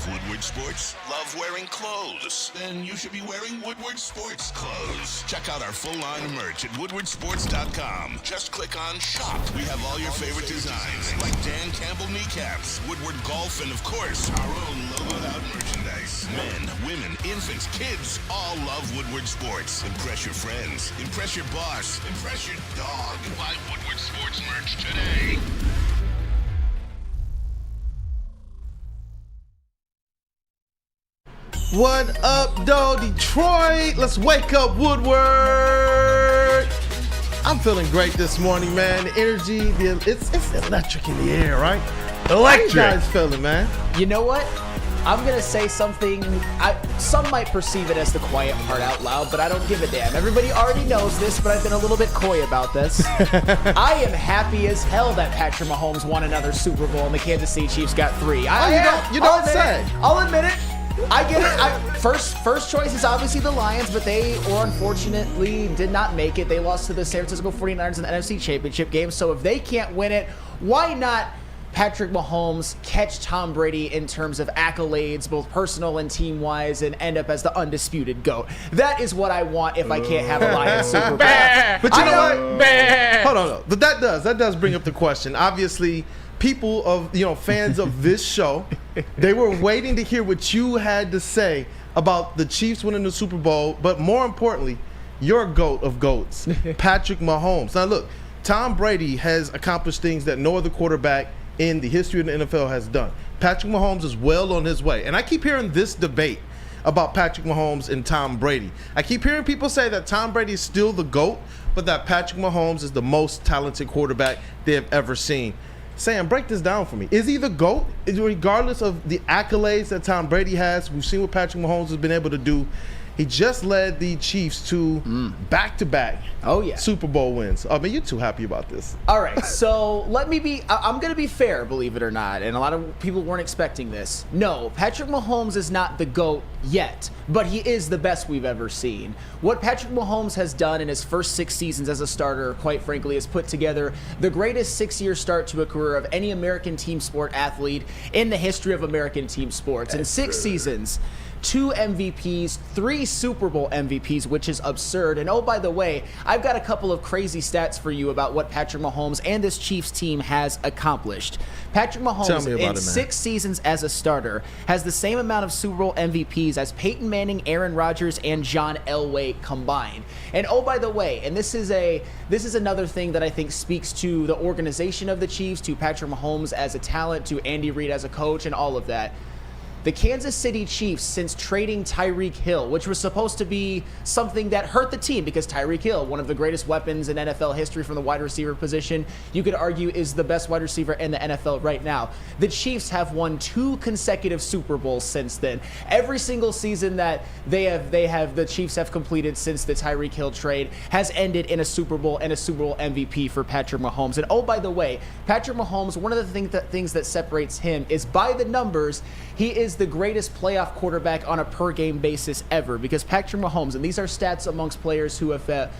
Love Woodward Sports? Love wearing clothes? Then you should be wearing Woodward Sports clothes. Check out our full line of merch at woodwardsports.com. Just click on Shop. We have all your favorite designs, like Dan Campbell kneecaps, Woodward Golf, and of course, our own logoed out merchandise. Men, women, infants, kids all love Woodward Sports. Impress your friends. Impress your boss. Impress your dog. Buy Woodward Sports merch today. What up, though, Detroit? Let's wake up, Woodward. I'm feeling great this morning, man. The energy, it's electric in the air, right? Electric. How you guys feeling, man? You know what? I'm going to say something, some might perceive it as the quiet part out loud, but I don't give a damn. Everybody already knows this, but I've been a little bit coy about this. I am happy as hell that Patrick Mahomes won another Super Bowl and the Kansas City Chiefs got 3. You don't say. I'll admit it. I get it. First choice is obviously the Lions, but they unfortunately did not make it. They lost to the San Francisco 49ers in the NFC Championship game. So if they can't win it, why not Patrick Mahomes catch Tom Brady in terms of accolades, both personal and team-wise, and end up as the undisputed GOAT? That is what I want if I can't have a Lions Super Bowl. But you know what? Hold on. But that does bring up the question. Obviously, people of fans of this show, they were waiting to hear what you had to say about the Chiefs winning the Super Bowl, but more importantly, your GOAT of GOATs, Patrick Mahomes. Now look, Tom Brady has accomplished things that no other quarterback in the history of the NFL has done. Patrick Mahomes is well on his way. And I keep hearing this debate about Patrick Mahomes and Tom Brady. I keep hearing people say that Tom Brady is still the GOAT, but that Patrick Mahomes is the most talented quarterback they have ever seen. Sam, break this down for me. Is he the GOAT? Regardless of the accolades that Tom Brady has, we've seen what Patrick Mahomes has been able to do. He just led the Chiefs to back-to-back Super Bowl wins. I mean, you're too happy about this. All right, so I'm going to be fair, believe it or not, and a lot of people weren't expecting this. No, Patrick Mahomes is not the GOAT yet, but he is the best we've ever seen. What Patrick Mahomes has done in his first 6 seasons as a starter, quite frankly, is put together the greatest 6-year start to a career of any American team sport athlete in the history of American team sports. In 6 seasons, 2 MVPs, 3 Super Bowl MVPs, which is absurd. And oh, by the way, I've got a couple of crazy stats for you about what Patrick Mahomes and this Chiefs team has accomplished. Patrick Mahomes, in 6 seasons as a starter, has the same amount of Super Bowl MVPs as Peyton Manning, Aaron Rodgers, and John Elway combined. And oh, by the way, and this is another thing that I think speaks to the organization of the Chiefs, to Patrick Mahomes as a talent, to Andy Reid as a coach, and all of that. The Kansas City Chiefs, since trading Tyreek Hill, which was supposed to be something that hurt the team because Tyreek Hill, one of the greatest weapons in NFL history from the wide receiver position, you could argue is the best wide receiver in the NFL right now. The Chiefs have won 2 consecutive Super Bowls since then. Every single season that the Chiefs have completed since the Tyreek Hill trade has ended in a Super Bowl and a Super Bowl MVP for Patrick Mahomes. And oh, by the way, Patrick Mahomes, one of the things that separates him is by the numbers, he is the greatest playoff quarterback on a per-game basis ever, because Patrick Mahomes, and these are stats amongst players who have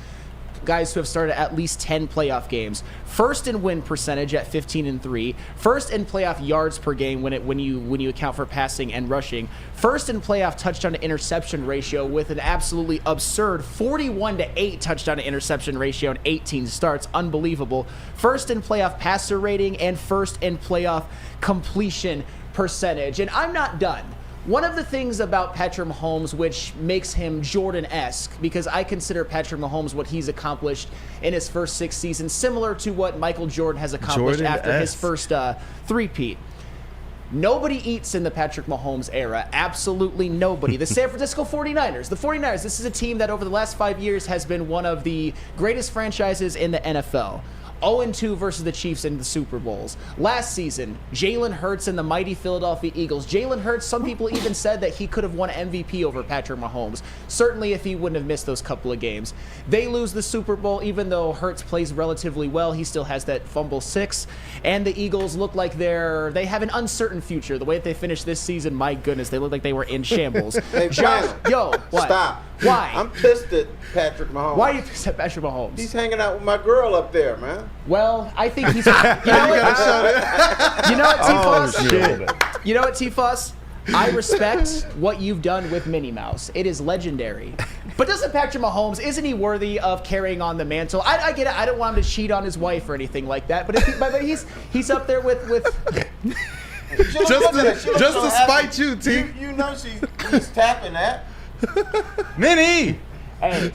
guys who have started at least 10 playoff games. First in win percentage at 15-3. First in playoff yards per game when you account for passing and rushing. First in playoff touchdown to interception ratio with an absolutely absurd 41-8 touchdown to interception ratio and 18 starts. Unbelievable. First in playoff passer rating and first in playoff completion percentage. And I'm not done. One of the things about Patrick Mahomes which makes him Jordan-esque, because I consider Patrick Mahomes what he's accomplished in his first 6 seasons, similar to what Michael Jordan has accomplished after his first three-peat. Nobody eats in the Patrick Mahomes era. Absolutely nobody. The San Francisco 49ers. The 49ers, this is a team that over the last 5 years has been one of the greatest franchises in the NFL. 0-2 versus the Chiefs in the Super Bowls. Last season, Jalen Hurts and the mighty Philadelphia Eagles. Jalen Hurts, some people even said that he could have won MVP over Patrick Mahomes. Certainly if he wouldn't have missed those couple of games. They lose the Super Bowl, even though Hurts plays relatively well. He still has that fumble 6. And the Eagles look like they have an uncertain future. The way that they finished this season, my goodness, they look like they were in shambles. Hey, what? Stop. Why? I'm pissed at Patrick Mahomes. Why are you pissed at Patrick Mahomes? He's hanging out with my girl up there, man. Well, I think he's... You know what, T-Fuss? Oh, shit. You know what, T-Fuss? I respect what you've done with Minnie Mouse. It is legendary. But doesn't Patrick Mahomes, isn't he worthy of carrying on the mantle? I get it. I don't want him to cheat on his wife or anything like that. But he's up there with just to spite you, T. You know he's tapping that. Minnie! Hey,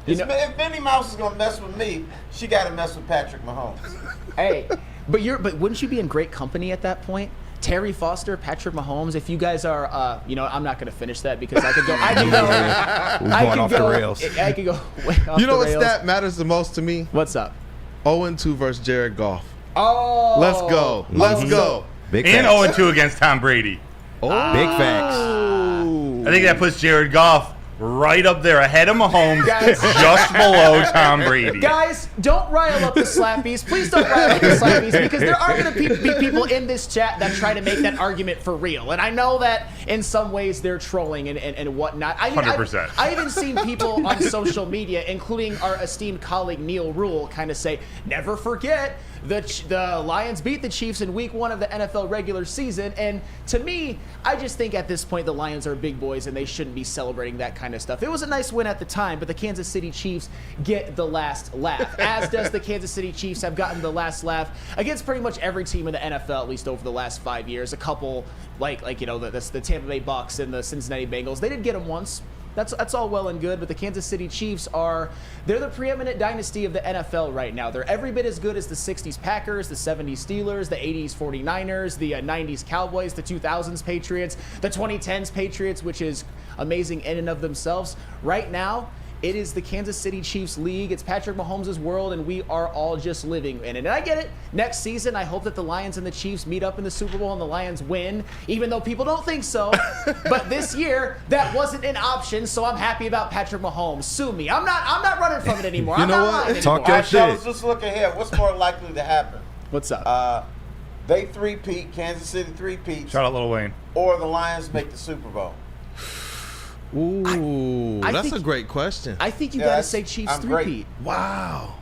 If Minnie Mouse is gonna mess with me, she got to mess with Patrick Mahomes. hey, but wouldn't you be in great company at that point? Terry Foster, Patrick Mahomes. If you guys are, I'm not going to finish that because I could go. We're going off the rails. I could go way off You know the what rails. stat matters the most to me? What's up? 0-2 versus Jared Goff. Oh, Let's go. Let's go. Big and facts. 0-2 against Tom Brady. Big facts. I think that puts Jared Goff right up there ahead of Mahomes, just below Tom Brady. Guys, don't rile up the slappies. Please don't rile up the slappies because there are going to be people in this chat that try to make that argument for real. And I know that in some ways they're trolling and whatnot. 100%. I even seen people on social media, including our esteemed colleague Neil Rule, kind of say, never forget the Lions beat the Chiefs in week 1 of the NFL regular season. And to me, I just think at this point the Lions are big boys and they shouldn't be celebrating that kind of stuff. It was a nice win at the time, but the Kansas City Chiefs get the last laugh, as does the Kansas City Chiefs have gotten the last laugh against pretty much every team in the NFL, at least over the last 5 years. A couple, the Tampa Bay Bucks and the Cincinnati Bengals, they did get them once. That's all well and good, but the Kansas City Chiefs they're the preeminent dynasty of the NFL right now. They're every bit as good as the 60s Packers, the 70s Steelers, the 80s 49ers, the 90s Cowboys, the 2000s Patriots, the 2010s Patriots, which is amazing in and of themselves. Right now, it is the Kansas City Chiefs league. It's Patrick Mahomes' world, and we are all just living in it. And I get it. Next season, I hope that the Lions and the Chiefs meet up in the Super Bowl and the Lions win, even though people don't think so. But this year, that wasn't an option, so I'm happy about Patrick Mahomes. Sue me. I'm not running from it anymore. You I'm know not what? lying Talk anymore. your shit. Let's just look ahead. What's more likely to happen? What's up? They three-peat, Kansas City three-peats, Shout out Lil Wayne. or the Lions make the Super Bowl. Ooh, I that's think- a great question. I think you Yeah, got to that's- say Chiefs I'm great. three-peat. Wow.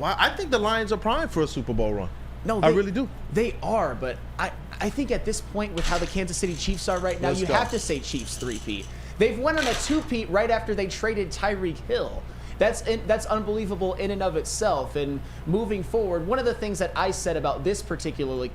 I think the Lions are primed for a Super Bowl run. No, I really do. They are, but I think at this point with how the Kansas City Chiefs are right now, Let's you go. have to say Chiefs three-peat. They've won on a two-peat right after they traded Tyreek Hill. That's unbelievable in and of itself. And moving forward, one of the things that I said about this particular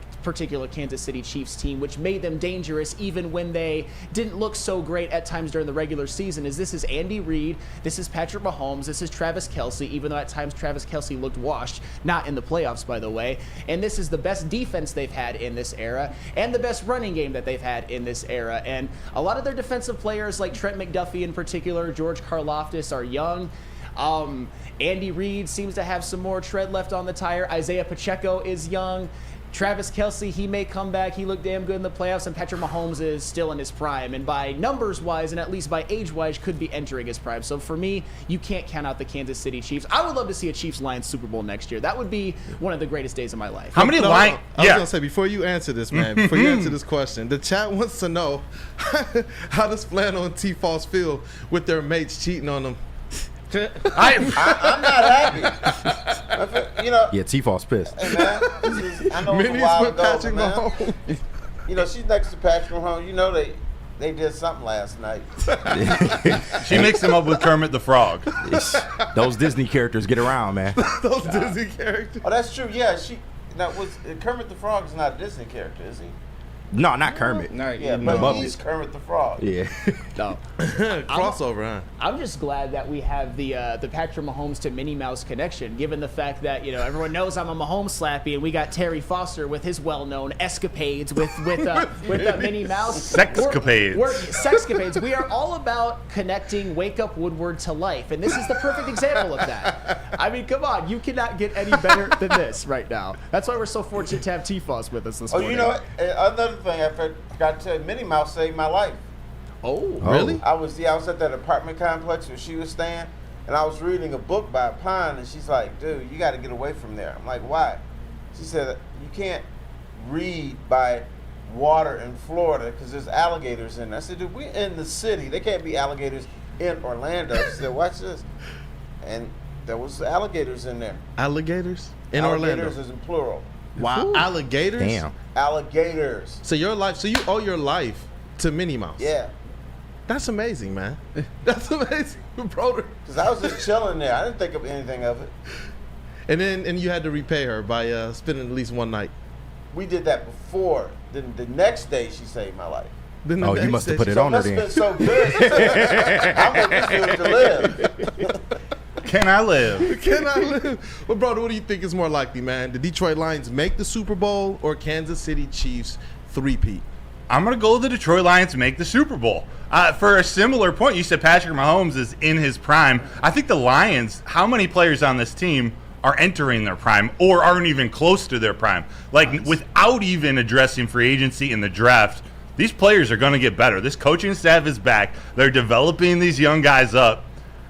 Kansas City Chiefs team, which made them dangerous even when they didn't look so great at times during the regular season, is this is Andy Reid, this is Patrick Mahomes, this is Travis Kelce, even though at times Travis Kelce looked washed, not in the playoffs, by the way. And this is the best defense they've had in this era and the best running game that they've had in this era. And a lot of their defensive players, like Trent McDuffie in particular, George Karlaftis, are young. Andy Reid seems to have some more tread left on the tire. Isaiah Pacheco is young. Travis Kelce, he may come back. He looked damn good in the playoffs. And Patrick Mahomes is still in his prime. And by numbers-wise and at least by age-wise, could be entering his prime. So for me, you can't count out the Kansas City Chiefs. I would love to see a Chiefs-Lions Super Bowl next year. That would be one of the greatest days of my life. How many No, Lions? I was gonna say before you answer this, man. Before you answer this question, the chat wants to know how does Flannel and T-Falls feel with their mates cheating on them. I'm not happy. Yeah, T-Fall's pissed. Hey, man, I know it's a Minnie's while with ago, Patrick man. Mahomes. She's next to Patrick Mahomes. They did something last night. She mixed him up with Kermit the Frog. Those Disney characters get around, man. Those Disney characters. Oh, that's true. Yeah, Kermit the Frog is not a Disney character, is he? No, not Kermit. Yeah, but Muppet. he's Kermit the Frog. Yeah. No. Crossover, huh? I'm just glad that we have the Patrick Mahomes to Minnie Mouse connection, given the fact that everyone knows I'm a Mahomes slappy, and we got Terry Foster with his well-known escapades with Minnie Mouse. Sexcapades. We're sexcapades. We are all about connecting Wake Up Woodward to life, and this is the perfect example of that. I mean, come on, you cannot get any better than this right now. That's why we're so fortunate to have T-Foss with us this morning. You know what? Another thing I forgot to tell you, Minnie Mouse saved my life. Oh, Really? I was at that apartment complex where she was staying, and I was reading a book by a pond, and she's like, dude, you got to get away from there. I'm like, why? She said, you can't read by water in Florida because there's alligators in there. I said, dude, we're in the city. There can't be alligators in Orlando. She said, watch this. And there was alligators in there. Alligators in Alligators Orlando. is in plural. Wow, alligators. Damn. Alligators. So you owe your life to Minnie Mouse. Yeah. That's amazing, man. That's amazing, bro. Because I was just chilling there. I didn't think of anything of it. And you had to repay her by spending at least one night. We did that before. Then the next day, she saved my life. Then the Oh, you next must have day put she- it So on it her must have then. been so good. I want this dude to live. Can I live? Can I live? Well, brother, what do you think is more likely, man? The Detroit Lions make the Super Bowl or Kansas City Chiefs three-peat? I'm going to go with the Detroit Lions to make the Super Bowl. For a similar point, you said Patrick Mahomes is in his prime. I think the Lions, how many players on this team are entering their prime or aren't even close to their prime? Like, without even addressing free agency in the draft, these players are going to get better. This coaching staff is back. They're developing these young guys up.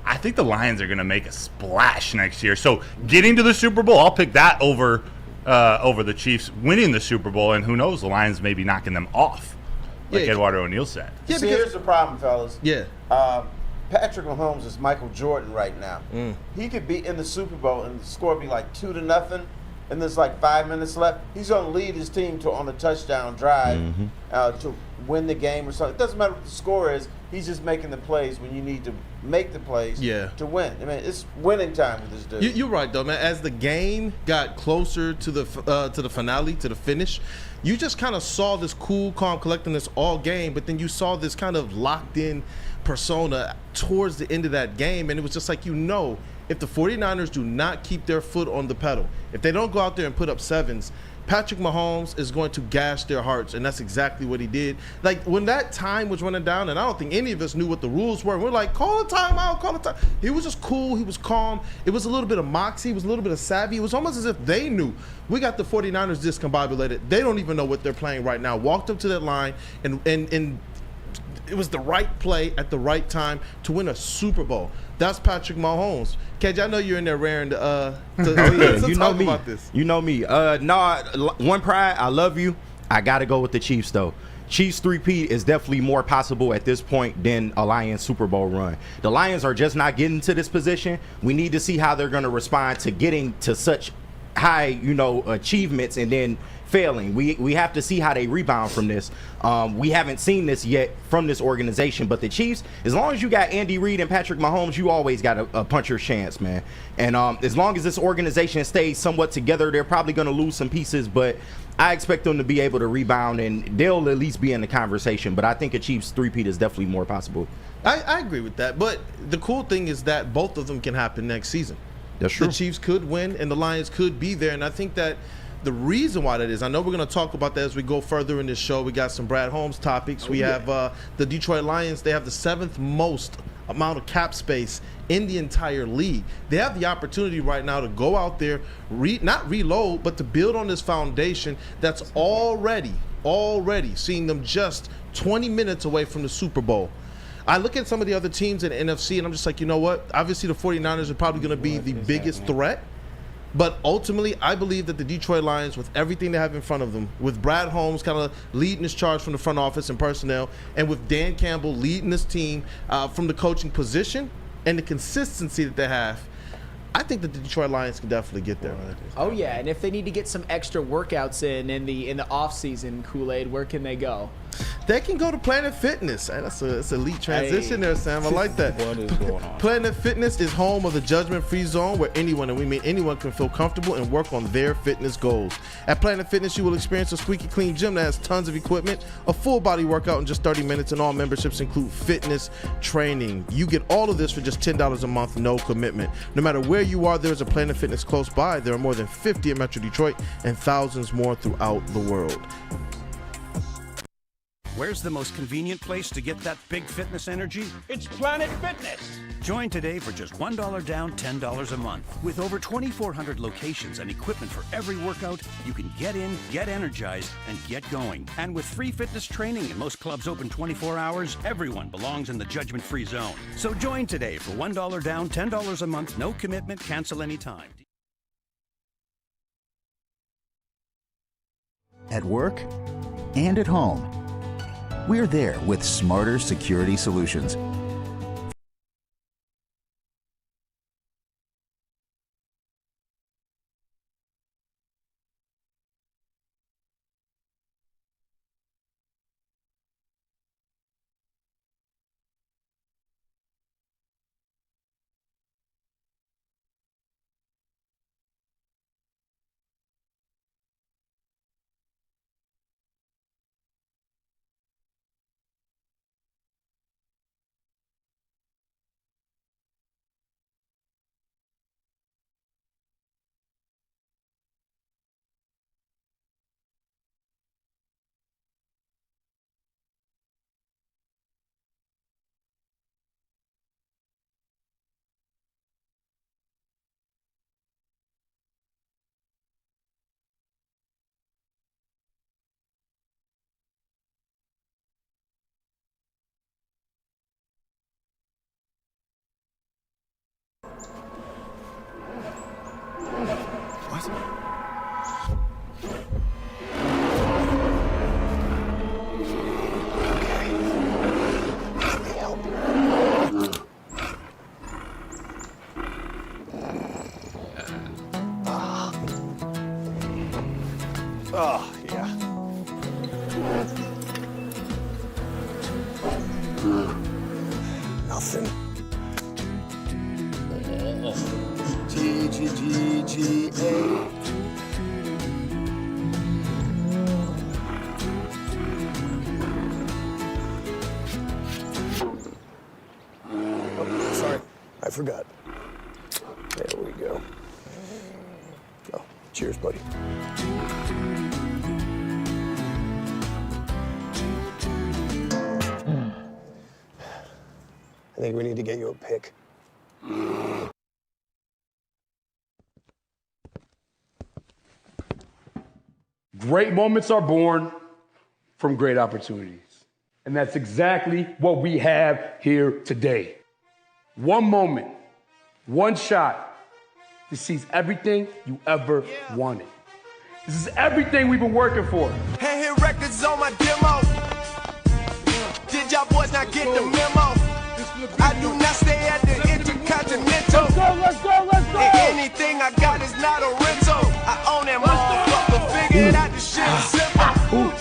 I think the Lions are going to make a splash next year. So getting to the Super Bowl, I'll pick that over the Chiefs winning the Super Bowl, and who knows, the Lions may be knocking them off, like Yeah. Eduardo O'Neal said. Yeah, See, because here's the problem, fellas. yeah, Patrick Mahomes is Michael Jordan right now. He could be in the Super Bowl and the score be like 2-0, and there's like 5 minutes left. He's going to lead his team on a touchdown drive to win the game or something. It doesn't matter what the score is. He's just making the plays when you need to make the plays to win. I mean, it's winning time with this dude. you're right though, man. As the game got closer to the finale, to the finish, you just kind of saw this cool, calm collectedness all game, but then you saw this kind of locked in persona towards the end of that game, and it was just like, if the 49ers do not keep their foot on the pedal, if they don't go out there and put up sevens, Patrick Mahomes is going to gash their hearts, and that's exactly what he did. Like, when that time was running down, and I don't think any of us knew what the rules were, and we're like, call a timeout, call a time. He was just cool. He was calm. It was a little bit of moxie. It was a little bit of savvy. It was almost as if they knew. We got the 49ers discombobulated. They don't even know what they're playing right now. Walked up to that line, and it was the right play at the right time to win a Super Bowl. That's Patrick Mahomes. KJ, I know you're in there raring to You know talk me. about this. You know me. One pride. I love you. I gotta go with the Chiefs though. Chiefs three-peat is definitely more possible at this point than a Lions Super Bowl run. The Lions are just not getting to this position. We need to see how they're going to respond to getting to such high, achievements and then failing. We have to see how they rebound from this. We haven't seen this yet from this organization, but the Chiefs, as long as you got Andy Reid and Patrick Mahomes, you always got a puncher's chance, man. And as long as this organization stays somewhat together, they're probably going to lose some pieces, but I expect them to be able to rebound, and they'll at least be in the conversation. But I think a Chiefs three-peat is definitely more possible. I agree with that. But the cool thing is that both of them can happen next season. That's true. The Chiefs could win, and the Lions could be there. And I think that the reason why that is, I know we're going to talk about that as we go further in this show. We got some Brad Holmes topics. We have the Detroit Lions. They have the 7th most amount of cap space in the entire league. They have the opportunity right now to go out there, not reload, but to build on this foundation that's already seeing them just 20 minutes away from the Super Bowl. I look at some of the other teams in the NFC, and I'm just like, you know what? Obviously, the 49ers are probably going to be the biggest threat. But ultimately, I believe that the Detroit Lions, with everything they have in front of them, with Brad Holmes kind of leading this charge from the front office and personnel, and with Dan Campbell leading this team from the coaching position and the consistency that they have, I think that the Detroit Lions can definitely get there. Oh yeah, and if they need to get some extra workouts in the off season, Kool-Aid, where can they go? They can go to Planet Fitness. Hey, that's an elite transition there, Sam. I like that. What is going on? Planet Fitness is home of the judgment-free zone where anyone, and we mean anyone, can feel comfortable and work on their fitness goals. At Planet Fitness, you will experience a squeaky clean gym that has tons of equipment, a full body workout in just 30 minutes, and all memberships include fitness training. You get all of this for just $10 a month, no commitment. No matter where you are, there's a Planet Fitness close by. There are more than 50 in Metro Detroit and thousands more throughout the world. Where's the most convenient place to get that big fitness energy? It's Planet Fitness. Join today for just $1 down, $10 a month. With over 2,400 locations and equipment for every workout, you can get in, get energized, and get going. And with free fitness training and most clubs open 24 hours, everyone belongs in the judgment-free zone. So join today for $1 down, $10 a month, no commitment, cancel anytime. At work and at home, we're there with smarter security solutions. clubs. Oh, yeah. Nothing. G-G-G-G-A. Oh, sorry, I forgot. There we go. Oh, cheers, buddy. I think we need to get you a pick. Great moments are born from great opportunities. And that's exactly what we have here today. One moment, one shot to seize everything you ever wanted. This is everything we've been working for. Hand hit records on my demo. Did y'all boys not get the memo? I do not stay at the Intercontinental. Let's go. And anything I got is not a rental. I own that motherfucker. Figured out the shit is simple.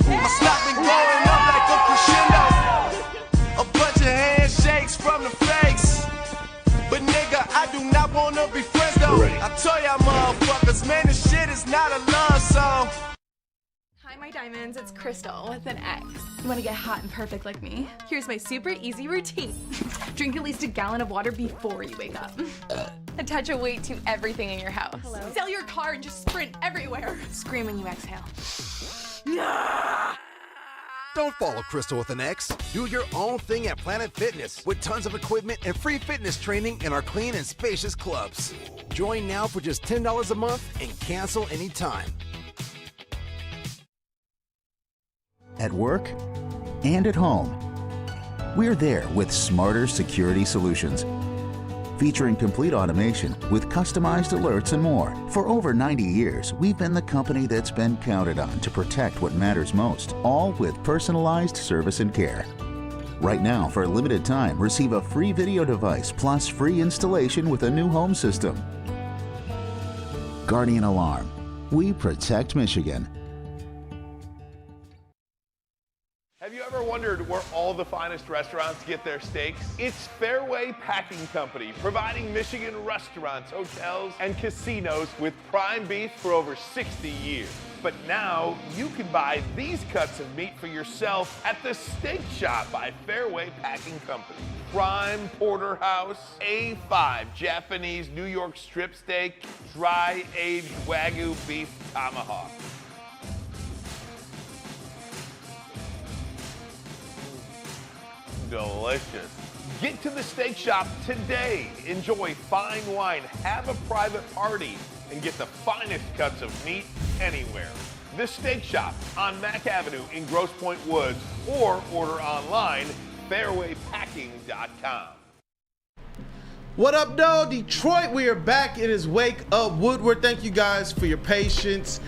My stock been going up like a crescendo. A bunch of handshakes from the fakes. But nigga, I do not wanna be friends though. I tell y'all motherfuckers, man, this shit is not a love song. Hi, my diamonds, it's Crystal with an X. You wanna get hot and perfect like me? Here's my super easy routine. Drink at least a gallon of water before you wake up. Attach a weight to everything in your house. Hello? Sell your car and just sprint everywhere. Scream when you exhale. Don't follow Crystal with an X. Do your own thing at Planet Fitness with tons of equipment and free fitness training in our clean and spacious clubs. Join now for just $10 a month and cancel anytime. At work and at home, we're there with smarter security solutions. Featuring complete automation with customized alerts and more. For over 90 years, we've been the company that's been counted on to protect what matters most, all with personalized service and care. Right now, for a limited time, receive a free video device plus free installation with a new home system. Guardian Alarm. We protect Michigan. Have you ever wondered where all the finest restaurants get their steaks? It's Fairway Packing Company, providing Michigan restaurants, hotels, and casinos with prime beef for over 60 years. But now you can buy these cuts of meat for yourself at the Steak Shop by Fairway Packing Company. Prime porterhouse, A5 Japanese New York strip steak, dry aged Wagyu beef tomahawk. Delicious. Get to the Steak Shop today. Enjoy fine wine, have a private party, and get the finest cuts of meat anywhere. The Steak Shop on Mack Avenue in Grosse Pointe Woods, or order online, fairwaypacking.com. What up, though? Detroit, we are back. It is Wake Up Woodward. Thank you guys for your patience.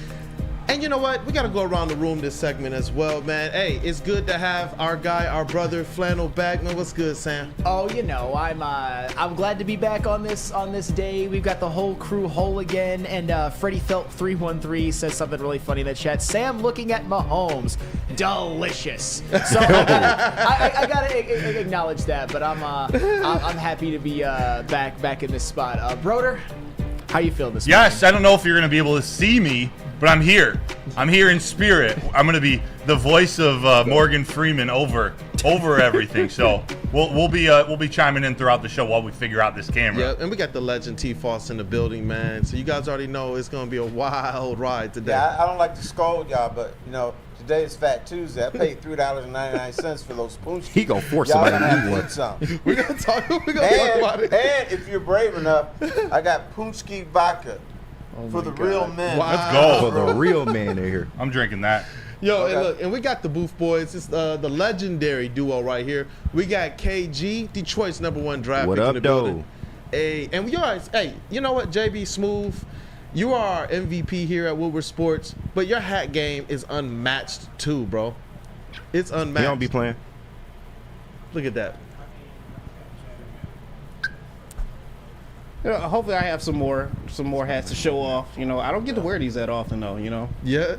And you know what? We got to go around the room this segment as well, man. Hey, it's good to have our guy, our brother, Flannel back, man. What's good, Sam? Oh, you know, I'm glad to be back on this day. We've got the whole crew whole again, and Freddie Felt 313 says something really funny in the chat. Sam looking at Mahomes, delicious. So I gotta acknowledge that, but I'm happy to be back in this spot. Broder, how you feel this morning? Yes, I don't know if you're gonna be able to see me, but I'm here. I'm here in spirit. I'm gonna be the voice of Morgan Freeman over everything. So we'll be chiming in throughout the show while we figure out this camera. Yeah, and we got the legend T. Foss in the building, man. So you guys already know it's gonna be a wild ride today. Yeah, I don't like to scold y'all, but you know, today is Fat Tuesday. I paid $3.99 for those spoons. He gonna force somebody to eat one. We're gonna talk about it. And if you're brave enough, I got Punchki vodka. For the real men. Wow. Let's go. For the real man in here. I'm drinking that. Yo, and look, and we got the Booth Boys. It's the legendary duo right here. We got KG, Detroit's #1 draft pick in the building. Hey, and we guys, hey, you know what, JB Smooth, You are our MVP here at Woodward Sports, but your hat game is unmatched too, bro. It's unmatched. He don't be playing. Look at that. Hopefully I have some more hats to show off. You know, I don't get to wear these that often though, you know. Yeah.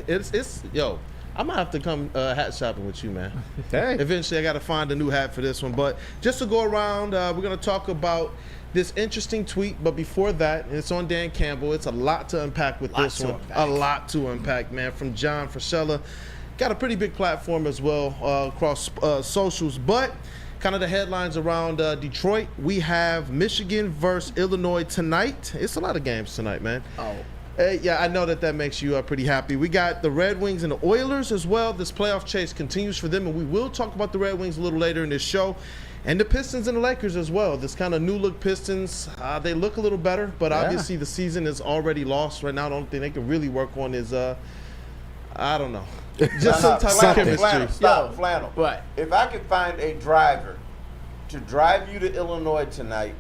it's yo, I'm gonna have to come hat shopping with you, man. Hey. Eventually I gotta find a new hat for this one. But just to go around, we're gonna talk about this interesting tweet, but before that, it's on Dan Campbell. It's a lot to unpack with this one. A lot to unpack, man. From John Frisella. Got a pretty big platform as well across socials, but kind of the headlines around Detroit. We have Michigan versus Illinois tonight. It's a lot of games tonight, man. Oh. Yeah, I know that makes you pretty happy. We got the Red Wings and the Oilers as well. This playoff chase continues for them, and we will talk about the Red Wings a little later in this show. And the Pistons and the Lakers as well. This kind of new-look Pistons, they look a little better, but obviously the season is already lost right now. The only thing they can really work on is, I don't know. Just some type of chemistry. Flannel. What? If I could find a driver to drive you to Illinois tonight,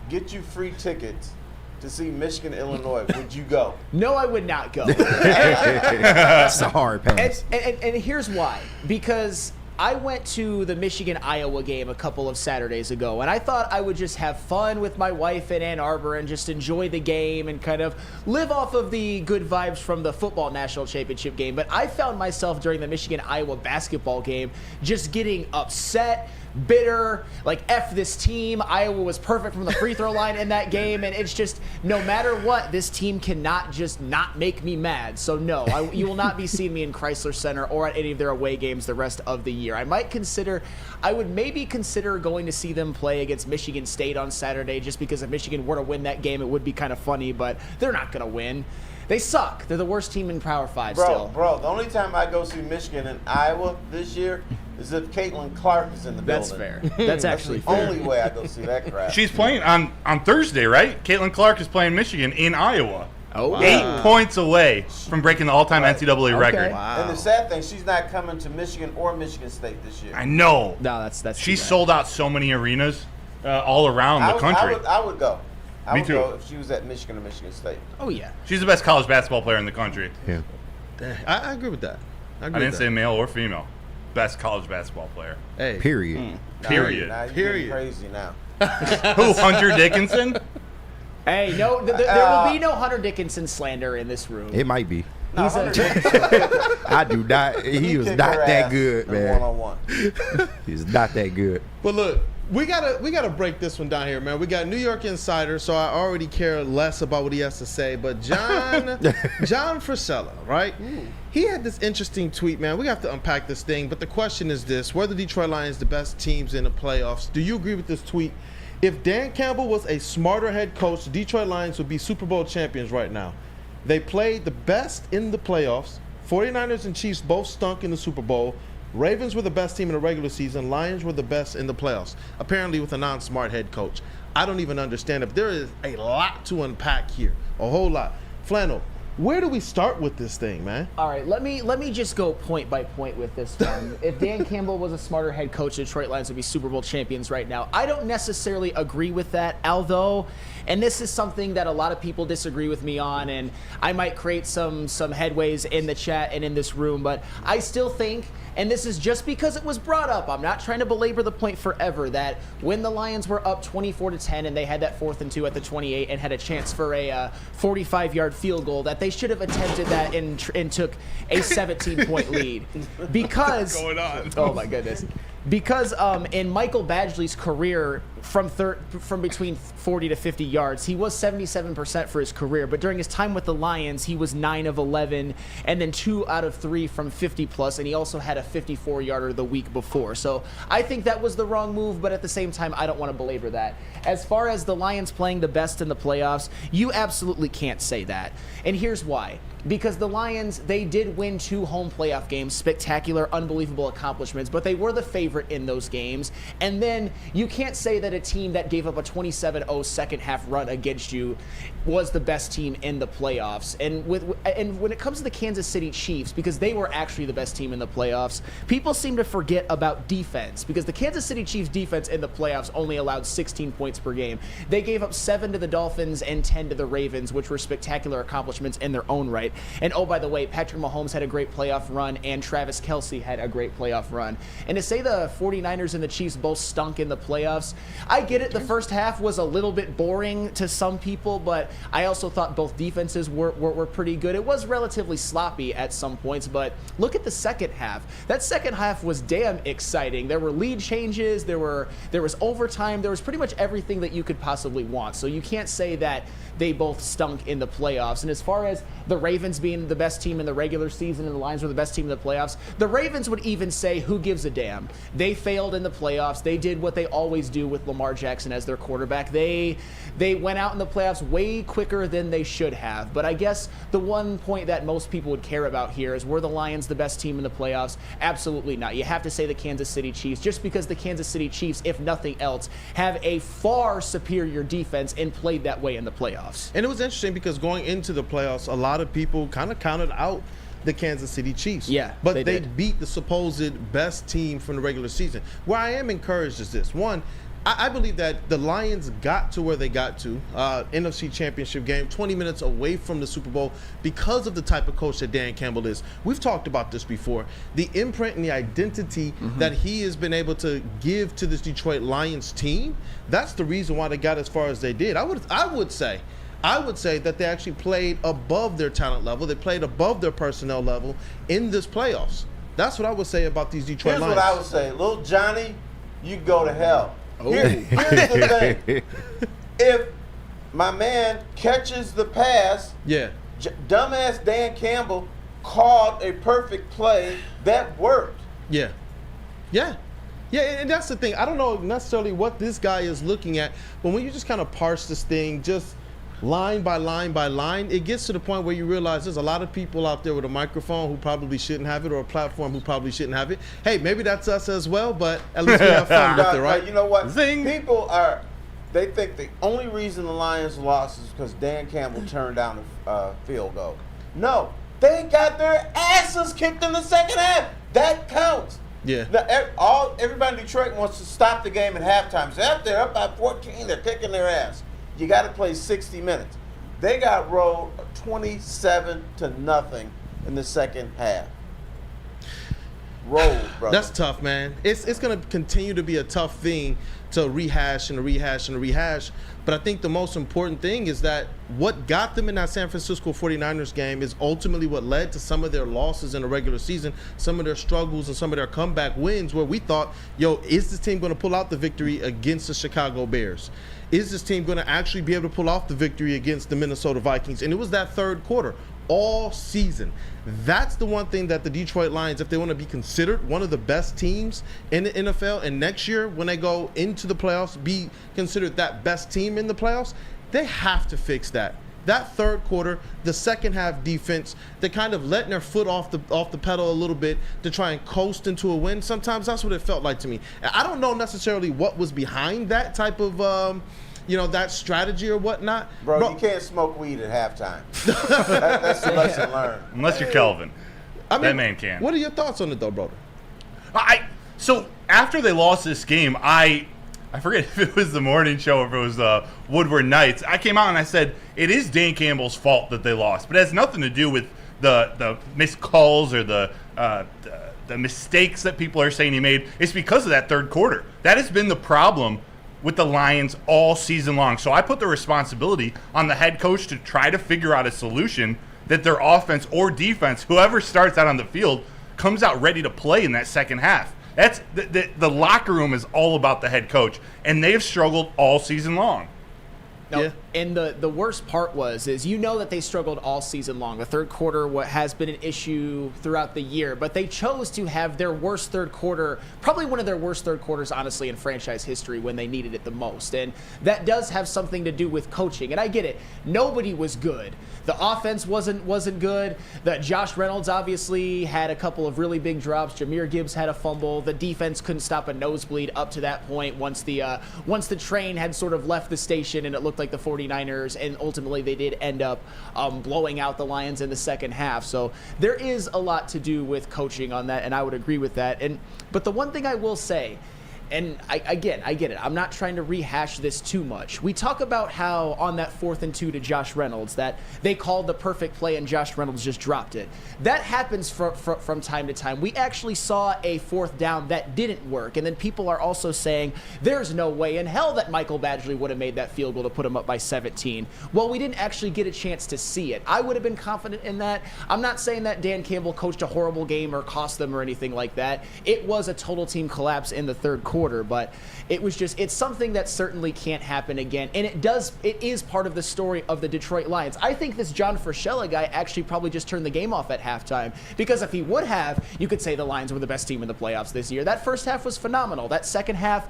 get you free tickets to see Michigan, Illinois, would you go? No, I would not go. That's a hard pass. And here's why. Because I went to the Michigan-Iowa game a couple of Saturdays ago, and I thought I would just have fun with my wife in Ann Arbor and just enjoy the game and kind of live off of the good vibes from the football national championship game. But I found myself during the Michigan-Iowa basketball game just getting upset, bitter, like F this team. Iowa was perfect from the free throw line in that game, and it's just no matter what, this team cannot just not make me mad. So no, you will not be seeing me in Chrysler Center or at any of their away games the rest of the year. I would maybe consider going to see them play against Michigan State on Saturday, just because if Michigan were to win that game, it would be kind of funny, but they're not going to win. They suck. They're the worst team in Power 5 still. Bro, the only time I go see Michigan and Iowa this year is if Caitlin Clark is in the building. That's fair. That's actually the only way I go see that crap. She's playing on Thursday, right? Caitlin Clark is playing Michigan in Iowa. Oh, wow. 8 points away from breaking the all-time NCAA record. Wow. And the sad thing, she's not coming to Michigan or Michigan State this year. I know. No, that's She's sold out so many arenas all around the country. I would go. Me too. Go if she was at Michigan or Michigan State. Oh, yeah. She's the best college basketball player in the country. Yeah. I agree with that. I didn't say male or female. Best college basketball player. Hey. Period. Period. Now you're getting crazy now. Who, Hunter Dickinson? Hey, no, there will be no Hunter Dickinson slander in this room. It might be. No, I do not. He was not that good, man. One-on-one. He's not that good. But look, we gotta break this one down here, man. We got New York Insider, so I already care less about what he has to say. But John Frisella, right? Ooh. He had this interesting tweet, man. We have to unpack this thing. But the question is this: were the Detroit Lions the best teams in the playoffs? Do you agree with this tweet? If Dan Campbell was a smarter head coach, the Detroit Lions would be Super Bowl champions right now. They played the best in the playoffs. 49ers and Chiefs both stunk in the Super Bowl. Ravens were the best team in the regular season. Lions were the best in the playoffs, apparently with a non-smart head coach. I don't even understand. If there is a lot to unpack here, a whole lot. Flannel, where do we start with this thing, man? All right, let me just go point by point with this one. If Dan Campbell was a smarter head coach, the Detroit Lions would be Super Bowl champions right now. I don't necessarily agree with that, although, and this is something that a lot of people disagree with me on, and I might create some headways in the chat and in this room, but I still think, and this is just because it was brought up, I'm not trying to belabor the point forever, that when the Lions were up 24-10 and they had that 4th and 2 at the 28 and had a chance for a 45-yard field goal, that they should have attempted that and took a 17-point lead. Because what's going on? Oh my goodness. Because in Michael Badgley's career, from between 40 to 50 yards, he was 77% for his career. But during his time with the Lions, he was 9 of 11, and then 2 out of 3 from 50 plus, and he also had a 54-yarder the week before. So I think that was the wrong move, but at the same time, I don't want to belabor that. As far as the Lions playing the best in the playoffs, you absolutely can't say that. And here's why. Because the Lions, they did win 2 home playoff games, spectacular, unbelievable accomplishments, but they were the favorite in those games. And then you can't say that a team that gave up a 27-0 second half run against you was the best team in the playoffs. And when it comes to the Kansas City Chiefs, because they were actually the best team in the playoffs, people seem to forget about defense, because the Kansas City Chiefs defense in the playoffs only allowed 16 points per game. They gave up 7 to the Dolphins and 10 to the Ravens, which were spectacular accomplishments in their own right. And oh, by the way, Patrick Mahomes had a great playoff run, and Travis Kelce had a great playoff run. And to say the 49ers and the Chiefs both stunk in the playoffs, I get it. The first half was a little bit boring to some people, but I also thought both defenses were pretty good. It was relatively sloppy at some points, but look at the second half. That second half was damn exciting. There were lead changes, there was overtime, there was pretty much everything that you could possibly want. So you can't say that they both stunk in the playoffs. And as far as the Ravens being the best team in the regular season and the Lions were the best team in the playoffs, the Ravens would even say, who gives a damn? They failed in the playoffs. They did what they always do with Lamar Jackson as their quarterback. They went out in the playoffs way quicker than they should have. But I guess the one point that most people would care about here is, were the Lions the best team in the playoffs? Absolutely not. You have to say the Kansas City Chiefs, just because the Kansas City Chiefs, if nothing else, have a far superior defense and played that way in the playoffs. And it was interesting because going into the playoffs, a lot of people kind of counted out the Kansas City Chiefs. Yeah, but they they did. beat the supposed best team from the regular season. Where I am encouraged is this. One, I believe that the Lions got to where they got to, NFC Championship game, 20 minutes away from the Super Bowl, because of the type of coach that Dan Campbell is. We've talked about this before. The imprint and the identity that he has been able to give to this Detroit Lions team, that's the reason why they got as far as they did. I would say that they actually played above their talent level. They played above their personnel level in this playoffs. That's what I would say about these Detroit Lions. Here's what I would say. Little Johnny, you go to hell. Here's the thing. If my man catches the pass, dumbass Dan Campbell called a perfect play that worked. Yeah, and that's the thing. I don't know necessarily what this guy is looking at, but when you just kind of parse this thing just line by line by line, it gets to the point where you realize there's a lot of people out there with a microphone who probably shouldn't have it, or a platform who probably shouldn't have it. Hey, maybe that's us as well, but at least we have fun with it, right? You know what? People they think the only reason the Lions lost is because Dan Campbell turned down a field goal. No, they got their asses kicked in the second half. That counts. Yeah. Now, everybody in Detroit wants to stop the game at halftime. So if they're up by 14, they're kicking their ass. You got to play 60 minutes. They got rolled 27-0 in the second half. Rolled, brother. That's tough, man. It's going to continue to be a tough thing to rehash and rehash and rehash. But I think the most important thing is that what got them in that San Francisco 49ers game is ultimately what led to some of their losses in the regular season, some of their struggles and some of their comeback wins, where we thought, is this team going to pull out the victory against the Chicago Bears? Is this team going to actually be able to pull off the victory against the Minnesota Vikings? And it was that third quarter all season. That's the one thing that the Detroit Lions, if they want to be considered one of the best teams in the NFL, and next year when they go into the playoffs, be considered that best team in the playoffs, they have to fix that. That third quarter, the second half defense, they're kind of letting their foot off the pedal a little bit to try and coast into a win. Sometimes that's what it felt like to me. I don't know necessarily what was behind that type of that strategy or whatnot. Bro, you can't smoke weed at halftime. That's the lesson learned. Unless you're Kelvin. That man can. What are your thoughts on it, though, brother? So after they lost this game, I forget if it was the morning show or if it was the Woodward Nights. I came out and I said, it is Dan Campbell's fault that they lost, but it has nothing to do with the missed calls or the mistakes that people are saying he made. It's because of that third quarter. That has been the problem with the Lions all season long. So I put the responsibility on the head coach to try to figure out a solution that their offense or defense, whoever starts out on the field, comes out ready to play in that second half. That's the locker room is all about the head coach, and they've struggled all season long. No, And the worst part is you know that they struggled all season long. The third quarter has been an issue throughout the year, but they chose to have their worst third quarter, probably one of their worst third quarters, honestly, in franchise history when they needed it the most. And that does have something to do with coaching. And I get it. Nobody was good. The offense wasn't good. Josh Reynolds obviously had a couple of really big drops. Jahmyr Gibbs had a fumble. The defense couldn't stop a nosebleed up to that point once the train had sort of left the station and it looked like the 49ers, and ultimately they did end up blowing out the Lions in the second half. So there is a lot to do with coaching on that, and I would agree with that. But the one thing I will say, and I get it. I'm not trying to rehash this too much. We talk about how on that 4th and 2 to Josh Reynolds that they called the perfect play and Josh Reynolds just dropped it. That happens from time to time. We actually saw a 4th down that didn't work, and then people are also saying there's no way in hell that Michael Badgley would have made that field goal to put him up by 17. Well, we didn't actually get a chance to see it. I would have been confident in that. I'm not saying that Dan Campbell coached a horrible game or cost them or anything like that. It was a total team collapse in the third quarter, but it's something that certainly can't happen again, and it is part of the story of the Detroit Lions. I think this John Frashella guy actually probably just turned the game off at halftime, because if he would have, you could say the Lions were the best team in the playoffs this year. That first half was phenomenal. That second half,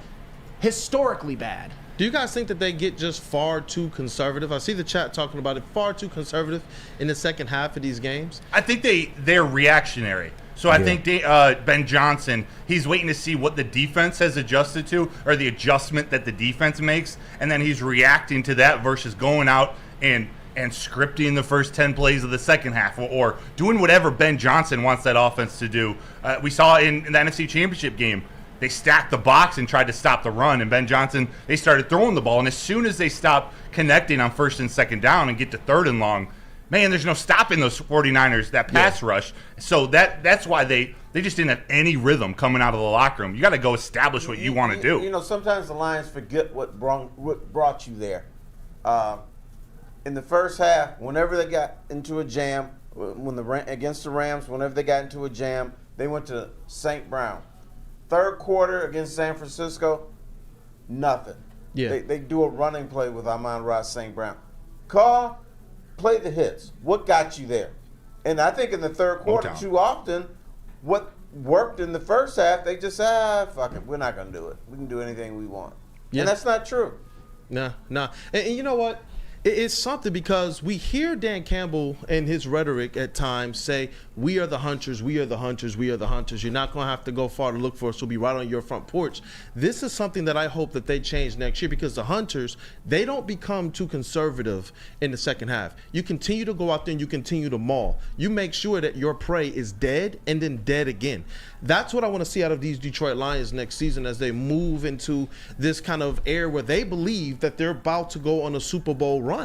historically bad. Do you guys think that they get just far too conservative? I see the chat talking about it, far too conservative in the second half of these games. I think they're reactionary. So I think Ben Johnson, he's waiting to see what the defense has adjusted to, or the adjustment that the defense makes, and then he's reacting to that versus going out and scripting the first 10 plays of the second half, or doing whatever Ben Johnson wants that offense to do. We saw in the NFC Championship game, they stacked the box and tried to stop the run, and Ben Johnson, they started throwing the ball, and as soon as they stopped connecting on 1st and 2nd down and get to 3rd and long, man, there's no stopping those 49ers, that pass rush. So that's why they just didn't have any rhythm coming out of the locker room. You got to go establish what you want to do. You know, sometimes the Lions forget what brought you there. In the first half, whenever they got into a jam, against the Rams, whenever they got into a jam, they went to St. Brown. Third quarter against San Francisco, nothing. Yeah. They do a running play with Amon-Ra St. Brown. Play the hits. What got you there? And I think in the third quarter, too often, what worked in the first half, they just said, fuck it, we're not going to do it. We can do anything we want. Yeah. And that's not true. Nah. And you know what? It's something, because we hear Dan Campbell and his rhetoric at times say, we are the hunters, we are the hunters, we are the hunters. You're not going to have to go far to look for us. We'll be right on your front porch. This is something that I hope that they change next year, because the hunters, they don't become too conservative in the second half. You continue to go out there and you continue to maul. You make sure that your prey is dead and then dead again. That's what I want to see out of these Detroit Lions next season as they move into this kind of era where they believe that they're about to go on a Super Bowl run.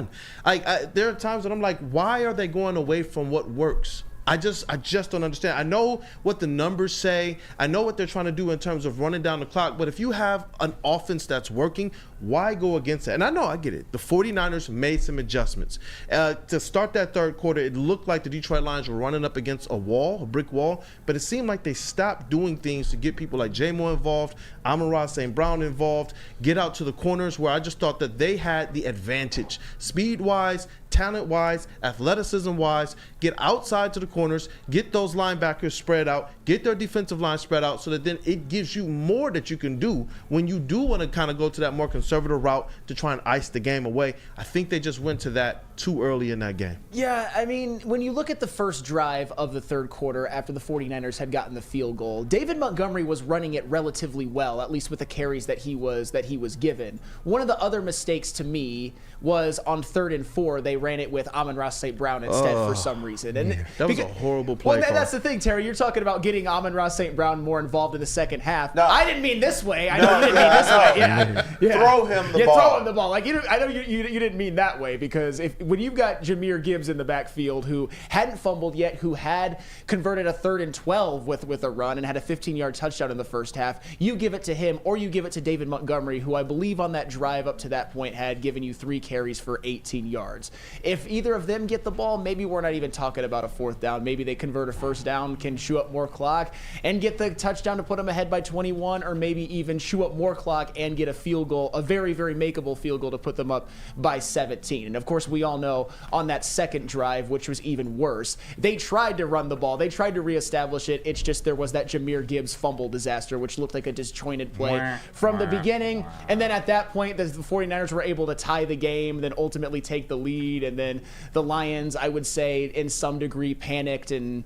There are times that I'm like, why are they going away from what works? I just don't understand. I know what the numbers say. I know what they're trying to do in terms of running down the clock. But if you have an offense that's working, why go against that? And I get it. The 49ers made some adjustments. To start that third quarter, it looked like the Detroit Lions were running up against a brick wall. But it seemed like they stopped doing things to get people like J-Mo involved, Amon-Ra St. Brown involved, get out to the corners, where I just thought that they had the advantage. Speed-wise, talent-wise, athleticism-wise, get outside to the corners, get those linebackers spread out, get their defensive line spread out, so that then it gives you more that you can do when you do want to kind of go to that more conservative route to try and ice the game away. I think they just went to that too early in that game. Yeah, I mean, when you look at the first drive of the third quarter after the 49ers had gotten the field goal, David Montgomery was running it relatively well, at least with the carries that he was given. One of the other mistakes to me was on 3rd and 4, they ran it with Amon-Ra St. Brown instead for some reason. And that was a horrible play. Well, that's the thing, Terry. You're talking about getting Amon-Ra St. Brown more involved in the second half. No. I didn't mean this way. I know you didn't mean this way. Yeah. Throw him the ball. Throw him the ball. Like, I know you didn't mean that way, because when you've got Jahmyr Gibbs in the backfield who hadn't fumbled yet, who had converted a 3rd and 12 with a run and had a 15-yard touchdown in the first half, you give it to him, or you give it to David Montgomery, who I believe on that drive up to that point had given you 3 carries for 18 yards. if either of them get the ball, maybe we're not even talking about a 4th down. Maybe they convert a 1st down, can chew up more clock, and get the touchdown to put them ahead by 21, or maybe even chew up more clock and get a field goal, a very, very makeable field goal to put them up by 17. And of course, we all know on that second drive, which was even worse, they tried to run the ball. They tried to reestablish it. It's just there was that Jahmyr Gibbs fumble disaster, which looked like a disjointed play from the beginning. And then at that point, the 49ers were able to tie the game, then ultimately take the lead. And then the Lions, I would say, in some degree, panicked and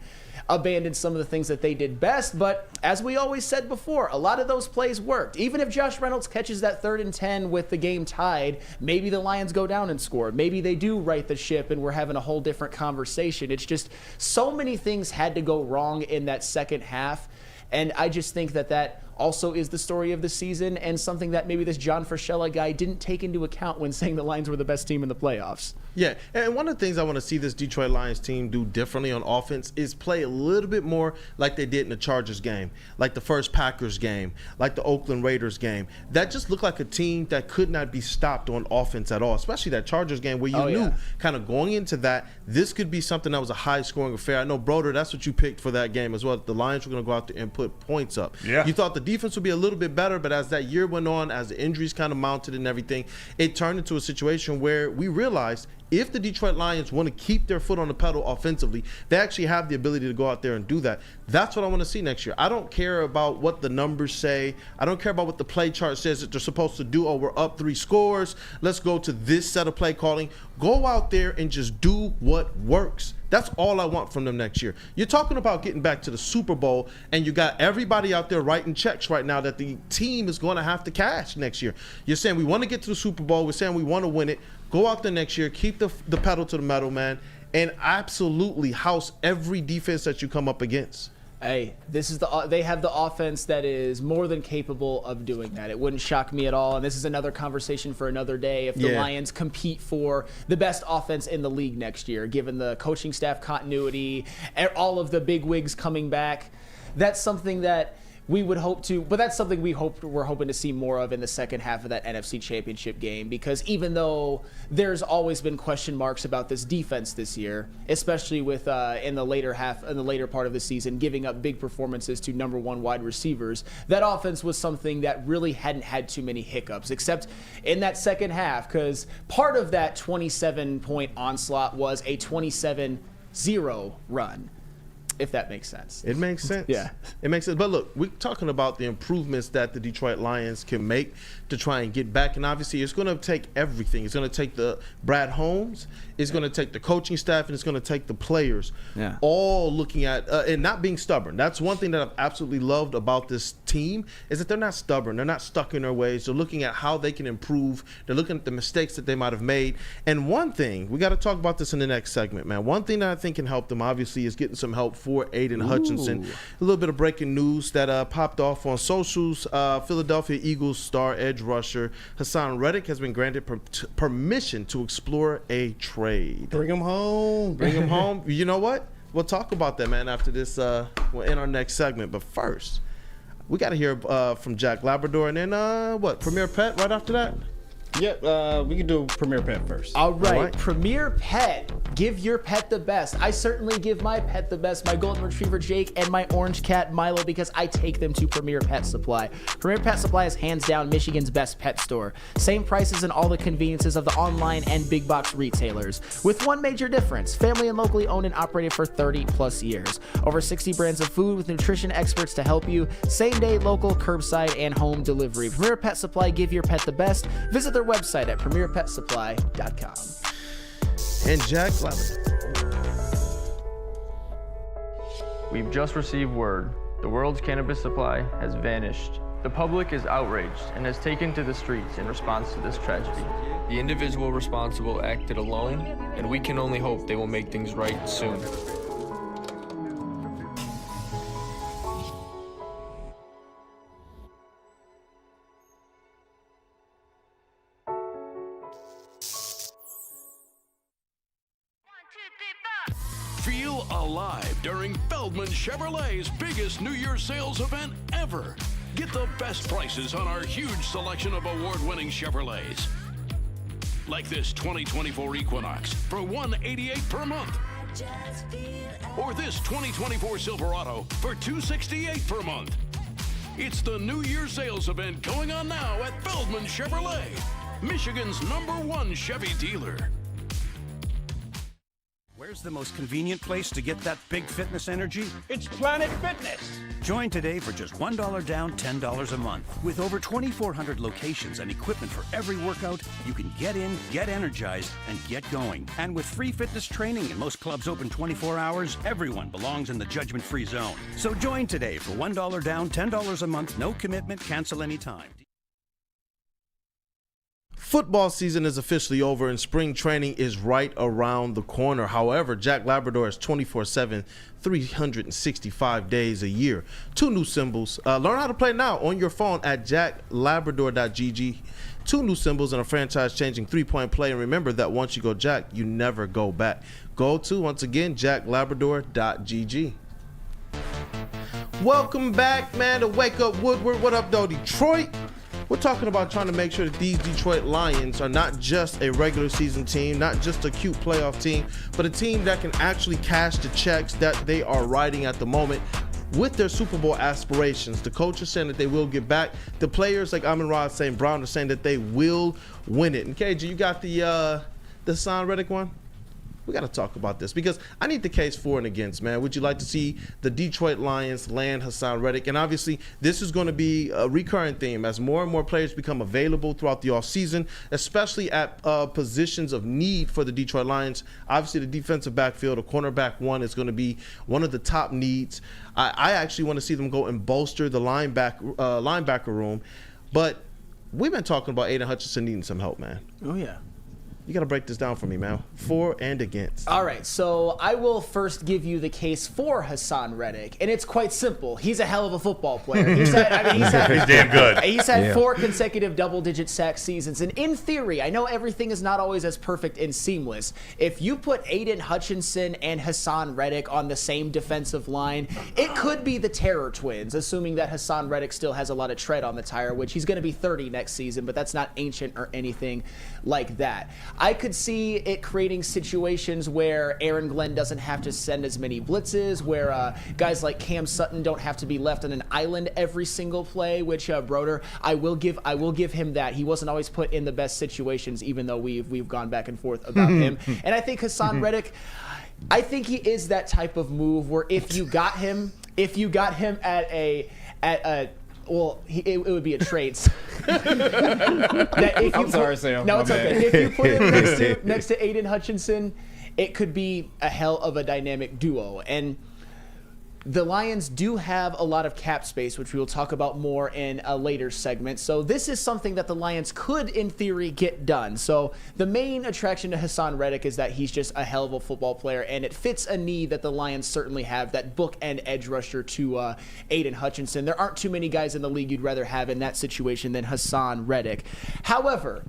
abandoned some of the things that they did best. But as we always said before, a lot of those plays worked. Even if Josh Reynolds catches that 3rd and 10 with the game tied, maybe the Lions go down and score. Maybe they do right the ship and we're having a whole different conversation. It's just so many things had to go wrong in that second half. And I just think that also is the story of the season, and something that maybe this John Frashella guy didn't take into account when saying the Lions were the best team in the playoffs. Yeah, and one of the things I want to see this Detroit Lions team do differently on offense is play a little bit more like they did in the Chargers game, like the first Packers game, like the Oakland Raiders game. That just looked like a team that could not be stopped on offense at all, especially that Chargers game where you knew kind of going into that, this could be something that was a high-scoring affair. I know, Broder, that's what you picked for that game as well. The Lions were going to go out there and put points up. Yeah. You thought the defense would be a little bit better, but as that year went on, as the injuries kind of mounted and everything, it turned into a situation where we realized if the Detroit Lions want to keep their foot on the pedal offensively, they actually have the ability to go out there and do that. That's what I want to see next year. I don't care about what the numbers say. I don't care about what the play chart says that they're supposed to do. Oh, we're up 3 scores. Let's go to this set of play calling. Go out there and just do what works. That's all I want from them next year. You're talking about getting back to the Super Bowl, and you got everybody out there writing checks right now that the team is going to have to cash next year. You're saying we want to get to the Super Bowl. We're saying we want to win it. Go out there next year, keep the pedal to the metal, man, and absolutely house every defense that you come up against. Hey, they have the offense that is more than capable of doing that. It wouldn't shock me at all, and this is another conversation for another day if the Lions compete for the best offense in the league next year, given the coaching staff continuity, all of the big wigs coming back. That's something that we would hope to, but that's something we're hoping to see more of in the second half of that NFC Championship game, because even though there's always been question marks about this defense this year, especially with in the later part of the season, giving up big performances to number 1 wide receivers, that offense was something that really hadn't had too many hiccups, except in that second half, because part of that 27-point onslaught was a 27-0 run. If that makes sense. It makes sense. Yeah. It makes sense. But look, we're talking about the improvements that the Detroit Lions can make to try and get back. And obviously, it's going to take everything. It's going to take the Brad Holmes. It's going to take the coaching staff. And it's going to take the players. Yeah. All looking at and not being stubborn. That's one thing that I've absolutely loved about this team is that they're not stubborn. They're not stuck in their ways. They're looking at how they can improve. They're looking at the mistakes that they might have made. And one thing, we got to talk about this in the next segment, man. One thing that I think can help them, obviously, is getting some help for Aiden Hutchinson. A little bit of breaking news that popped off on socials. Philadelphia Eagles star edge rusher Hasson Reddick has been granted permission to explore a trade. Bring him home. Bring him home. You know what? We'll talk about that, man, after this. We'll end our next segment. But first, we got to hear from Jack Labrador, and then Premier Pet right after that? Yep, we can do Premier Pet first. All right, Premier Pet. Give your pet the best. I certainly give my pet the best, my golden retriever Jake and my orange cat Milo, because I take them to Premier Pet Supply. Premier Pet Supply is hands down Michigan's best pet store. Same prices and all the conveniences of the online and big box retailers, with one major difference: family and locally owned and operated for 30 plus years. Over 60 brands of food with nutrition experts to help you. Same day, local, curbside, and home delivery. Premier Pet Supply, give your pet the best. Visit their website at premierpetsupply.com. And Jack Labrador. We've just received word. The world's cannabis supply has vanished. The public is outraged and has taken to the streets in response to this tragedy. The individual responsible acted alone, and we can only hope they will make things right soon. Feel alive during Feldman Chevrolet's biggest New Year's sales event ever. Get the best prices on our huge selection of award-winning Chevrolets. like this 2024 Equinox for $188 per month. Or this 2024 Silverado for $268 per month. It's the New Year sales event going on now at Feldman Chevrolet, Michigan's #1 Chevy dealer. Where's the most convenient place to get that big fitness energy? It's Planet Fitness. Join today for just $1 down, $10 a month. With over 2,400 locations and equipment for every workout, you can get in, get energized, and get going. And with free fitness training and most clubs open 24 hours, everyone belongs in the judgment-free zone. So join today for $1 down, $10 a month, no commitment, cancel anytime. Football season is officially over and spring training is right around the corner. However, Jack Labrador is 24/7, 365 days a year. 2 new symbols. Learn how to play now on your phone at jacklabrador.gg. 2 new symbols and a franchise-changing 3-point play. And remember that once you go Jack, you never go back. Go to, once again, jacklabrador.gg. Welcome back, man, to Wake Up Woodward. What up, though, Detroit? We're talking about trying to make sure that these Detroit Lions are not just a regular season team, not just a cute playoff team, but a team that can actually cash the checks that they are writing at the moment with their Super Bowl aspirations. The coach is saying that they will get back. The players like Amon-Ra, St. Brown are saying that they will win it. And KG, you got the Hasson Reddick one? We got to talk about this because I need the case for and against, man. Would you like to see the Detroit Lions land Hasson Reddick? And obviously, this is going to be a recurring theme as more and more players become available throughout the offseason, especially at positions of need for the Detroit Lions. Obviously, the defensive backfield, a cornerback one, is going to be one of the top needs. I actually want to see them go and bolster the linebacker room. But we've been talking about Aiden Hutchinson needing some help, man. Oh, yeah. You got to break this down for me, man. For and against. All right, so I will first give you the case for Hasson Reddick, and it's quite simple. He's a hell of a football player. He's damn good. He's had 4 consecutive double-digit sack seasons, and in theory, I know everything is not always as perfect and seamless. If you put Aiden Hutchinson and Hasson Reddick on the same defensive line, it could be the Terror Twins, assuming that Hasson Reddick still has a lot of tread on the tire, which he's going to be 30 next season, but that's not ancient or anything like that. I could see it creating situations where Aaron Glenn doesn't have to send as many blitzes, where guys like Cam Sutton don't have to be left on an island every single play, which Broder, I will give him that. He wasn't always put in the best situations, even though we've gone back and forth about him. And I think Hasson Reddick, I think he is that type of move where if you got him at a well, it would be a trade. I'm sorry, Sam. No, it's okay. If you put him next to Aiden Hutchinson, it could be a hell of a dynamic duo. And the Lions do have a lot of cap space, which we will talk about more in a later segment. So this is something that the Lions could, in theory, get done. So the main attraction to Hasson Reddick is that he's just a hell of a football player, and it fits a need that the Lions certainly have, that bookend edge rusher to Aiden Hutchinson. There aren't too many guys in the league you'd rather have in that situation than Hasson Reddick. However,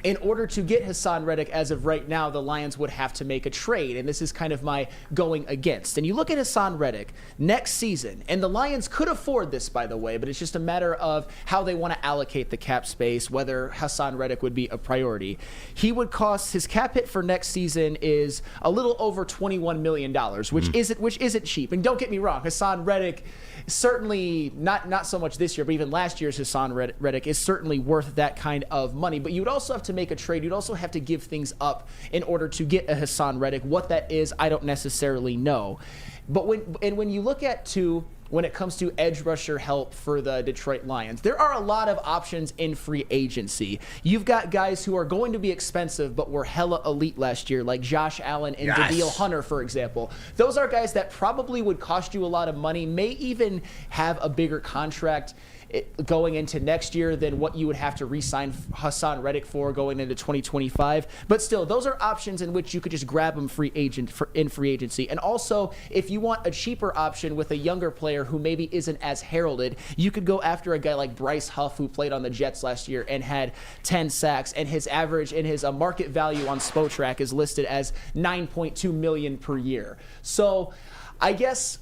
in order to get Hasson Reddick, as of right now, the Lions would have to make a trade, and this is kind of my going against. And you look at Hasson Reddick next season, and the Lions could afford this, by the way, but it's just a matter of how they want to allocate the cap space, whether Hasson Reddick would be a priority. He would cost, his cap hit for next season is a little over $21 million, which isn't cheap. And don't get me wrong, Hasson Reddick, certainly not so much this year, but even last year's Hasson Reddick is certainly worth that kind of money. But you would also have to make a trade. You'd also have to give things up in order to get a Hasson Reddick. What that is, I don't necessarily know. But when you look at when it comes to edge rusher help for the Detroit Lions, there are a lot of options in free agency. You've got guys who are going to be expensive but were hella elite last year, like Josh Allen and DeVille Hunter, for example. Those are guys that probably would cost you a lot of money, may even have a bigger contract going into next year than what you would have to re-sign Hasson Reddick for going into 2025. But still, those are options in which you could just grab them in free agency. And also, if you want a cheaper option with a younger player who maybe isn't as heralded, you could go after a guy like Bryce Huff, who played on the Jets last year and had 10 sacks, and his average and his market value on Spotrac is listed as $9.2 million per year. So I guess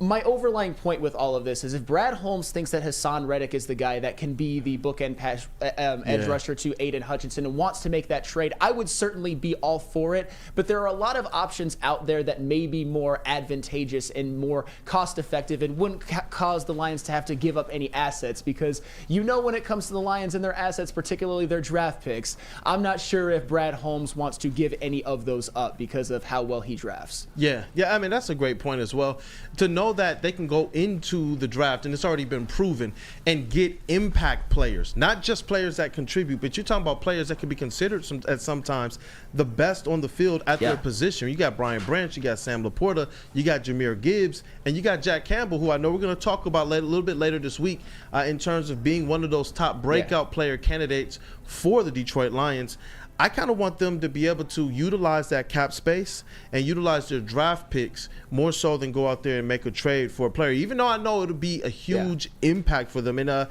My overlying point with all of this is if Brad Holmes thinks that Hasson Reddick is the guy that can be the bookend edge rusher to Aiden Hutchinson and wants to make that trade, I would certainly be all for it. But there are a lot of options out there that may be more advantageous and more cost effective and wouldn't cause the Lions to have to give up any assets, because when it comes to the Lions and their assets, particularly their draft picks, I'm not sure if Brad Holmes wants to give any of those up because of how well he drafts. Yeah, I mean, that's a great point as well. To know that they can go into the draft, and it's already been proven, and get impact players, not just players that contribute, but you're talking about players that can be considered at sometimes the best on the field at their position. You got Brian Branch, you got Sam Laporta, you got Jahmyr Gibbs, and you got Jack Campbell, who I know we're going to talk about a little bit later this week in terms of being one of those top breakout player candidates for the Detroit Lions. I kind of want them to be able to utilize that cap space and utilize their draft picks more so than go out there and make a trade for a player, even though I know it'll be a huge impact for them. And,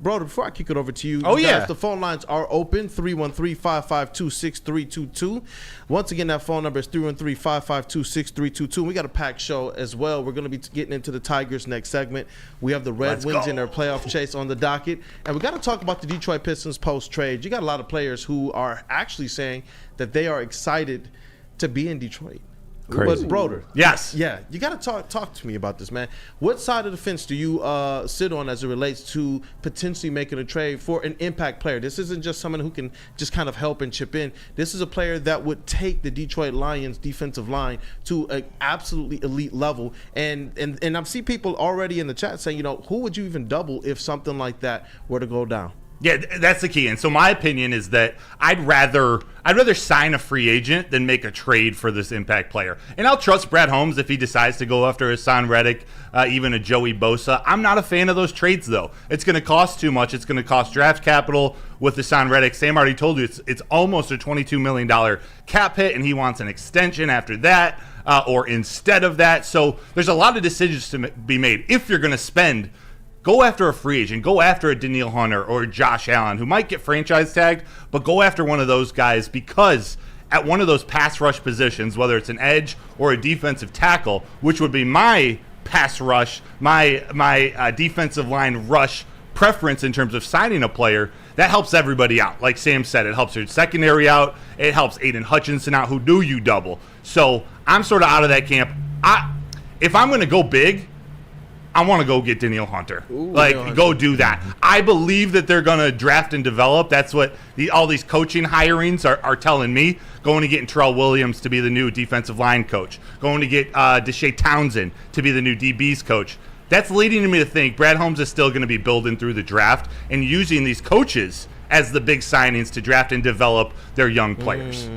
bro, before I kick it over to you, guys, the phone lines are open, 313-552-6322. Once again, that phone number is 313-552-6322. We got a packed show as well. We're going to be getting into the Tigers next segment. We have the Red Wings in their playoff chase on the docket. And we got to talk about the Detroit Pistons post-trade. You got a lot of players who are actually saying that they are excited to be in Detroit. Crazy. But Broder, yes, you got to talk to me about this, man. What side of the fence do you sit on as it relates to potentially making a trade for an impact player? This isn't just someone who can just kind of help and chip in. This is a player that would take the Detroit Lions defensive line to an absolutely elite level. And I see people already in the chat saying, who would you even double if something like that were to go down? Yeah, that's the key. And so my opinion is that I'd rather sign a free agent than make a trade for this impact player. And I'll trust Brad Holmes if he decides to go after Hasson Reddick, even a Joey Bosa. I'm not a fan of those trades, though. It's going to cost too much. It's going to cost draft capital with Hasson Reddick. Sam already told you it's almost a $22 million cap hit, and he wants an extension after that or instead of that. So there's a lot of decisions to be made. If you're going to spend, go after a free agent. Go after a Danielle Hunter or a Josh Allen, who might get franchise tagged, but go after one of those guys, because at one of those pass rush positions, whether it's an edge or a defensive tackle, which would be my pass rush, my defensive line rush preference in terms of signing a player, that helps everybody out. Like Sam said, it helps your secondary out. It helps Aiden Hutchinson out, who do you double. So I'm sort of out of that camp. If I'm going to go big, I want to go get Danielle Hunter. Go do that. I believe that they're going to draft and develop. That's what all these coaching hirings are telling me. Going to get Terrell Williams to be the new defensive line coach. Going to get Deshae Townsend to be the new DB's coach. That's leading me to think Brad Holmes is still going to be building through the draft and using these coaches as the big signings to draft and develop their young players.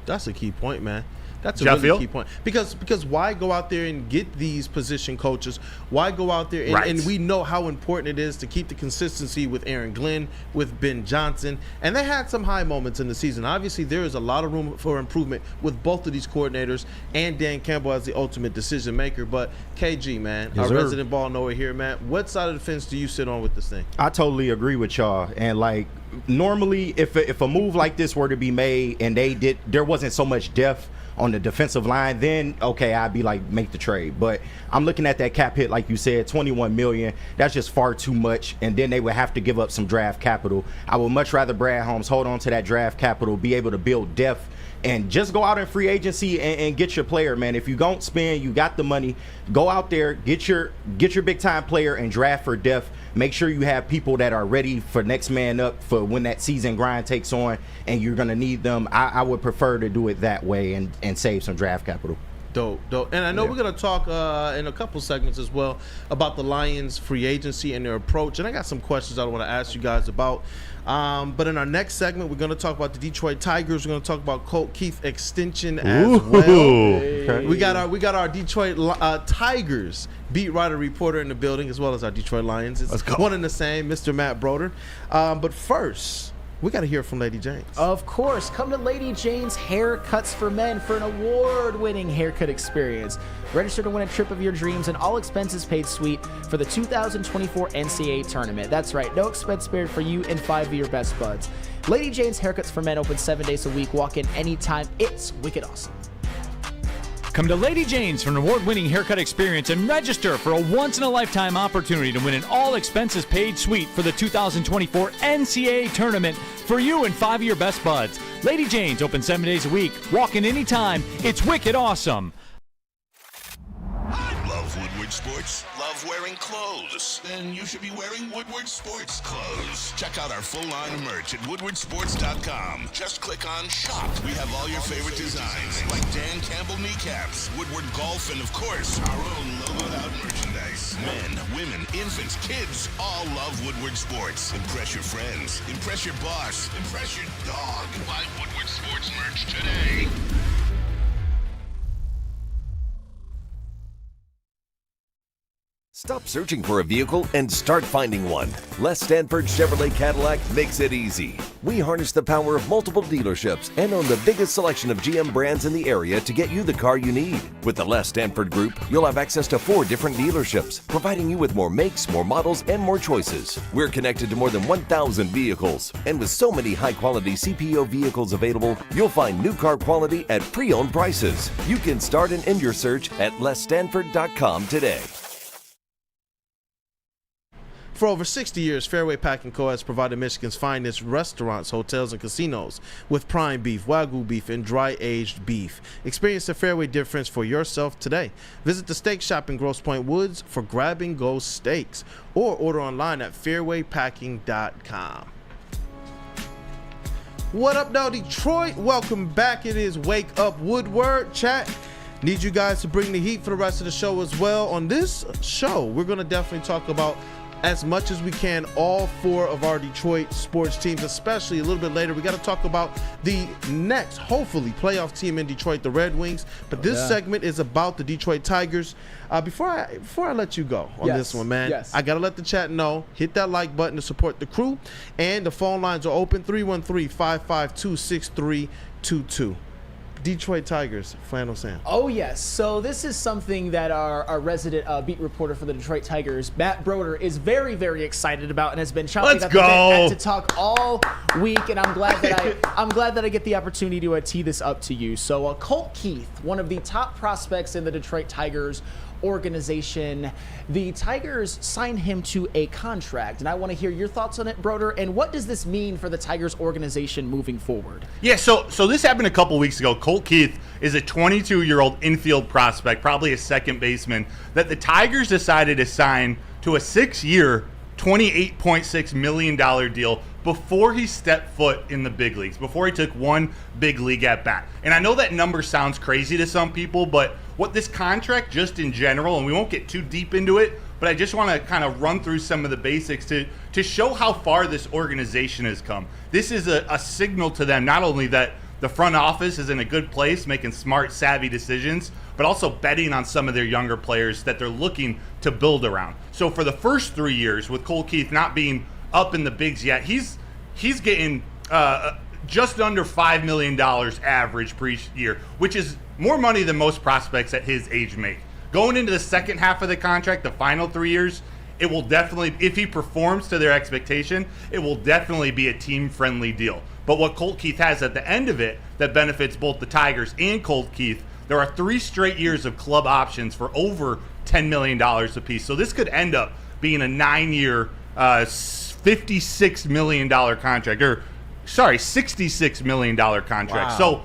That's a key point, man. That's a Jeff really key point. Because why go out there and get these position coaches? Why go out there and we know how important it is to keep the consistency with Aaron Glenn, with Ben Johnson, and they had some high moments in the season. Obviously, there is a lot of room for improvement with both of these coordinators and Dan Campbell as the ultimate decision maker. But KG, man, our resident ball knower here, man, what side of the fence do you sit on with this thing? I totally agree with y'all. And normally, if a move like this were to be made and there wasn't so much depth on the defensive line, then okay, I'd be like, make the trade. But I'm looking at that cap hit, like you said, $21 million. That's just far too much, and then they would have to give up some draft capital. I would much rather Brad Holmes hold on to that draft capital, be able to build depth, and just go out in free agency and get your player, man. If you don't spend, you got the money, go out there, get your big time player and draft for depth. Make sure you have people that are ready for next man up for when that season grind takes on and you're going to need them. I would prefer to do it that way and save some draft capital. Dope. And I know we're going to talk in a couple segments as well about the Lions free agency and their approach. And I got some questions I want to ask you guys about. But in our next segment, we're going to talk about the Detroit Tigers. We're going to talk about Colt Keith extension as well. Okay. We got our Detroit Tigers beat writer reporter in the building, as well as our Detroit Lions. It's one and the same, Mr. Matt Broder. But first, we got to hear from Lady Jane's. Of course. Come to Lady Jane's Haircuts for Men for an award-winning haircut experience. Register to win a trip of your dreams and all expenses paid suite for the 2024 NCAA tournament. That's right. No expense spared for you and 5 of your best buds. Lady Jane's Haircuts for Men open 7 days a week. Walk in anytime. It's wicked awesome. Come to Lady Jane's for an award-winning haircut experience and register for a once-in-a-lifetime opportunity to win an all-expenses-paid suite for the 2024 NCAA tournament for you and 5 of your best buds. Lady Jane's open 7 days a week. Walk in anytime. It's wicked awesome. Love Woodward Sports? Love wearing clothes? Then you should be wearing Woodward Sports clothes. Check out our full line of merch at woodwardsports.com. Just click on Shop. We have all your favorite designs, like Dan Campbell kneecaps, Woodward Golf, and of course, our own logoed out merchandise. Men, women, infants, kids, all love Woodward Sports. Impress your friends. Impress your boss. Impress your dog. Buy Woodward Sports merch today. Stop searching for a vehicle and start finding one. Les Stanford Chevrolet Cadillac makes it easy. We harness the power of multiple dealerships and own the biggest selection of GM brands in the area to get you the car you need. With the Les Stanford Group, you'll have access to 4 different dealerships, providing you with more makes, more models, and more choices. We're connected to more than 1,000 vehicles, and with so many high-quality CPO vehicles available, you'll find new car quality at pre-owned prices. You can start and end your search at lesstanford.com today. For over 60 years, Fairway Packing Co. has provided Michigan's finest restaurants, hotels, and casinos with prime beef, Wagyu beef, and dry-aged beef. Experience the Fairway difference for yourself today. Visit the steak shop in Grosse Pointe Woods for grab-and-go steaks, or order online at fairwaypacking.com. What up, though, Detroit? Welcome back. It is Wake Up Woodward. Chat, need you guys to bring the heat for the rest of the show as well. On this show, we're going to definitely talk about as much as we can all 4 of our Detroit sports teams, especially a little bit later. We got to talk about the next, hopefully, playoff team in Detroit, the Red Wings. But this segment is about the Detroit Tigers. Before I let you go on this one, man, I got to let the chat know. Hit that like button to support the crew. And the phone lines are open, 313-552-6322. Detroit Tigers, Flannel Sam. Oh, yes. So this is something that our resident beat reporter for the Detroit Tigers, Matt Broder, is very, very excited about and has been chomping at the bit to talk all week. And I'm glad that I get the opportunity to tee this up to you. So Colt Keith, one of the top prospects in the Detroit Tigers organization, the Tigers signed him to a contract, and I want to hear your thoughts on it, Broder, and what does this mean for the Tigers organization moving forward? Yeah, so this happened a couple weeks ago. Colt Keith is a 22-year-old infield prospect, probably a second baseman, that the Tigers decided to sign to a 6-year, $28.6 million deal before he stepped foot in the big leagues, before he took one big league at bat. And I know that number sounds crazy to some people, but what this contract just in general, and we won't get too deep into it, but I just want to kind of run through some of the basics to show how far this organization has come. This is a signal to them, not only that the front office is in a good place, making smart, savvy decisions, but also betting on some of their younger players that they're looking to build around. So for the first 3 years, with Colt Keith not being up in the bigs yet, he's getting just under $5 million average per year, which is more money than most prospects at his age make. Going into the second half of the contract, the final 3 years, it will definitely, if he performs to their expectation, it will definitely be a team-friendly deal. But what Colt Keith has at the end of it that benefits both the Tigers and Colt Keith, there are 3 straight years of club options for over $10 million apiece. So this could end up being a 9-year, $56 million contract, or sorry, $66 million contract. Wow. So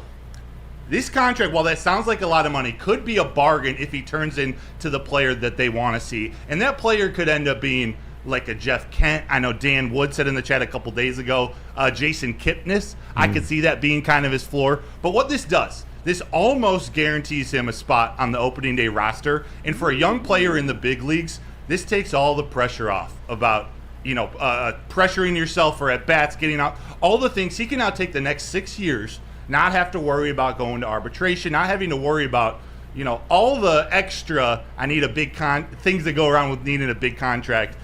this contract, while that sounds like a lot of money, could be a bargain if he turns into the player that they want to see. And that player could end up being like a Jeff Kent. I know Dan Wood said in the chat a couple days ago, Jason Kipnis. I could see that being kind of his floor. But what this does, this almost guarantees him a spot on the opening day roster. And for a young player in the big leagues, this takes all the pressure off about, pressuring yourself for at-bats, getting out, all the things. He can now take the next 6 years, not have to worry about going to arbitration, not having to worry about, all the extra, I need a big things that go around with needing a big contract.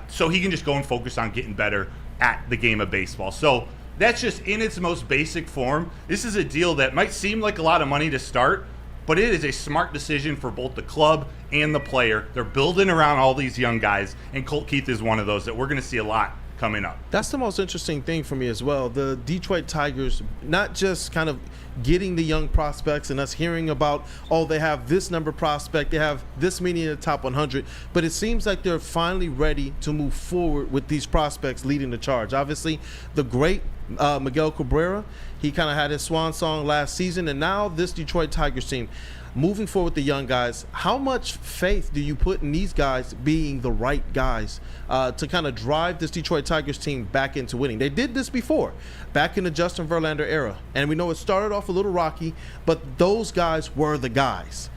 So he can just go and focus on getting better at the game of baseball. So that's just in its most basic form. This is a deal that might seem like a lot of money to start, but it is a smart decision for both the club and the player. They're building around all these young guys, and Colt Keith is one of those that we're going to see a lot coming up. That's the most interesting thing for me as well. The Detroit Tigers, not just kind of getting the young prospects and us hearing about, oh, they have this number prospect, they have this many in the top 100, but it seems like they're finally ready to move forward with these prospects leading the charge. Obviously, the great Miguel Cabrera, he kind of had his swan song last season, and now this Detroit Tigers team, moving forward with the young guys, how much faith do you put in these guys being the right guys to kind of drive this Detroit Tigers team back into winning? They did this before, back in the Justin Verlander era, and we know it started off a little rocky, but those guys were the guys.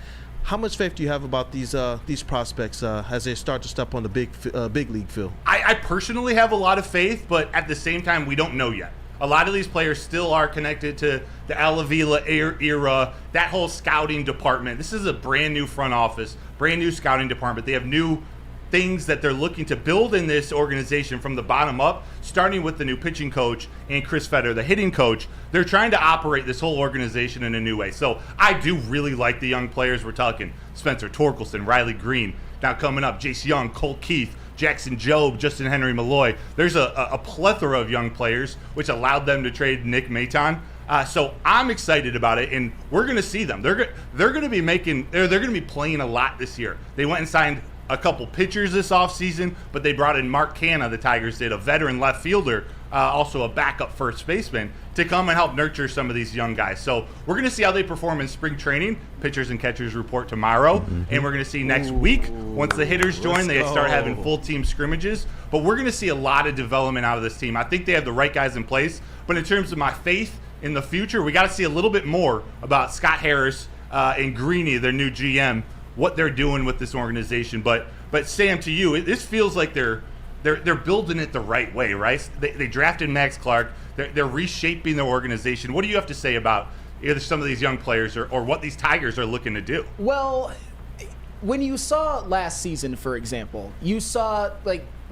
How much faith do you have about these prospects as they start to step on the big league field? I personally have a lot of faith, but at the same time, we don't know yet. A lot of these players still are connected to the Al Avila era, that whole scouting department. This is a brand new front office, brand new scouting department. They have new things that they're looking to build in this organization from the bottom up, starting with the new pitching coach and Chris Fetter, the hitting coach. They're trying to operate this whole organization in a new way. So I do really like the young players. We're talking Spencer Torkelson, Riley Green, now coming up, Jace Young, Colt Keith, Jackson Jobe, Justin Henry Malloy. There's a plethora of young players, which allowed them to trade Nick Maton. So I'm excited about it, and we're going to see them. They're going to be they're going to be playing a lot this year. They went and signed a couple pitchers this offseason, but they brought in Mark Canha, the Tigers did, a veteran left fielder, also a backup first baseman, to come and help nurture some of these young guys. So we're going to see how they perform in spring training. Pitchers and catchers report tomorrow, and we're going to see next week, once the hitters join, they start having full team scrimmages. But we're going to see a lot of development out of this team. I think they have the right guys in place, but in terms of my faith in the future, we got to see a little bit more about Scott Harris and Greeny, their new GM, what they're doing with this organization. But Sam, to you, this feels like they're building it the right way, right? They drafted Max Clark. They're reshaping their organization. What do you have to say about either some of these young players or what these Tigers are looking to do? Well, when you saw last season, for example, you saw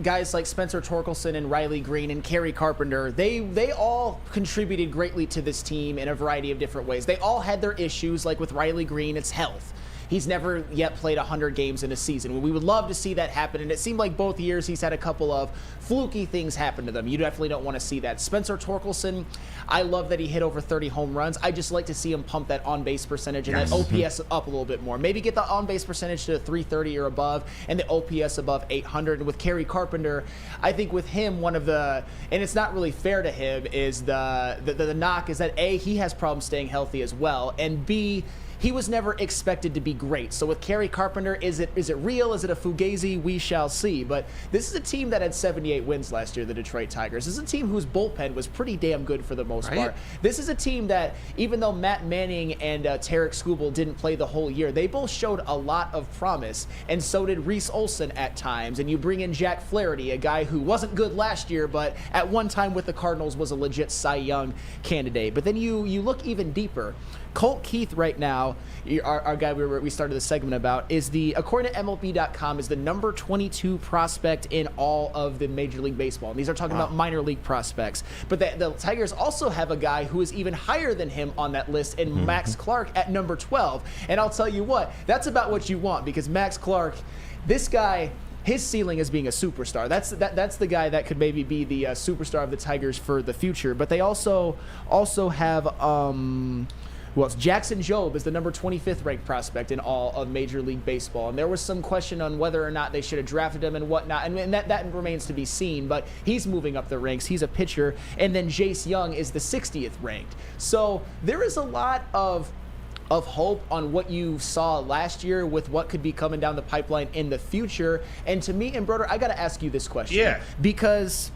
guys like Spencer Torkelson and Riley Green and Kerry Carpenter. They all contributed greatly to this team in a variety of different ways. They all had their issues, like with Riley Green, it's health. He's never yet played 100 games in a season. We would love to see that happen, and it seemed like both years he's had a couple of fluky things happen to them. You definitely don't want to see that. Spencer Torkelson, I love that he hit over 30 home runs. I just like to see him pump that on-base percentage and that OPS up a little bit more. Maybe get the on-base percentage to 330 or above and the OPS above 800. And with Kerry Carpenter, I think with him, one of the, and it's not really fair to him, is the knock is that A, he has problems staying healthy as well, and B, he was never expected to be great. So with Kerry Carpenter, is it real? Is it a fugazi? We shall see. But this is a team that had 78 wins last year, the Detroit Tigers. This is a team whose bullpen was pretty damn good for the most part. This is a team that, even though Matt Manning and Tarek Skubal didn't play the whole year, they both showed a lot of promise, and so did Reese Olson at times. And you bring in Jack Flaherty, a guy who wasn't good last year, but at one time with the Cardinals was a legit Cy Young candidate. But then you look even deeper. Colt Keith right now, our guy we started the segment about, is according to MLB.com, is the number 22 prospect in all of the Major League Baseball. And these are talking about minor league prospects. But the Tigers also have a guy who is even higher than him on that list, and Max Clark at number 12. And I'll tell you what, that's about what you want, because Max Clark, this guy, his ceiling is being a superstar. That's the guy that could maybe be the superstar of the Tigers for the future. But they also have well, Jackson Jobe is the number 25th ranked prospect in all of Major League Baseball. And there was some question on whether or not they should have drafted him and whatnot. And that remains to be seen. But he's moving up the ranks. He's a pitcher. And then Jace Young is the 60th ranked. So there is a lot of hope on what you saw last year with what could be coming down the pipeline in the future. And to me, and Broder, I got to ask you this question. Yeah. Because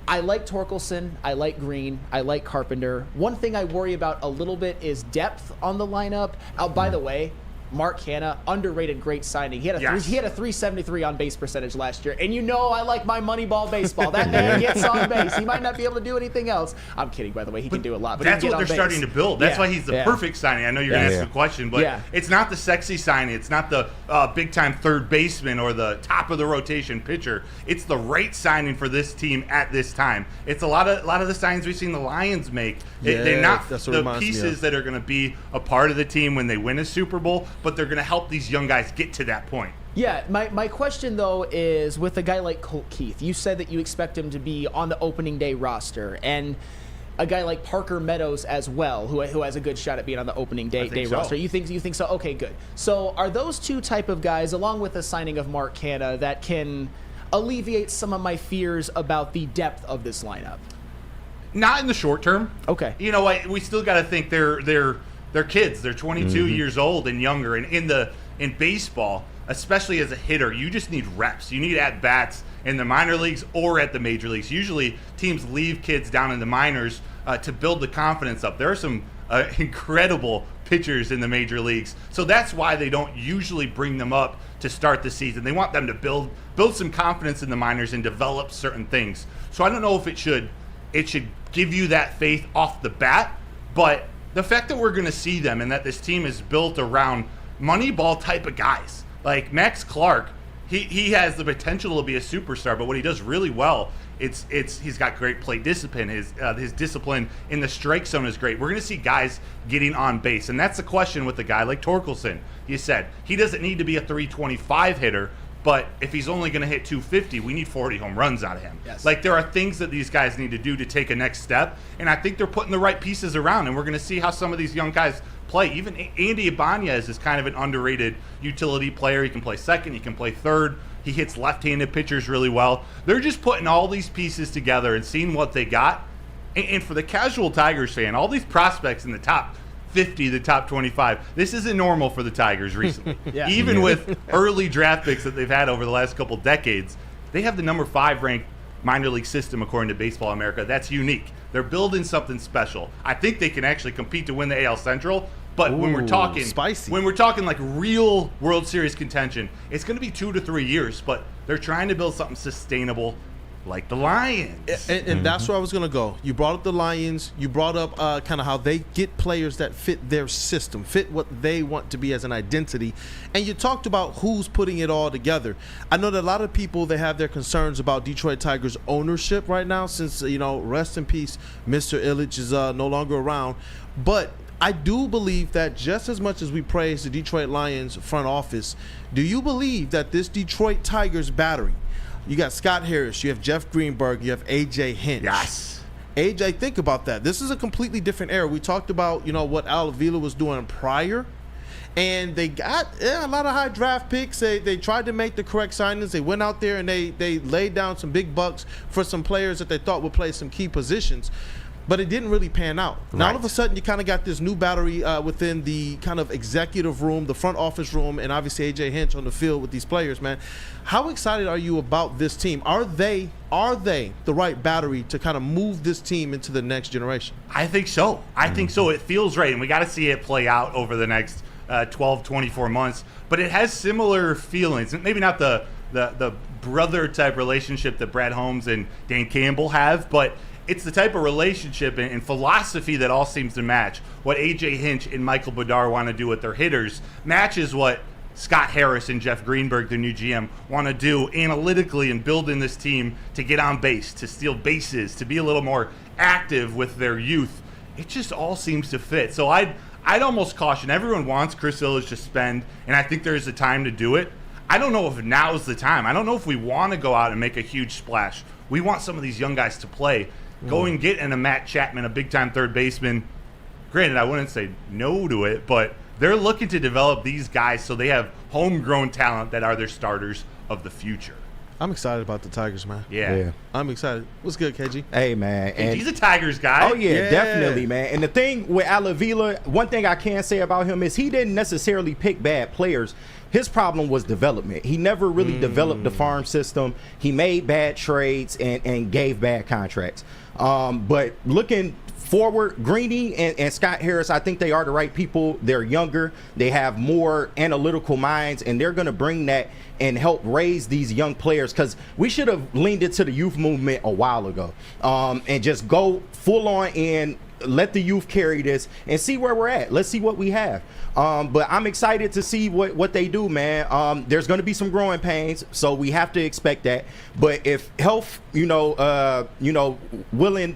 I like Torkelson, I like Green, I like Carpenter. One thing I worry about a little bit is depth on the lineup. By the way, Mark Canha, underrated, great signing. He had a 373 on base percentage last year. And you know I like my Moneyball baseball. That man gets on base. He might not be able to do anything else. I'm kidding, by the way. He can do a lot. But that's what they're starting to build. That's why he's the perfect signing. I know you're going to ask a question, but it's not the sexy signing. It's not the big-time third baseman or the top-of-the-rotation pitcher. It's the right signing for this team at this time. It's a lot of the signings we've seen the Lions make. They're not the pieces that are going to be a part of the team when they win a Super Bowl, but they're going to help these young guys get to that point. Yeah, my question, though, is with a guy like Colt Keith, you said that you expect him to be on the opening day roster, and a guy like Parker Meadows as well, who has a good shot at being on the opening day roster. You think so? Okay, good. So are those two type of guys, along with the signing of Mark Canha, that can alleviate some of my fears about the depth of this lineup? Not in the short term. Okay. You know what? We still got to think they're kids. They're 22 years old and younger, and in baseball, especially as a hitter, you just need reps. You need at-bats in the minor leagues or at the major leagues. Usually teams leave kids down in the minors to build the confidence up. There are some incredible pitchers in the major leagues. So that's why they don't usually bring them up to start the season. They want them to build some confidence in the minors and develop certain things. So I don't know if it should give you that faith off the bat, but the fact that we're going to see them and that this team is built around Moneyball type of guys. Like Max Clark, he has the potential to be a superstar, but what he does really well, it's he's got great plate discipline. His discipline in the strike zone is great. We're going to see guys getting on base, and that's the question with a guy like Torkelson. You said he doesn't need to be a 325 hitter, but if he's only going to hit 250, we need 40 home runs out of him. Yes. Like, there are things that these guys need to do to take a next step, and I think they're putting the right pieces around, and we're going to see how some of these young guys play. Even Andy Ibanez is kind of an underrated utility player. He can play second, he can play third. He hits left-handed pitchers really well. They're just putting all these pieces together and seeing what they got. And for the casual Tigers fan, all these prospects in the top 50, the top 25, this isn't normal for the Tigers recently. Even with early draft picks that they've had over the last couple decades, they have the number 5 ranked minor league system according to Baseball America. That's unique. They're building something special. I think they can actually compete to win the AL Central. But when we're talking spicy. When we're talking like real World Series contention, it's going to be 2 to 3 years. But they're trying to build something sustainable, like the Lions. And that's where I was going to go. You brought up the Lions. You brought up kind of how they get players that fit their system, fit what they want to be as an identity. And you talked about who's putting it all together. I know that a lot of people, they have their concerns about Detroit Tigers ownership right now since, rest in peace, Mr. Ilitch is no longer around. But I do believe that just as much as we praise the Detroit Lions front office, do you believe that this Detroit Tigers battery, you got Scott Harris, you have Jeff Greenberg, you have A.J. Hinch. Yes. A.J., think about that. This is a completely different era. We talked about, what Al Avila was doing prior, and they got a lot of high draft picks. They tried to make the correct signings. They went out there and they laid down some big bucks for some players that they thought would play some key positions. But it didn't really pan out. Now, all of a sudden, you kind of got this new battery within the kind of executive room, the front office room, and obviously A.J. Hinch on the field with these players, man. How excited are you about this team? Are they the right battery to kind of move this team into the next generation? I think so. I think so. It feels right, and we got to see it play out over the next 12, 24 months. But it has similar feelings. Maybe not the brother-type relationship that Brad Holmes and Dan Campbell have, but it's the type of relationship and philosophy that all seems to match. What A.J. Hinch and Michael Bedard want to do with their hitters matches what Scott Harris and Jeff Greenberg, the new GM, want to do analytically in building this team to get on base, to steal bases, to be a little more active with their youth. It just all seems to fit. So I'd almost caution. Everyone wants Chris Ilitch to spend, and I think there's a time to do it. I don't know if now's the time. I don't know if we want to go out and make a huge splash. We want some of these young guys to play. Go and get in a Matt Chapman, a big-time third baseman. Granted, I wouldn't say no to it, but they're looking to develop these guys so they have homegrown talent that are their starters of the future. I'm excited about the Tigers, man. Yeah. I'm excited. What's good, KG? Hey, man. And he's a Tigers guy. Oh, yeah, definitely, man. And the thing with Al Avila, one thing I can say about him is he didn't necessarily pick bad players. His problem was development. He never really developed the farm system. He made bad trades and gave bad contracts. But looking forward, Greeny and Scott Harris, I think they are the right people. They're younger. They have more analytical minds, and they're going to bring that and help raise these young players, because we should have leaned into the youth movement a while ago and just go full on in, let the youth carry this and see where we're at. Let's see what we have. But I'm excited to see what they do, man. There's going to be some growing pains, so we have to expect that. But if health, willing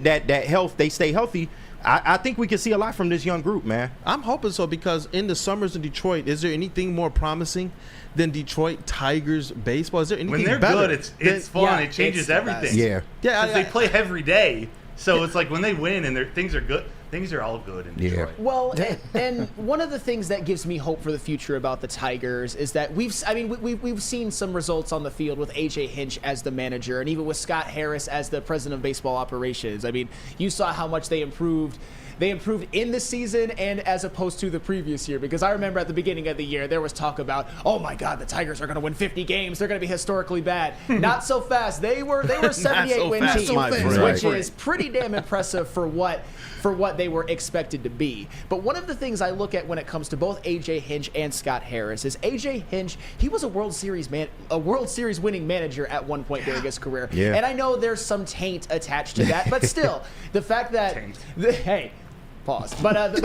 that health, they stay healthy, I think we can see a lot from this young group, man. I'm hoping so, because in the summers in Detroit, is there anything more promising than Detroit Tigers baseball? Is there anything When they're better? good, it's fun. Yeah, it changes it's the everything. best. Yeah. Yeah, Because they play every day. So it's like when they win and things are good, things are all good in Detroit. Well, and one of the things that gives me hope for the future about the Tigers is that we've seen some results on the field with A.J. Hinch as the manager, and even with Scott Harris as the president of baseball operations. I mean, you saw how much they improved. They improved in the season and as opposed to the previous year, because I remember at the beginning of the year there was talk about, oh my God, the Tigers are going to win 50 games. They're going to be historically bad. Not so fast. They were 78 win teams, which is pretty damn impressive for what they were expected to be. But one of the things I look at when it comes to both A.J. Hinch and Scott Harris is A.J. Hinch. He was a World Series winning manager at one point during his career, and I know there's some taint attached to that, but still, the fact that pause. But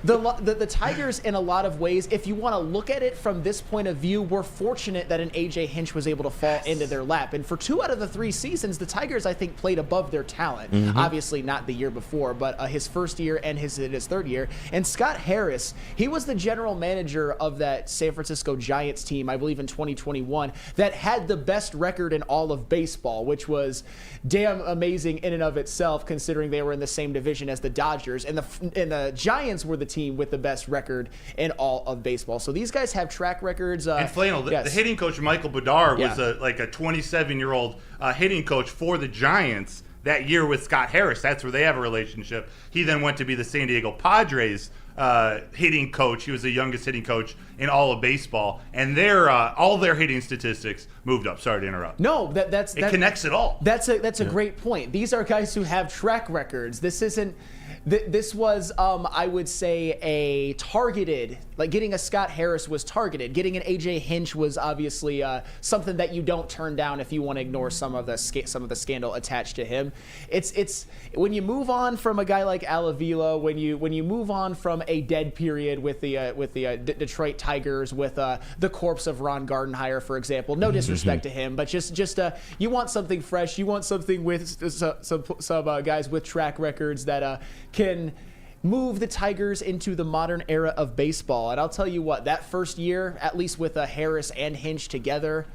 the Tigers, in a lot of ways, if you want to look at it from this point of view, we're fortunate that an A.J. Hinch was able to fall into their lap. And for 2 out of the 3 seasons, the Tigers, I think, played above their talent. Mm-hmm. Obviously not the year before, but his first year and his third year. And Scott Harris, he was the general manager of that San Francisco Giants team, I believe in 2021, that had the best record in all of baseball, which was damn amazing in and of itself, considering they were in the same division as the Dodgers, and the Giants were the team with the best record in all of baseball. So these guys have track records. And Flannel, the hitting coach Michael Bedard was a 27-year-old hitting coach for the Giants that year with Scott Harris. That's where they have a relationship. He then went to be the San Diego Padres hitting coach. He was the youngest hitting coach in all of baseball, and all their hitting statistics moved up. Sorry to interrupt. No, that connects it all. That's a great point. These are guys who have track records. This isn't. This was, I would say, a targeted. Like getting a Scott Harris was targeted. Getting an A.J. Hinch was obviously something that you don't turn down if you want to ignore some of the scandal attached to him. It's when you move on from a guy like Alavila, when you move on from a dead period with the Detroit Tigers, with the corpse of Ron Gardenhire, for example. No disrespect to him, but just you want something fresh. You want something with some guys with track records that can move the Tigers into the modern era of baseball. And I'll tell you what, that first year, at least with Harris and Hinch together,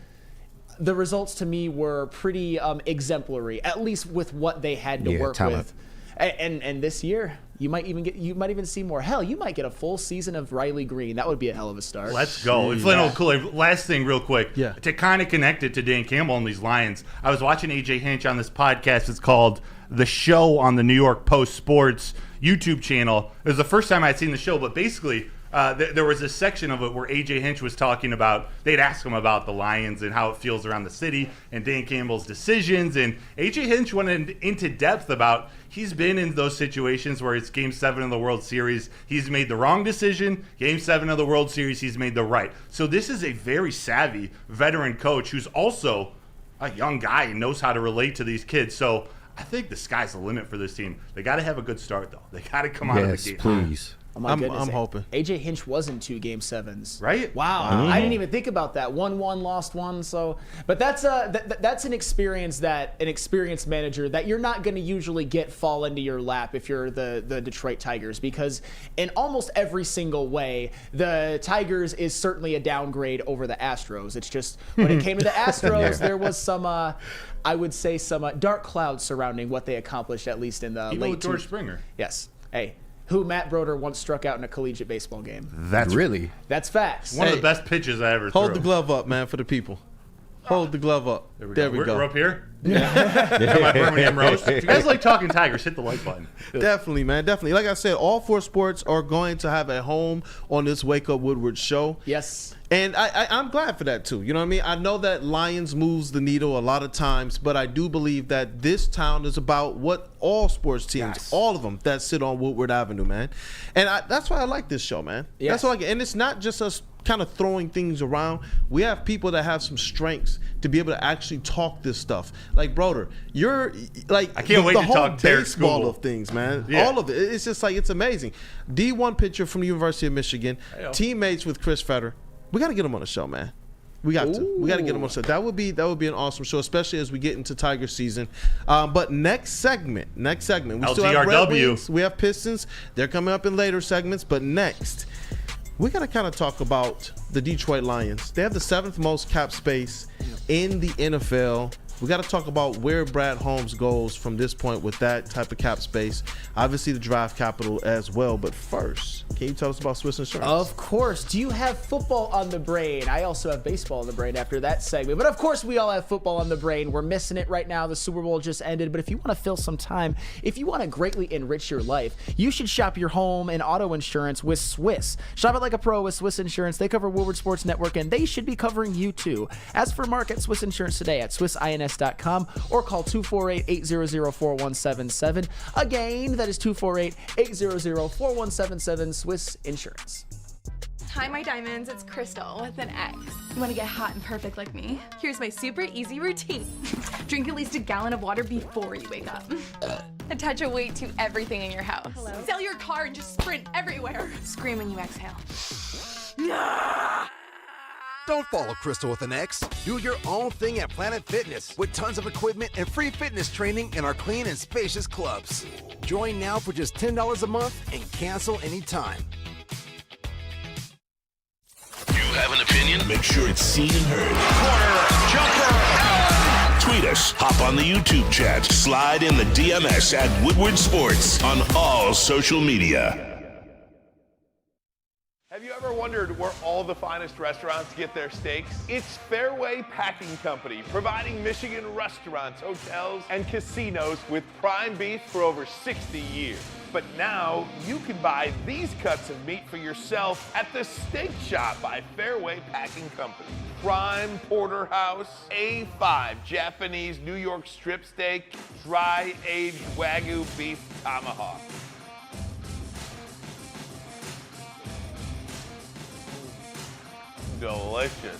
the results to me were pretty exemplary, at least with what they had to work with. And this year, you might even see more. Hell, you might get a full season of Riley Green. That would be a hell of a start. Let's go. Last thing real quick. Yeah. To kind of connect it to Dan Campbell and these Lions, I was watching A.J. Hinch on this podcast. It's called The Show on the New York Post Sports YouTube channel. It was the first time I'd seen the show, but basically there was a section of it where A.J. Hinch was talking about, they'd ask him about the Lions and how it feels around the city and Dan Campbell's decisions. And A.J. Hinch went into depth about he's been in those situations where it's Game 7 of the World Series. He's made the wrong decision. Game 7 of the World Series, he's made the right. So this is a very savvy veteran coach who's also a young guy and knows how to relate to these kids. So I think the sky's the limit for this team. They got to have a good start, though. They got to come out of the gate. Please. Oh my goodness. I'm hoping. A.J. Hinch was in 2 Game 7s. Right? Wow. I didn't even think about that. 1-1, lost 1. So, but that's an experience that an experienced manager that you're not going to usually get fall into your lap if you're the Detroit Tigers, because in almost every single way, the Tigers is certainly a downgrade over the Astros. It's just when it came to the Astros, there was some I would say some dark clouds surrounding what they accomplished, at least in the late George Springer. Yes. Hey. Who Matt Broder once struck out in a collegiate baseball game. That's really? That's facts. One of the best pitches I ever threw. Hold the glove up, man, for the people. Hold the glove up. There we go. We're up here? Got my Birmingham roast. If you guys like talking Tigers, hit the like button. Definitely, man. Definitely. Like I said, all 4 sports are going to have a home on this Wake Up Woodward show. Yes. And I'm glad for that, too. You know what I mean? I know that Lions moves the needle a lot of times, but I do believe that this town is about what all sports teams, all of them that sit on Woodward Avenue, man. And that's why I like this show, man. Yes. That's why I like it. And it's not just us kind of throwing things around. We have people that have some strengths to be able to actually talk this stuff. Like, Broder, you're like I can't wait the to whole talk Derek baseball School of things, man. Yeah. All of it. It's just like, it's amazing. D1 pitcher from the University of Michigan, teammates with Chris Fetter. We got to get him on the show, man. We got to. We got to get them on show. That would be an awesome show, especially as we get into Tiger season. But next segment. We still have Red Wings. We have Pistons. They're coming up in later segments. But next, we got to kind of talk about the Detroit Lions. They have the 7th most cap space in the NFL. We got to talk about where Brad Holmes goes from this point with that type of cap space. Obviously, the draft capital as well. But first, can you tell us about Swiss Insurance? Of course. Do you have football on the brain? I also have baseball on the brain after that segment. But of course, we all have football on the brain. We're missing it right now. The Super Bowl just ended. But if you want to fill some time, if you want to greatly enrich your life, you should shop your home and auto insurance with Swiss. Shop it like a pro with Swiss Insurance. They cover Woodward Sports Network, and they should be covering you too. As for market Swiss Insurance today at SwissINS.com or call 248-800-4177. Again, that is 248-800-4177 Swiss Insurance. Hi, my diamonds. It's Crystal with an X. You want to get hot and perfect like me? Here's my super easy routine. Drink at least a gallon of water before you wake up. Attach a weight to everything in your house. Sell your car and just sprint everywhere. Scream when you exhale. Don't follow Crystal with an X. Do your own thing at Planet Fitness with tons of equipment and free fitness training in our clean and spacious clubs. Join now for just $10 a month and cancel anytime. You have an opinion? Make sure it's seen and heard. Corner, jumper, tweet us, hop on the YouTube chat, slide in the DMS at Woodward Sports on all social media. Have you ever wondered where all the finest restaurants get their steaks? It's Fairway Packing Company, providing Michigan restaurants, hotels, and casinos with prime beef for over 60 years. But now you can buy these cuts of meat for yourself at the Steak Shop by Fairway Packing Company. Prime porterhouse, A5 Japanese New York strip steak, dry aged Wagyu beef tomahawk. Delicious.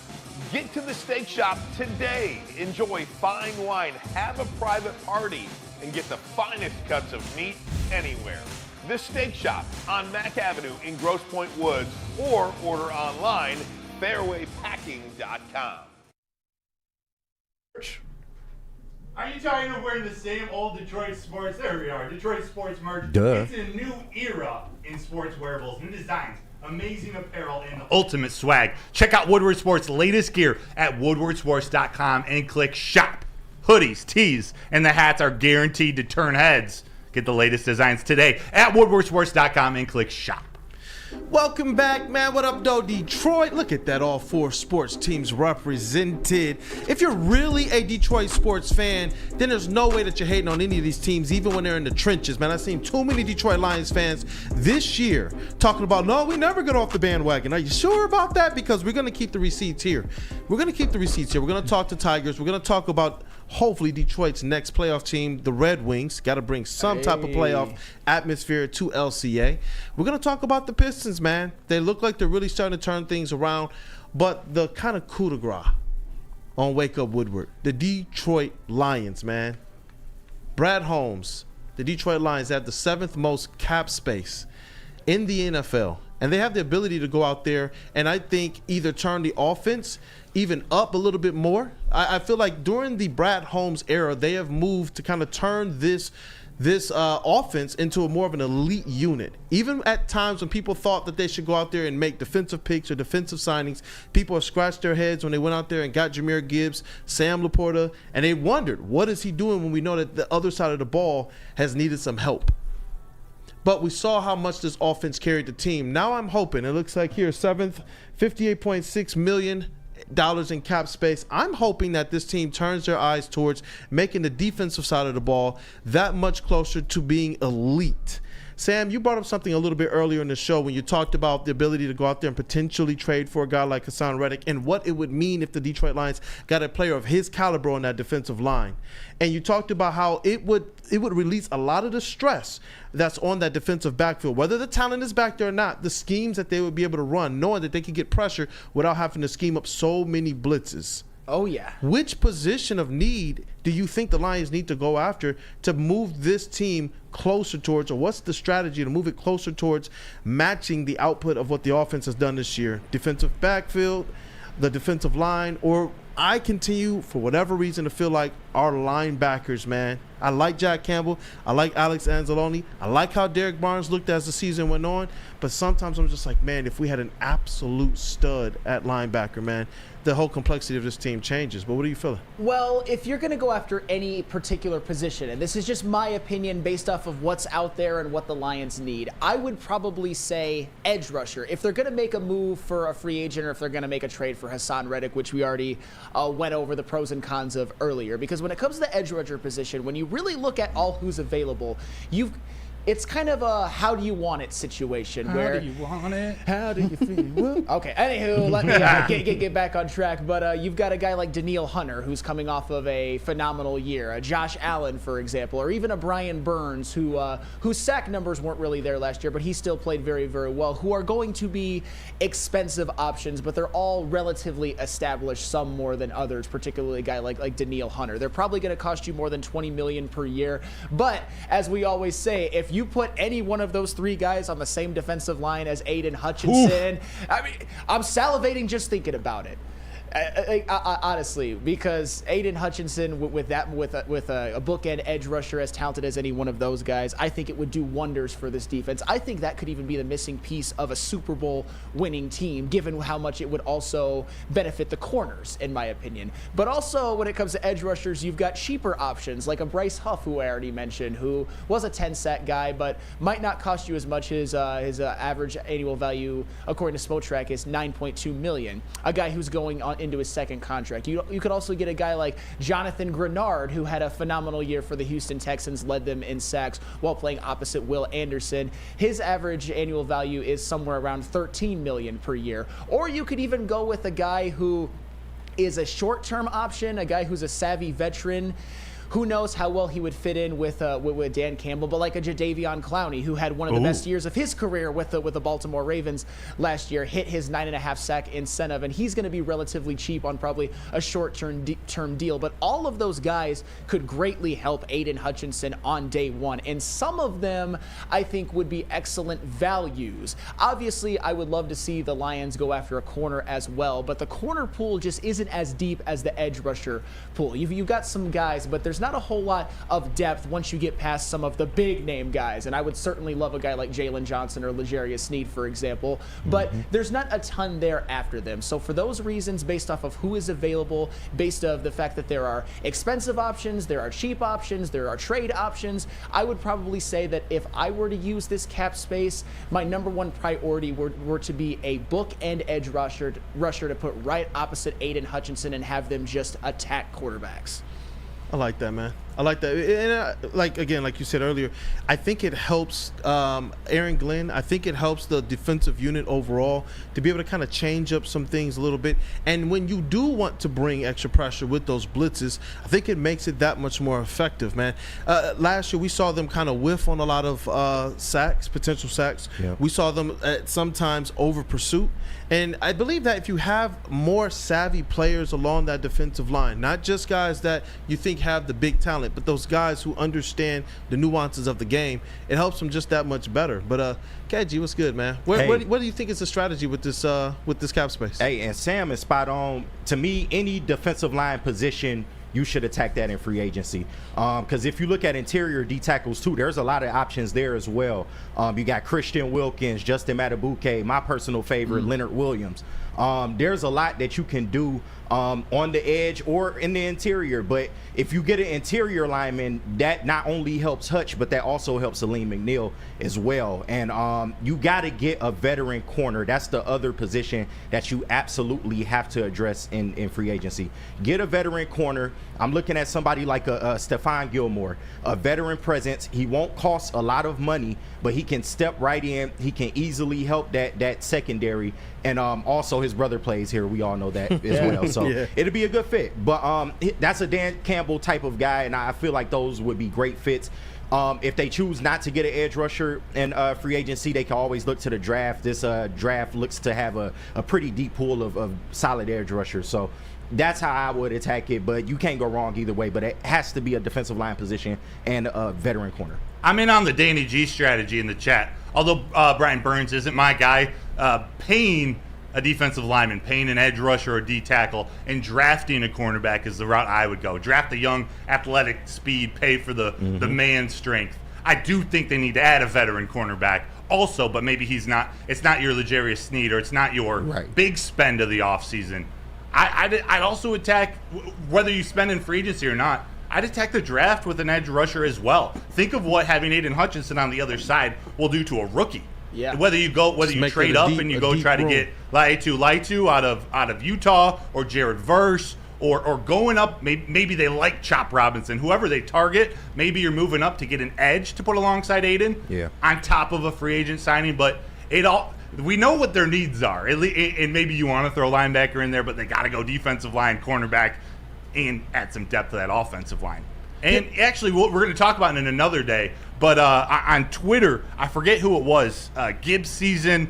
Get to the Steak Shop today. Enjoy fine wine, have a private party, and get the finest cuts of meat anywhere. The Steak Shop on Mack Avenue in Grosse Pointe Woods, or order online, fairwaypacking.com. Are you tired of wearing the same old Detroit sports? There we are, Detroit sports merch. Duh. It's a new era in sports wearables, new designs, amazing apparel, and ultimate swag. Check out Woodward Sports' latest gear at woodwardsports.com and click shop. Hoodies, tees, and the hats are guaranteed to turn heads. Get the latest designs today at woodwardsports.com and click shop. Welcome back, man. What up, though, Detroit? Look at that, all 4 sports teams represented. If you're really a Detroit sports fan, then there's no way that you're hating on any of these teams, even when they're in the trenches, man. I've seen too many Detroit Lions fans this year talking about, no, we never get off the bandwagon. Are you sure about that? Because we're going to keep the receipts here. We're going to talk to Tigers. We're going to talk about, hopefully, Detroit's next playoff team, the Red Wings. Got to bring some type of playoff atmosphere to LCA. We're going to talk about the Pistons, man. They look like they're really starting to turn things around. But the kind of coup de grace on Wake Up Woodward, the Detroit Lions, man. Brad Holmes, the Detroit Lions have the 7th most cap space in the NFL. And they have the ability to go out there and I think either turn the offense even up a little bit more. I feel like during the Brad Holmes era, they have moved to kind of turn this offense into a more of an elite unit. Even at times when people thought that they should go out there and make defensive picks or defensive signings, people have scratched their heads when they went out there and got Jahmyr Gibbs, Sam Laporta, and they wondered, what is he doing when we know that the other side of the ball has needed some help? But we saw how much this offense carried the team. Now I'm hoping, it looks like here, 7th, $58.6 million in cap space. I'm hoping that this team turns their eyes towards making the defensive side of the ball that much closer to being elite. Sam, you brought up something a little bit earlier in the show when you talked about the ability to go out there and potentially trade for a guy like Hasson Reddick and what it would mean if the Detroit Lions got a player of his caliber on that defensive line. And you talked about how it would release a lot of the stress that's on that defensive backfield. Whether the talent is back there or not, the schemes that they would be able to run, knowing that they could get pressure without having to scheme up so many blitzes. Oh, yeah. Which position of need do you think the Lions need to go after to move this team closer towards, or what's the strategy to move it closer towards matching the output of what the offense has done this year? Defensive backfield, the defensive line, or I continue, for whatever reason, to feel like our linebackers, man. I like Jack Campbell. I like Alex Anzalone. I like how Derek Barnes looked as the season went on. But sometimes I'm just like, man, if we had an absolute stud at linebacker, man, the whole complexity of this team changes. But what are you feeling? Well, if you're going to go after any particular position, and this is just my opinion based off of what's out there and what the Lions need, I would probably say edge rusher. If they're going to make a move for a free agent, or if they're going to make a trade for Hasson Reddick, which we already went over the pros and cons of earlier. Because when it comes to the edge rusher position, when you really look at all who's available, it's kind of a how do you want it situation. How do you want it? How do you feel? Okay, anywho, let me get back on track. But you've got a guy like Danielle Hunter, who's coming off of a phenomenal year. A Josh Allen, for example, or even a Brian Burns, whose sack numbers weren't really there last year, but he still played very, very well, who are going to be expensive options, but they're all relatively established, some more than others, particularly a guy like Danielle Hunter. They're probably going to cost you more than $20 million per year. But as we always say, if you put any one of those three guys on the same defensive line as Aiden Hutchinson, I mean, I'm salivating just thinking about it. Honestly, because Aiden Hutchinson with a bookend edge rusher as talented as any one of those guys, I think it would do wonders for this defense. I think that could even be the missing piece of a Super Bowl winning team, given how much it would also benefit the corners, in my opinion. But also, when it comes to edge rushers, you've got cheaper options like a Bryce Huff, who I already mentioned, who was a 10-sack guy, but might not cost you as much. His average annual value, according to Spotrac, is $9.2 million. A guy who's going on into his second contract. You could also get a guy like Jonathan Grenard, who had a phenomenal year for the Houston Texans, led them in sacks while playing opposite Will Anderson. His average annual value is somewhere around $13 million per year. Or you could even go with a guy who is a short-term option, a guy who's a savvy veteran. Who knows how well he would fit in with Dan Campbell, but like a Jadeveon Clowney, who had one of the best years of his career with the Baltimore Ravens last year, hit his 9.5 sack incentive, and he's going to be relatively cheap on probably a short-term deal. But all of those guys could greatly help Aiden Hutchinson on day one, and some of them I think would be excellent values. Obviously, I would love to see the Lions go after a corner as well, but the corner pool just isn't as deep as the edge rusher pool. You've got some guys, but there's not a whole lot of depth once you get past some of the big name guys, and I would certainly love a guy like Jalen Johnson or L'Jarius Sneed, for example, but there's not a ton there after them. So for those reasons, based off of who is available, based off the fact that there are expensive options, there are cheap options, there are trade options, I would probably say that if I were to use this cap space, my number one priority were to be a bookend edge rusher to put right opposite Aiden Hutchinson and have them just attack quarterbacks. I like that, man. I like that. And like you said earlier, I think it helps Aaron Glenn. I think it helps the defensive unit overall to be able to kind of change up some things a little bit. And when you do want to bring extra pressure with those blitzes, I think it makes it that much more effective, man. Last year, we saw them kind of whiff on a lot of sacks, potential sacks. Yeah. We saw them sometimes over pursuit. And I believe that if you have more savvy players along that defensive line, not just guys that you think have the big talent, but those guys who understand the nuances of the game, it helps them just that much better. But KG, what's good, man? What do you think is the strategy with this cap space? Hey, and Sam is spot on. To me, any defensive line position, you should attack that in free agency. Because if you look at interior D tackles too, there's a lot of options there as well. You got Christian Wilkins, Justin Matabuke, my personal favorite, Leonard Williams. There's a lot that you can do on the edge or in the interior. But if you get an interior lineman, that not only helps Hutch, but that also helps Aleem McNeil as well. And you got to get a veteran corner. That's the other position that you absolutely have to address in free agency. Get a veteran corner. I'm looking at somebody like a Stephon Gilmore, a veteran presence. He won't cost a lot of money, but he can step right in. He can easily help that secondary. And also his brother plays here. We all know that as well. So it'll be a good fit. But that's a Dan Campbell type of guy, and I feel like those would be great fits. If they choose not to get an edge rusher in free agency, they can always look to the draft. This draft looks to have a pretty deep pool of solid edge rushers. So that's how I would attack it. But you can't go wrong either way. But it has to be a defensive line position and a veteran corner. I'm in on the Danny G strategy in the chat. Although Brian Burns isn't my guy, paying a defensive lineman, paying an edge rusher or D tackle, and drafting a cornerback is the route I would go. Draft the young, athletic speed, pay for the man strength. I do think they need to add a veteran cornerback also, but maybe it's not your L'Jarius Sneed, or it's not your big spend of the offseason. I'd also attack, whether you spend in free agency or not, I'd attack the draft with an edge rusher as well. Think of what having Aiden Hutchinson on the other side will do to a rookie. Yeah. Whether you trade up and you go try to get Laitu out of Utah, or Jared Verse, or going up, maybe they like Chop Robinson, whoever they target, maybe you're moving up to get an edge to put alongside Aiden on top of a free agent signing. But we know what their needs are, and maybe you want to throw a linebacker in there, but they got to go defensive line, cornerback, and add some depth to that offensive line. And actually, what we're going to talk about in another day, but on Twitter, I forget who it was, Gibbs season,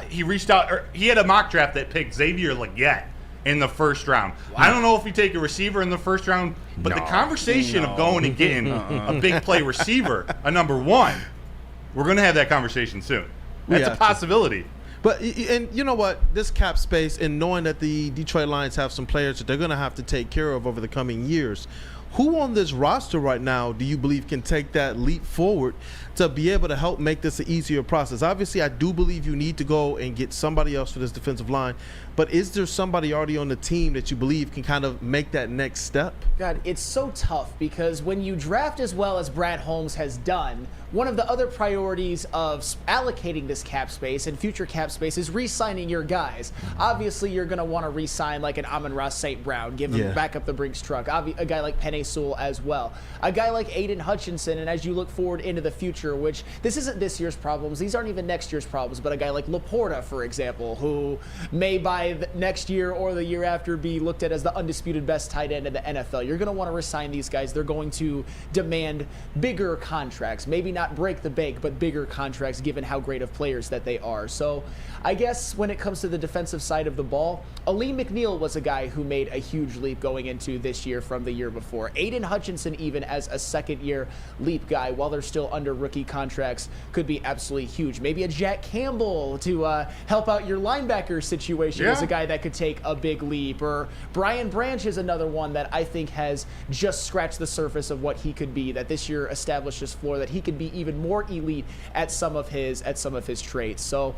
he reached out, or he had a mock draft that picked Xavier Legette in the first round. Wow. I don't know if you take a receiver in the first round, but the conversation of going and getting a big play receiver, a number one, we're going to have that conversation soon. That's a possibility. But, and you know what, this cap space, and knowing that the Detroit Lions have some players that they're going to have to take care of over the coming years, who on this roster right now do you believe can take that leap forward to be able to help make this an easier process? Obviously, I do believe you need to go and get somebody else for this defensive line, but is there somebody already on the team that you believe can kind of make that next step? God, it's so tough, because when you draft as well as Brad Holmes has done, one of the other priorities of allocating this cap space and future cap space is re-signing your guys. Obviously, you're going to want to re-sign like an Amon-Ra St. Brown, give him back up the Brinks truck, a guy like Penei Sewell as well, a guy like Aiden Hutchinson, and as you look forward into the future, which this isn't this year's problems, these aren't even next year's problems, but a guy like Laporta, for example, who may by the next year or the year after be looked at as the undisputed best tight end in the NFL. You're going to want to re-sign these guys. They're going to demand bigger contracts, maybe not break the bank, but bigger contracts given how great of players that they are. So I guess when it comes to the defensive side of the ball, Aleem McNeil was a guy who made a huge leap going into this year from the year before. Aiden Hutchinson, even as a second-year leap guy, while they're still under rookie contracts, could be absolutely huge. Maybe a Jack Campbell to help out your linebacker situation is a guy that could take a big leap. Or Brian Branch is another one that I think has just scratched the surface of what he could be, that this year established his floor, that he could be even more elite at some of his traits. So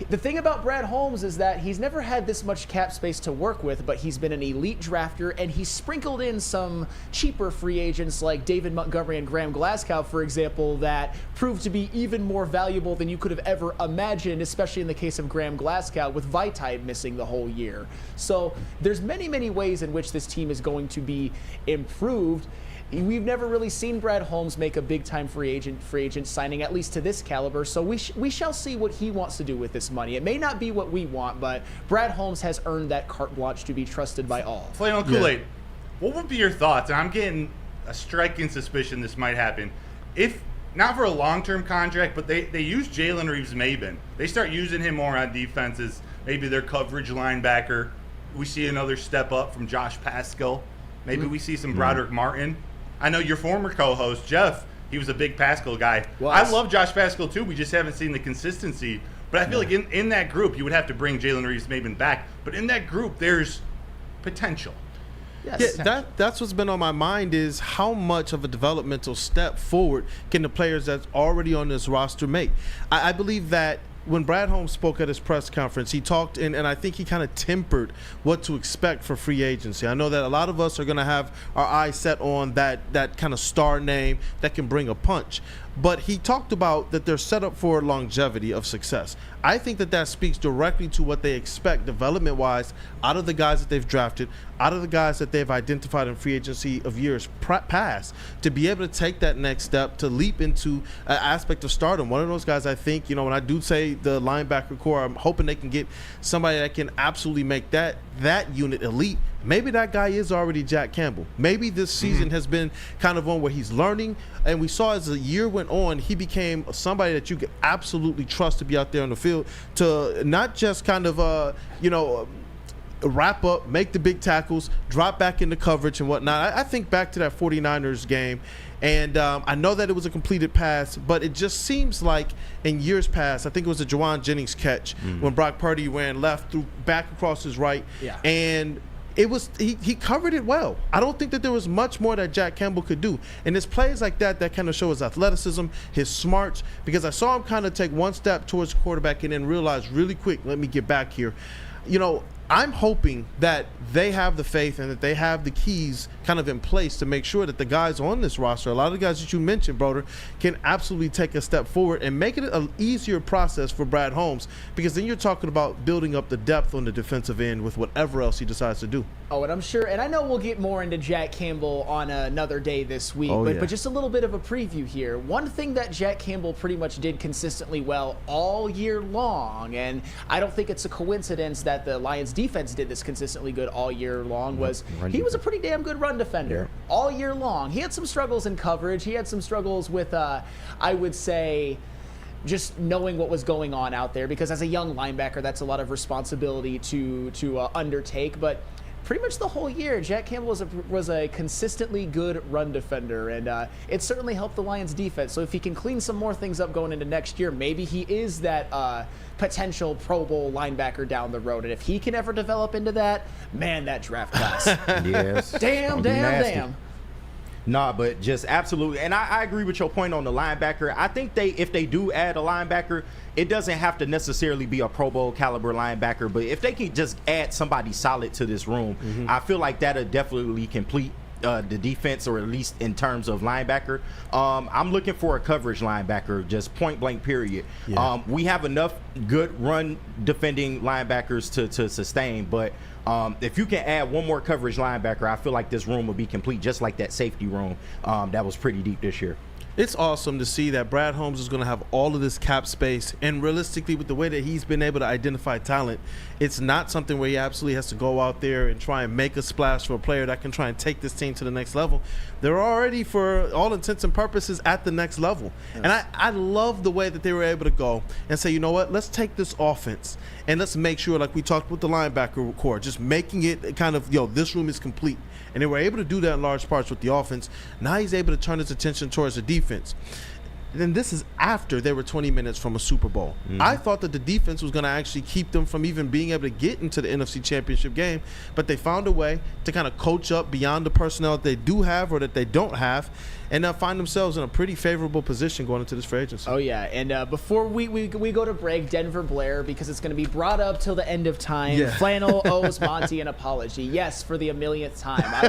the thing about Brad Holmes is that he's never had this much cap space to work with, but he's been an elite drafter, and he's sprinkled in some cheaper free agents like David Montgomery and Graham Glasgow, for example, that proved to be even more valuable than you could have ever imagined, especially in the case of Graham Glasgow with Vitae missing the whole year. So there's many, many ways in which this team is going to be improved. We've never really seen Brad Holmes make a big-time free agent signing, at least to this caliber, so we shall see what he wants to do with this money. It may not be what we want, but Brad Holmes has earned that carte blanche to be trusted by all. Flannel Kool-Aid, what would be your thoughts? And I'm getting a striking suspicion this might happen. If not for a long-term contract, but they use Jalen Reeves-Maybin. They start using him more on defenses, maybe their coverage linebacker. We see another step up from Josh Paschal. Maybe we see some Broderick Martin. I know your former co-host, Jeff, he was a big Paschal guy. I love Josh Paschal, too. We just haven't seen the consistency. But I feel like in that group, you would have to bring Jalen Reeves-Maybin back. But in that group, there's potential. Yes. Yeah, that's what's been on my mind is how much of a developmental step forward can the players that's already on this roster make? I believe that when Brad Holmes spoke at his press conference, he talked and I think he kind of tempered what to expect for free agency. I know that a lot of us are going to have our eyes set on that kind of star name that can bring a punch. But he talked about that they're set up for longevity of success. I think that speaks directly to what they expect development-wise out of the guys that they've drafted, out of the guys that they've identified in free agency of years past, to be able to take that next step, to leap into an aspect of stardom. One of those guys, I think, when I do say the linebacker core, I'm hoping they can get somebody that can absolutely make that unit elite. Maybe that guy is already Jack Campbell. Maybe this season has been kind of one where he's learning, and we saw as the year went on, he became somebody that you could absolutely trust to be out there on the field, to not just kind of, wrap up, make the big tackles, drop back into coverage and whatnot. I think back to that 49ers game, and I know that it was a completed pass, but it just seems like in years past, I think it was a Jawan Jennings catch when Brock Purdy ran left, threw back across his right, and it was he covered it well. I don't think that there was much more that Jack Campbell could do. And it's plays like that kind of show his athleticism, his smarts, because I saw him kind of take one step towards the quarterback and then realize really quick, let me get back here. You know, I'm hoping that they have the faith and that they have the keys kind of in place to make sure that the guys on this roster, a lot of the guys that you mentioned, Broder, can absolutely take a step forward and make it an easier process for Brad Holmes, because then you're talking about building up the depth on the defensive end with whatever else he decides to do. Oh, and I'm sure, and I know we'll get more into Jack Campbell on another day this week, but just a little bit of a preview here. One thing that Jack Campbell pretty much did consistently well all year long, and I don't think it's a coincidence that the Lions defense did this consistently good all year long, was he was a pretty damn good run defender all year long. He had some struggles in coverage. He had some struggles with, I would say, just knowing what was going on out there, because as a young linebacker, that's a lot of responsibility to undertake. But pretty much the whole year, Jack Campbell was a consistently good run defender, and it certainly helped the Lions defense. So if he can clean some more things up going into next year, maybe he is that potential Pro Bowl linebacker down the road. And if he can ever develop into that, man, that draft class. Yes. Damn. Nah, but just absolutely. And I agree with your point on the linebacker. I think if they do add a linebacker, it doesn't have to necessarily be a Pro Bowl caliber linebacker, but if they can just add somebody solid to this room, I feel like that'll definitely complete the defense, or at least in terms of linebacker. I'm looking for a coverage linebacker, just point blank period. We have enough good run defending linebackers to sustain, but if you can add one more coverage linebacker, I feel like this room will be complete, just like that safety room that was pretty deep this year. It's awesome to see that Brad Holmes is going to have all of this cap space, and realistically, with the way that he's been able to identify talent, it's not something where he absolutely has to go out there and try and make a splash for a player that can try and take this team to the next level. They're already, for all intents and purposes, at the next level. Yes. And I love the way that they were able to go and say, you know what, let's take this offense and let's make sure, like we talked with the linebacker core, just making it kind of, this room is complete. And they were able to do that in large parts with the offense. Now he's able to turn his attention towards the defense. And then this is after they were 20 minutes from a Super Bowl. I thought that the defense was going to actually keep them from even being able to get into the NFC Championship game, but they found a way to kind of coach up beyond the personnel that they do have or that they don't have, and find themselves in a pretty favorable position going into this free agency. Oh, yeah. And before we go to break, Denver Blair, because it's going to be brought up till the end of time, Flannel owes Monty an apology. Yes, for the 1,000,000th time. I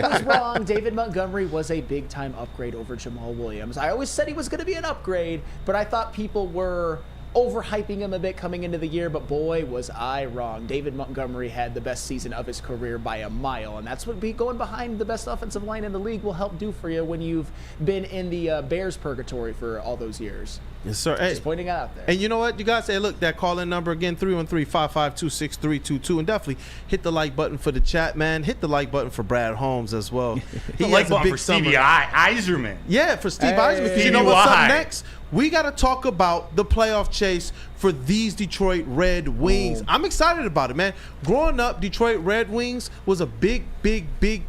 was wrong. David Montgomery was a big-time upgrade over Jamal Williams. I always said he was going to be an upgrade, but I thought people were overhyping him a bit coming into the year, but boy, was I wrong. David Montgomery had the best season of his career by a mile, and that's what going behind the best offensive line in the league will help do for you when you've been in the Bears purgatory for all those years. Yes, sir. Just pointing it out there. And you know what? You guys say, look, that call-in number again, 313-552-6322, and definitely hit the like button for the chat, man. Hit the like button for Brad Holmes as well. He like button for Stevie Eiserman. Yeah, for Steve Eiserman. Because you know what's up next? We got to talk about the playoff chase for these Detroit Red Wings. I'm excited about it, man. Growing up, Detroit Red Wings was a big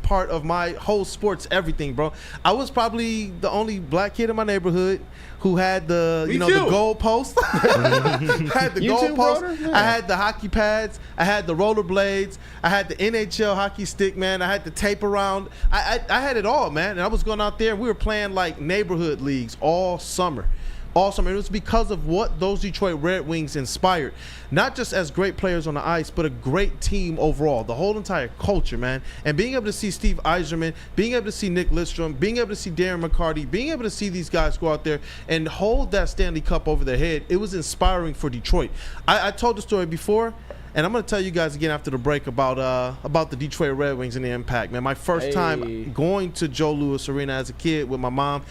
part of my whole sports everything, bro. I was probably the only black kid in my neighborhood who had the, the goal post. Had the goal post. Yeah. I had the hockey pads. I had the rollerblades. I had the NHL hockey stick, man. I had the tape around. I had it all, man. And I was going out there, and we were playing like neighborhood leagues all summer. Awesome. It was because of what those Detroit Red Wings inspired, not just as great players on the ice, but a great team overall, the whole entire culture, man. And being able to see Steve Eiserman, being able to see Nick Lidstrom, being able to see Darren McCarty, being able to see these guys go out there and hold that Stanley Cup over their head, it was inspiring for Detroit. I told the story before, and I'm going to tell you guys again after the break about the Detroit Red Wings and the impact, man. My first time going to Joe Louis Arena as a kid with my mom,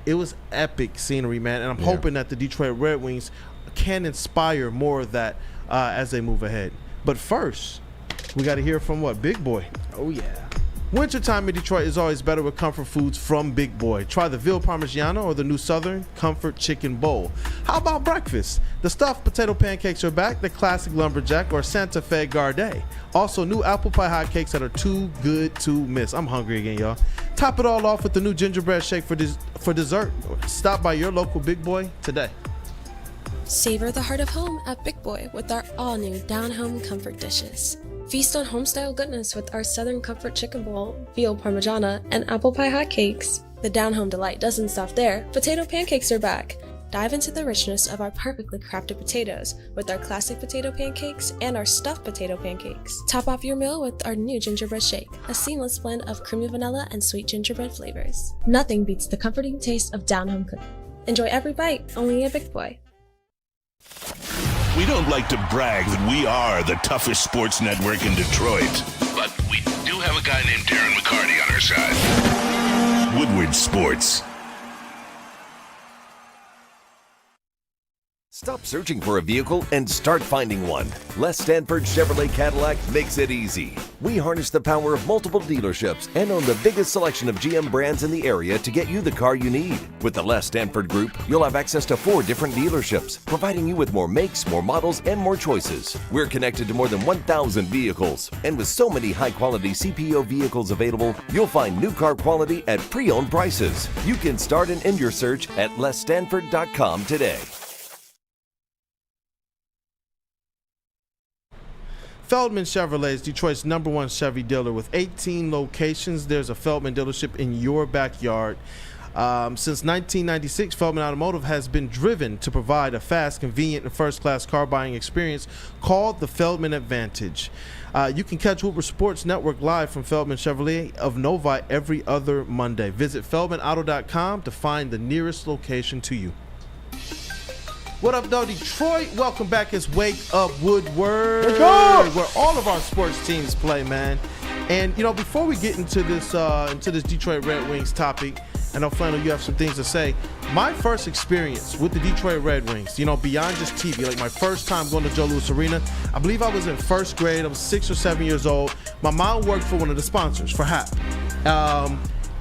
it was epic scenery, man, and I'm hoping that the Detroit Red Wings can inspire more of that as they move ahead. But first, we got to hear from Big Boy. Oh, yeah. Wintertime in Detroit is always better with comfort foods from Big Boy. Try the Veal Parmigiano or the new Southern Comfort Chicken Bowl. How about breakfast? The stuffed potato pancakes are back, the classic lumberjack or Santa Fe Garde. Also, new apple pie hotcakes that are too good to miss. I'm hungry again, y'all. Top it all off with the new gingerbread shake for dessert. Stop by your local Big Boy today. Savor the heart of home at Big Boy with our all-new down-home comfort dishes. Feast on home-style goodness with our Southern Comfort Chicken Bowl, Veal Parmigiana, and apple pie hotcakes. The down-home delight doesn't stop there. Potato pancakes are back. Dive into the richness of our perfectly crafted potatoes with our classic potato pancakes and our stuffed potato pancakes. Top off your meal with our new gingerbread shake, a seamless blend of creamy vanilla and sweet gingerbread flavors. Nothing beats the comforting taste of down-home cooking. Enjoy every bite, only at Big Boy. We don't like to brag that we are the toughest sports network in Detroit, but we do have a guy named Darren McCarty on our side. Woodward Sports. Stop searching for a vehicle and start finding one. Les Stanford Chevrolet Cadillac makes it easy. We harness the power of multiple dealerships and own the biggest selection of GM brands in the area to get you the car you need. With the Les Stanford Group, you'll have access to 4 different dealerships, providing you with more makes, more models, and more choices. We're connected to more than 1,000 vehicles, and with so many high-quality CPO vehicles available, you'll find new car quality at pre-owned prices. You can start and end your search at lesstanford.com today. Feldman Chevrolet is Detroit's #1 Chevy dealer with 18 locations. There's a Feldman dealership in your backyard. Since 1996, Feldman Automotive has been driven to provide a fast, convenient, and first-class car buying experience called the Feldman Advantage. You can catch Woodward Sports Network live from Feldman Chevrolet of Novi every other Monday. Visit feldmanauto.com to find the nearest location to you. What up, though, Detroit? Welcome back. It's Wake Up Woodward, where all of our sports teams play, man. And, you know, before we get into this Detroit Red Wings topic, I know, Flannel, you have some things to say. My first experience with the Detroit Red Wings, you know, beyond just TV, like my first time going to Joe Louis Arena, I believe I was in first grade. I was 6 or 7 years old. My mom worked for one of the sponsors, for HAP.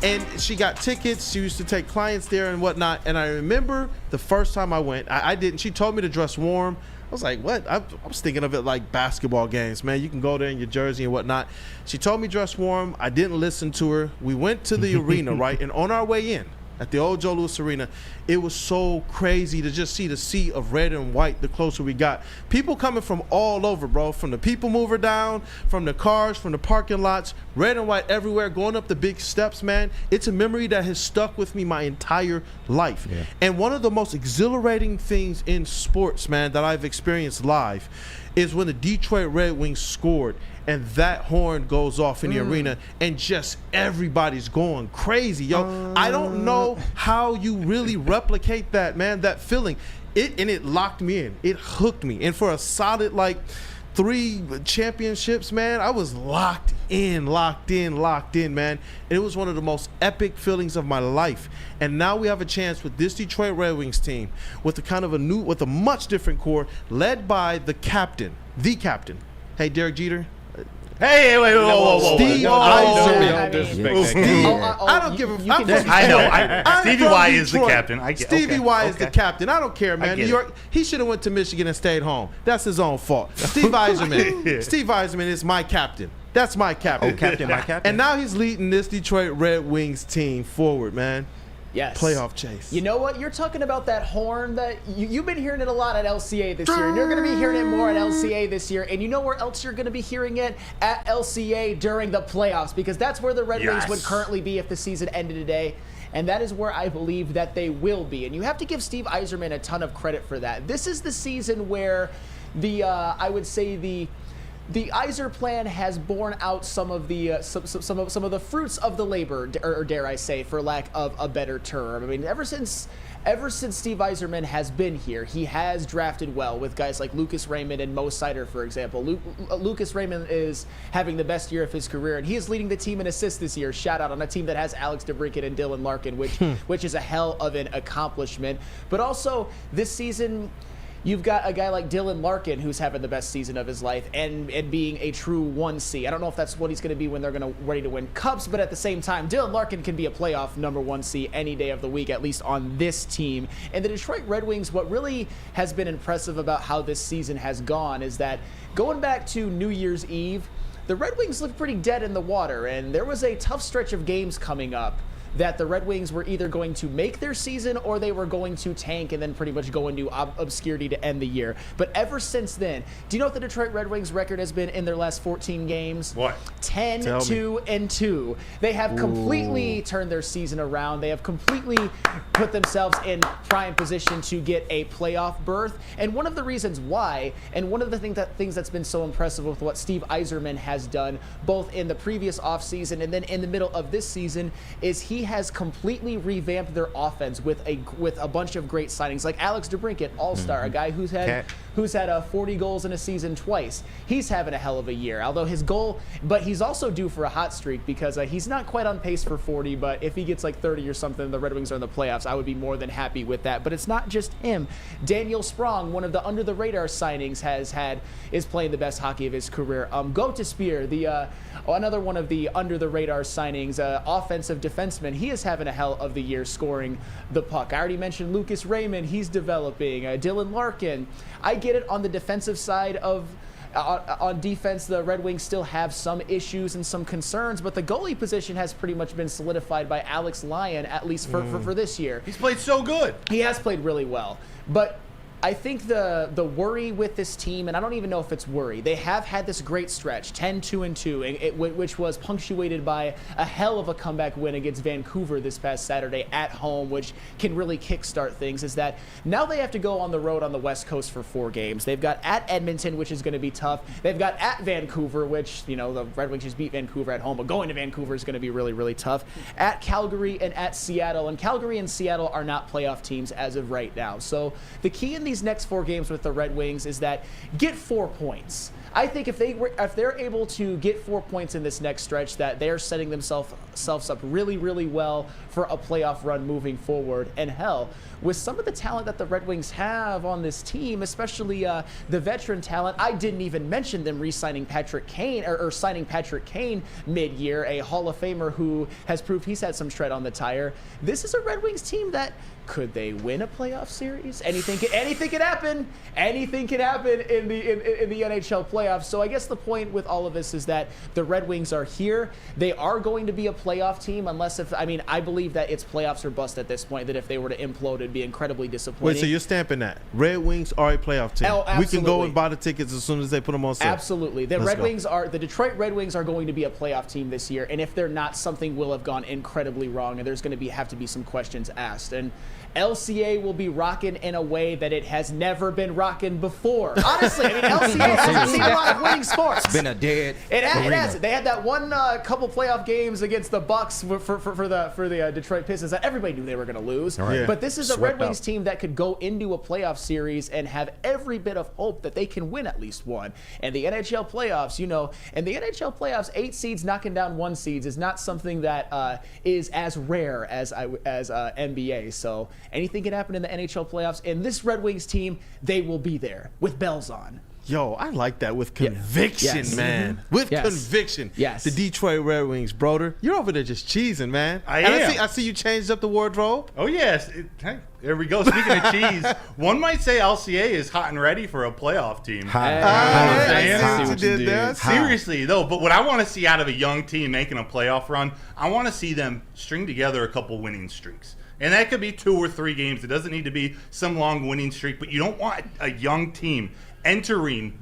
And she got tickets. She used to take clients there and whatnot. And I remember the first time I went, I didn't. She told me to dress warm. I was like, what? I was thinking of it like basketball games, man. You can go there in your jersey and whatnot. She told me dress warm. I didn't listen to her. We went to the arena, right? And on our way in, at the old Joe Louis Arena, it was so crazy to just see the sea of red and white the closer we got. People coming from all over, bro, from the people mover down, from the cars, from the parking lots, red and white everywhere, going up the big steps, man. It's a memory that has stuck with me my entire life. Yeah. And one of the most exhilarating things in sports, man, that I've experienced live is when the Detroit Red Wings scored and that horn goes off in the arena and just everybody's going crazy. Yo, I don't know how you really replicate that, man, that feeling. It locked me in. It hooked me. And for a solid, 3 championships, man, I was locked in, man. And it was one of the most epic feelings of my life. And now we have a chance with this Detroit Red Wings team with a much different core led by the captain. Hey, Derek Jeter. Hey, wait, whoa. Steve Yzerman. I don't give a fuck. I know. Stevie Y is the captain. Stevie Y is the captain. I don't care, man. New York, he should have went to Michigan and stayed home. That's his own fault. Steve Yzerman. Steve Yzerman is my captain. That's my captain. Oh, captain, my captain. And now he's leading this Detroit Red Wings team forward, man. Yes. Playoff chase. You know what? You're talking about that horn that you've been hearing it a lot at LCA this year, and you're going to be hearing it more at LCA this year. And you know where else you're going to be hearing it? At LCA during the playoffs, because that's where the Red Wings would currently be if the season ended today. And that is where I believe that they will be. And you have to give Steve Yzerman a ton of credit for that. This is the season where I would say the Yzer plan has borne out some of the fruits of the labor, or dare I say, for lack of a better term. I mean, ever since Steve Yzerman has been here, he has drafted well with guys like Lucas Raymond and Mo Sider, for example. Lucas Raymond is having the best year of his career, and he is leading the team in assists this year. Shout out on a team that has Alex DeBrincat and Dylan Larkin, which is a hell of an accomplishment. But also this season, You've got a guy like Dylan Larkin who's having the best season of his life and being a true 1C. I don't know if that's what he's going to be when they're going to ready to win cups, but at the same time, Dylan Larkin can be a playoff number 1C any day of the week, at least on this team. And the Detroit Red Wings, what really has been impressive about how this season has gone is that going back to New Year's Eve, the Red Wings looked pretty dead in the water, and there was a tough stretch of games coming up that the Red Wings were either going to make their season or they were going to tank and then pretty much go into obscurity to end the year. But ever since then, do you know what the Detroit Red Wings record has been in their last 14 games? What? 10-2-2. They have completely turned their season around. They have completely put themselves in prime position to get a playoff berth. And one of the reasons why, and one of the things that's been so impressive with what Steve Yzerman has done, both in the previous offseason and then in the middle of this season, is he has completely revamped their offense with a bunch of great signings, like Alex DeBrincat, all-star, a guy who's had 40 goals in a season twice. He's having a hell of a year, although his goal, but he's also due for a hot streak because he's not quite on pace for 40, but if he gets like 30 or something, the Red Wings are in the playoffs, I would be more than happy with that. But it's not just him. Daniel Sprong, one of the under-the-radar signings, is playing the best hockey of his career. Gote Spear, another one of the under-the-radar signings, offensive defenseman, he is having a hell of the year scoring the puck. I already mentioned Lucas Raymond. He's developing. Dylan Larkin. I get it on the defensive side of on defense, the Red Wings still have some issues and some concerns, but the goalie position has pretty much been solidified by Alex Lyon, at least for this year. He's played so good. He has played really well. But I think the worry with this team, and I don't even know if it's worry, they have had this great stretch, 10-2-2, which was punctuated by a hell of a comeback win against Vancouver this past Saturday at home, which can really kickstart things, is that now they have to go on the road on the West Coast for 4 games. They've got at Edmonton, which is going to be tough. They've got at Vancouver, which, the Red Wings just beat Vancouver at home, but going to Vancouver is going to be really, really tough. At Calgary and at Seattle, and Calgary and Seattle are not playoff teams as of right now. So the key in these next 4 games with the Red Wings is that get 4 points. I think if they're able to get 4 points in this next stretch, that they're setting themselves up really, really well for a playoff run moving forward. And hell, with some of the talent that the Red Wings have on this team, especially the veteran talent, I didn't even mention them re-signing Patrick Kane or signing Patrick Kane mid-year, a Hall of Famer who has proved he's had some tread on the tire. This is a Red Wings team that could they win a playoff series? Anything could happen. Anything can happen in the NHL playoffs. So I guess the point with all of this is that the Red Wings are here. They are going to be a playoff team I believe that it's playoffs or bust at this point, that if they were to implode, it'd be incredibly disappointing. Wait, so you're stamping that Red Wings are a playoff team? Oh, we can go and buy the tickets as soon as they put them on sale. Absolutely. The Detroit Red Wings are going to be a playoff team this year, and if they're not, something will have gone incredibly wrong, and there's going to have to be some questions asked. And LCA will be rocking in a way that it has never been rocking before. Honestly, LCA hasn't seen a lot of winning sports. It's been a dead It has. They had that one couple playoff games against the Bucks for the Detroit Pistons that everybody knew they were going to lose. Right. But this is a Red Wings team that could go into a playoff series and have every bit of hope that they can win at least one. And the NHL playoffs, and the NHL playoffs, 8 seeds knocking down 1 seeds is not something that is as rare as NBA. So anything can happen in the NHL playoffs, and this Red Wings team, they will be there with bells on. Yo, I like that with conviction, Yes. man. Mm-hmm. With Yes. conviction. Yes. The Detroit Red Wings, broder. You're over there just cheesing, man. I see you changed up the wardrobe. Oh, yes. Hey, there we go. Speaking of cheese, one might say LCA is hot and ready for a playoff team. I see what you did there. Seriously, though, but what I want to see out of a young team making a playoff run, I want to see them string together a couple winning streaks. And that could be 2 or 3 games. It doesn't need to be some long winning streak, but you don't want a young team entering,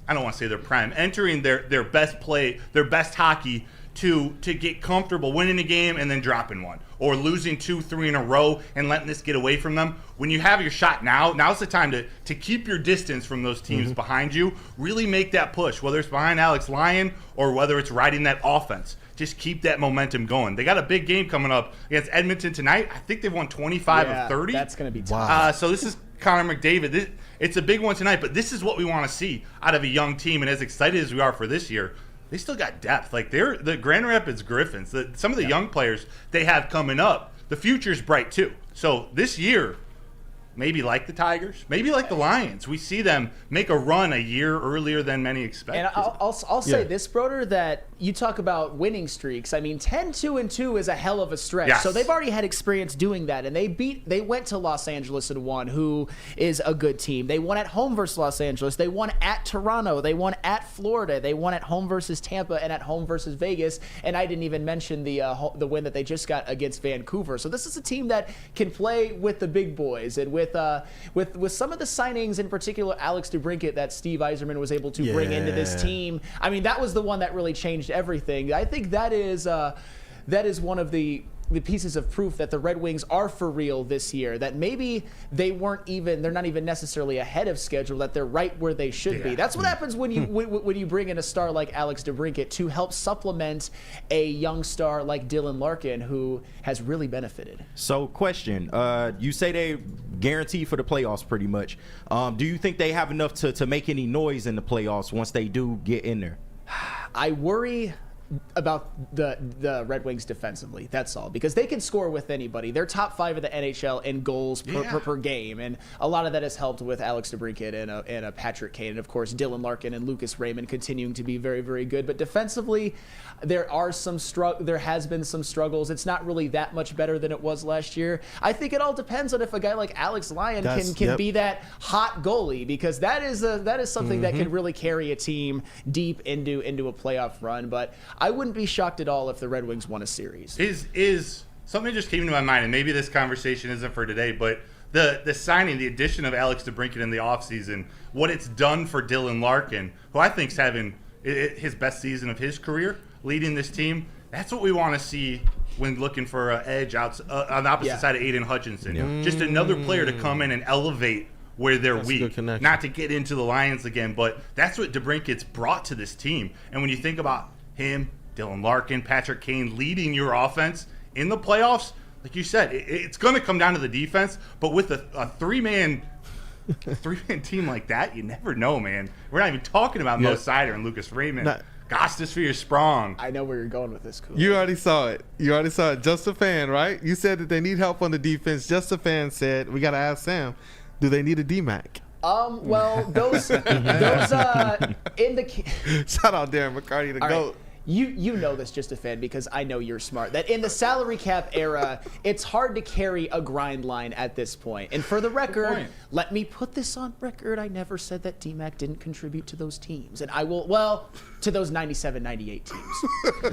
I don't want to say their prime, entering their best play, their best hockey to get comfortable winning a game and then dropping one, or losing 2, 3 in a row and letting this get away from them. When you have your shot now's the time to keep your distance from those teams behind you, really make that push, whether it's behind Alex Lyon or whether it's riding that offense. Just keep that momentum going. They got a big game coming up against Edmonton tonight. I think they've won 25 of 30. That's going to be tough. So this is Connor McDavid. It's a big one tonight, but this is what we want to see out of a young team. And as excited as we are for this year, they still got depth. Like they're the Grand Rapids Griffins. Some of the young players they have coming up, the future's bright too. So this year, maybe like the Tigers, maybe like the Lions. We see them make a run a year earlier than many expect. And I'll say this, Broder, that you talk about winning streaks. I mean, 10-2-2 is a hell of a stretch. Yes. So they've already had experience doing that, and they went to Los Angeles and won, who is a good team. They won at home versus Los Angeles. They won at Toronto. They won at Florida. They won at home versus Tampa and at home versus Vegas. And I didn't even mention the win that they just got against Vancouver. So this is a team that can play with the big boys, and with some of the signings, in particular Alex DeBrincat, that Steve Yzerman was able to bring into this team. I mean, that was the one that really changed everything. I think that is one of the pieces of proof that the Red Wings are for real this year, that maybe they're not even necessarily ahead of schedule, that they're right where they should be. That's what happens when you bring in a star like Alex DeBrincat to help supplement a young star like Dylan Larkin, who has really benefited. So, question, you say they guaranteed for the playoffs pretty much. Do you think they have enough to make any noise in the playoffs once they do get in there? I worry about the Red Wings defensively. That's all, because they can score with anybody. They're top 5 of the NHL in goals per game, and a lot of that has helped with Alex DeBrincat and a Patrick Kane, and of course Dylan Larkin and Lucas Raymond continuing to be very, very good. But defensively, there has been some struggles. It's not really that much better than it was last year. I think it all depends on if a guy like Alex Lyon can be that hot goalie, because that is something that can really carry a team deep into a playoff run. But I wouldn't be shocked at all if the Red Wings won a series. Is something just came to my mind, and maybe this conversation isn't for today, but the signing, the addition of Alex DeBrincat in the offseason, what it's done for Dylan Larkin, who I think's having his best season of his career, leading this team. That's what we want to see when looking for an edge on the opposite side of Aiden Hutchinson. Just another player to come in and elevate where they're weak. Not to get into the Lions again, but that's what DeBrincat's brought to this team. And when you think about him, Dylan Larkin, Patrick Kane leading your offense in the playoffs, like you said, it's going to come down to the defense. But with a three-man team like that, you never know, man. We're not even talking about Mo Sider and Lucas Raymond. Gostisfear Sprong. I know where you're going with this, Cool. You already saw it. Just a fan, right? You said that they need help on the defense. Just a fan said, we got to ask Sam, do they need a D-Mac? Well, those in the shout out Darren McCarty, the GOAT. You know this, just a fan, because I know you're smart, that in the salary cap era, it's hard to carry a grind line at this point. And for the record, let me put this on record, I never said that D-Mac didn't contribute to those teams. And I will, to those 97-98 teams.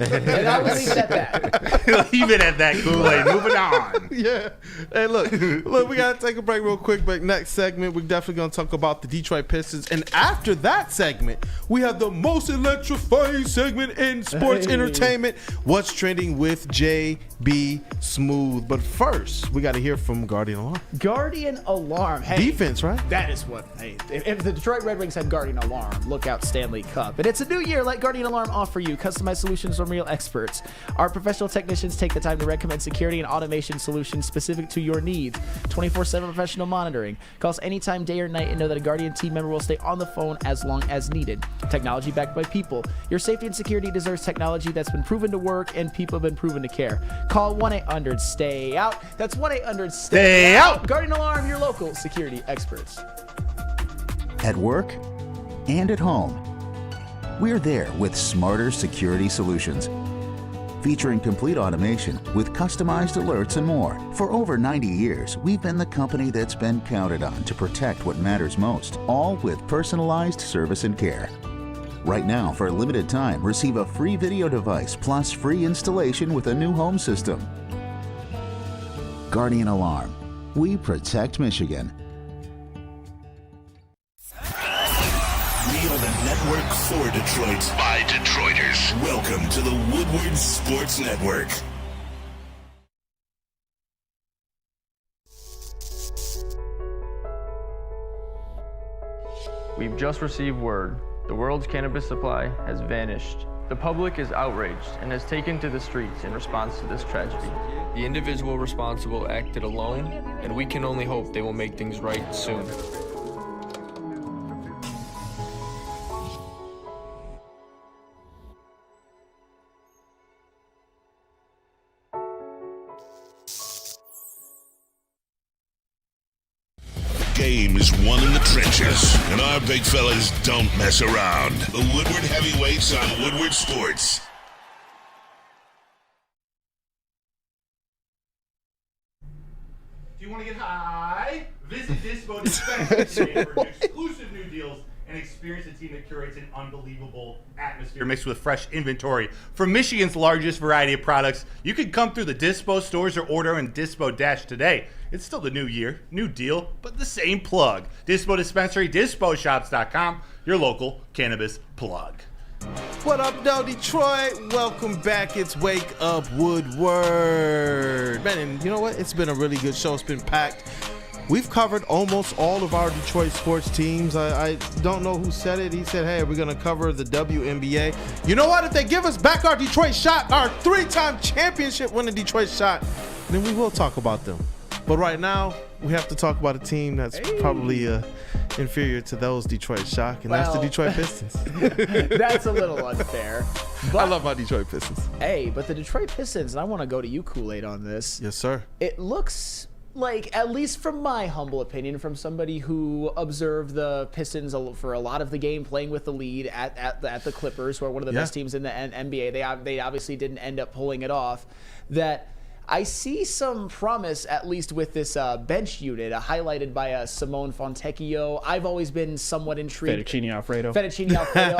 And I will leave it at that. Leave it at that, Kool-Aid. Moving on. Yeah. Hey, look, we got to take a break real quick, but next segment, we're definitely going to talk about the Detroit Pistons. And after that segment, we have the most electrifying segment in sports entertainment, What's Trending with JB Smooth. But first, we got to hear from Guardian Alarm. Guardian Alarm. Hey, defense, right? That is what, hey, if the Detroit Red Wings had Guardian Alarm, look out Stanley Cup. And it's a new year. Let Guardian Alarm offer you customized solutions from real experts. Our professional technicians take the time to recommend security and automation solutions specific to your needs. 24/7 professional monitoring. Call us anytime, day or night, and know that a Guardian team member will stay on the phone as long as needed. Technology backed by people. Your safety and security deserves technology that's been proven to work and people have been proven to care. Call 1-800-STAY-OUT. That's 1-800-STAY-OUT. Guardian Alarm, your local security experts. At work and at home, we're there with smarter security solutions. Featuring complete automation with customized alerts and more. For over 90 years, we've been the company that's been counted on to protect what matters most, all with personalized service and care. Right now, for a limited time, receive a free video device plus free installation with a new home system. Guardian Alarm. We protect Michigan. We are the network for Detroit by Detroiters. Welcome to the Woodward Sports Network. We've just received word. The world's cannabis supply has vanished. The public is outraged and has taken to the streets in response to this tragedy. The individual responsible acted alone, and we can only hope they will make things right soon. game is won in the trenches, and our big fellas don't mess around. The Woodward Heavyweights on Woodward Sports. Do you want to get high? Visit Dispo Dispensary today for exclusive new deals and experience a team that curates an unbelievable atmosphere mixed with fresh inventory. From Michigan's largest variety of products, you can come through the Dispo stores or order in Dispo Dash today. It's still the new year, new deal, but the same plug. Dispo Dispensary, DispoShops.com, your local cannabis plug. What up, though, Detroit? Welcome back. It's Wake Up Woodward. Man, and you know what? It's been a really good show. It's been packed. We've covered almost all of our Detroit sports teams. I don't know who said it. He said, hey, we're going to cover the WNBA. You know what? If they give us back our Detroit shot, our 3-time championship winning Detroit shot, then we will talk about them. But right now, we have to talk about a team that's probably inferior to those Detroit Shock, and that's the Detroit Pistons. That's a little unfair. But, I love my Detroit Pistons. Hey, but the Detroit Pistons, and I want to go to you, Kool-Aid, on this. Yes, sir. It looks like, at least from my humble opinion, from somebody who observed the Pistons for a lot of the game playing with the lead at the Clippers, who are one of the best teams in the NBA. They obviously didn't end up pulling it off. That I see some promise, at least with this bench unit, highlighted by Simone Fontecchio. I've always been somewhat intrigued. Fettuccine Alfredo.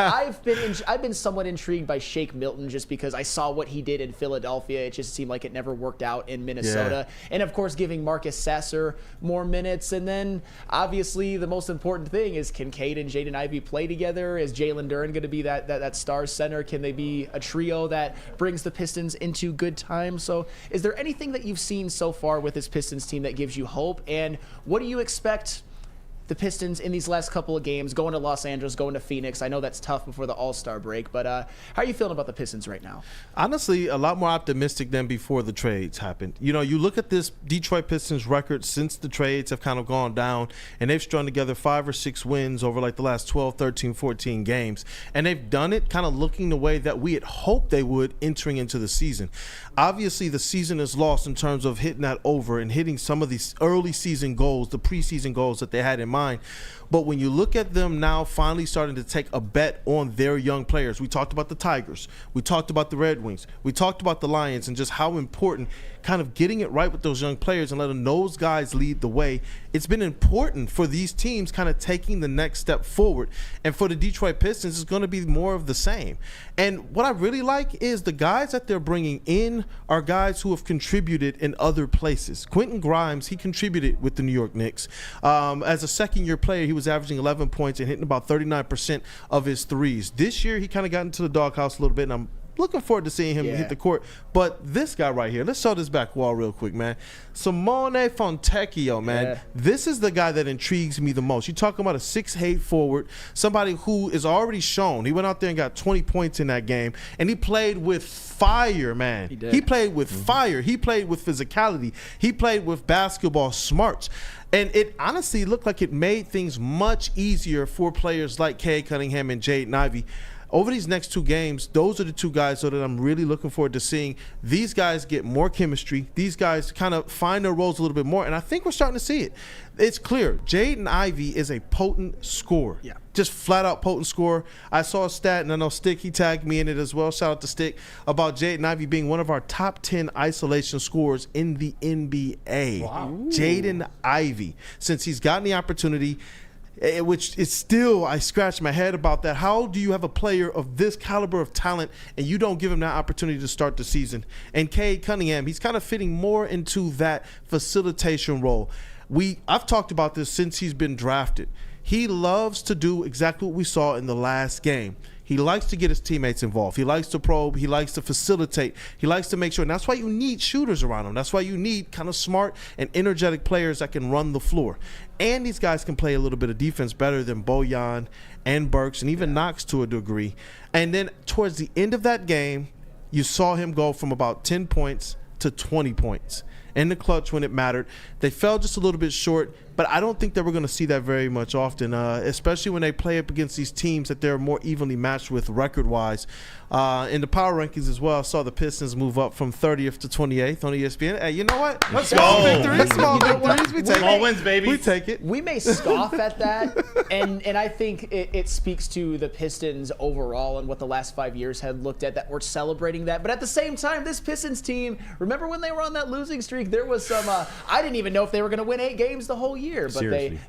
I've been somewhat intrigued by Shake Milton just because I saw what he did in Philadelphia. It just seemed like it never worked out in Minnesota. Yeah. And of course, giving Marcus Sasser more minutes. And then obviously the most important thing is, can Cade and Jaden Ivey play together? Is Jalen Duren going to be that star center? Can they be a trio that brings the Pistons into good times? So is there anything that you've seen so far with this Pistons team that gives you hope? And what do you expect the Pistons in these last couple of games, going to Los Angeles, going to Phoenix? I know that's tough before the All-Star break, but how are you feeling about the Pistons right now? Honestly, a lot more optimistic than before the trades happened. You know, you look at this Detroit Pistons record since the trades have kind of gone down, and they've strung together 5 or 6 wins over like the last 12, 13, 14 games, and they've done it kind of looking the way that we had hoped they would entering into the season. Obviously, the season is lost in terms of hitting that over and hitting some of these early season goals, the preseason goals that they had in mind. But when you look at them now finally starting to take a bet on their young players, we talked about the Tigers, we talked about the Red Wings, we talked about the Lions, and just how important kind of getting it right with those young players and letting those guys lead the way. It's been important for these teams kind of taking the next step forward. And for the Detroit Pistons, it's going to be more of the same. And what I really like is the guys that they're bringing in are guys who have contributed in other places. Quentin Grimes, he contributed with the New York Knicks. As a second-year player, he was averaging 11 points and hitting about 39% of his threes. This year, he kind of got into the doghouse a little bit, and I'm looking forward to seeing him hit the court. But this guy right here, let's show this back wall real quick, man. Simone Fontecchio, man. Yeah. This is the guy that intrigues me the most. You're talking about a 6'8" forward, somebody who is already shown. He went out there and got 20 points in that game, and he played with fire, man. He played with fire. He played with physicality. He played with basketball smarts. And it honestly looked like it made things much easier for players like Cade Cunningham and Jaden Ivey. Over these next 2 games, those are the 2 guys that I'm really looking forward to seeing. These guys get more chemistry. These guys kind of find their roles a little bit more, and I think we're starting to see it. It's clear. Jaden Ivey is a potent scorer. Yeah. Just flat-out potent scorer. I saw a stat, and I know Stick, he tagged me in it as well. Shout out to Stick, about Jaden Ivey being one of our top 10 isolation scorers in the NBA. Wow. Jaden Ivey, since he's gotten the opportunity, which is still, I scratch my head about that. How do you have a player of this caliber of talent and you don't give him that opportunity to start the season? And Cade Cunningham, he's kind of fitting more into that facilitation role. I've talked about this since he's been drafted. He loves to do exactly what we saw in the last game. He likes to get his teammates involved. He likes to probe. He likes to facilitate. He likes to make sure. And that's why you need shooters around him. That's why you need kind of smart and energetic players that can run the floor. And these guys can play a little bit of defense better than Bojan and Burks and even Knox to a degree. And then towards the end of that game, you saw him go from about 10 points to 20 points. In the clutch when it mattered. They fell just a little bit short, but I don't think that we're going to see that very much often, especially when they play up against these teams that they're more evenly matched with record-wise. In the power rankings as well, I saw the Pistons move up from 30th to 28th on ESPN. Hey, you know what? Let's go. Small victories. Small wins, baby. We take it. We may scoff at that, and I think it speaks to the Pistons overall and what the last 5 years had looked at, that we're celebrating that. But at the same time, this Pistons team, remember when they were on that losing streak? There was some, I didn't even know if they were going to win 8 games the whole year, but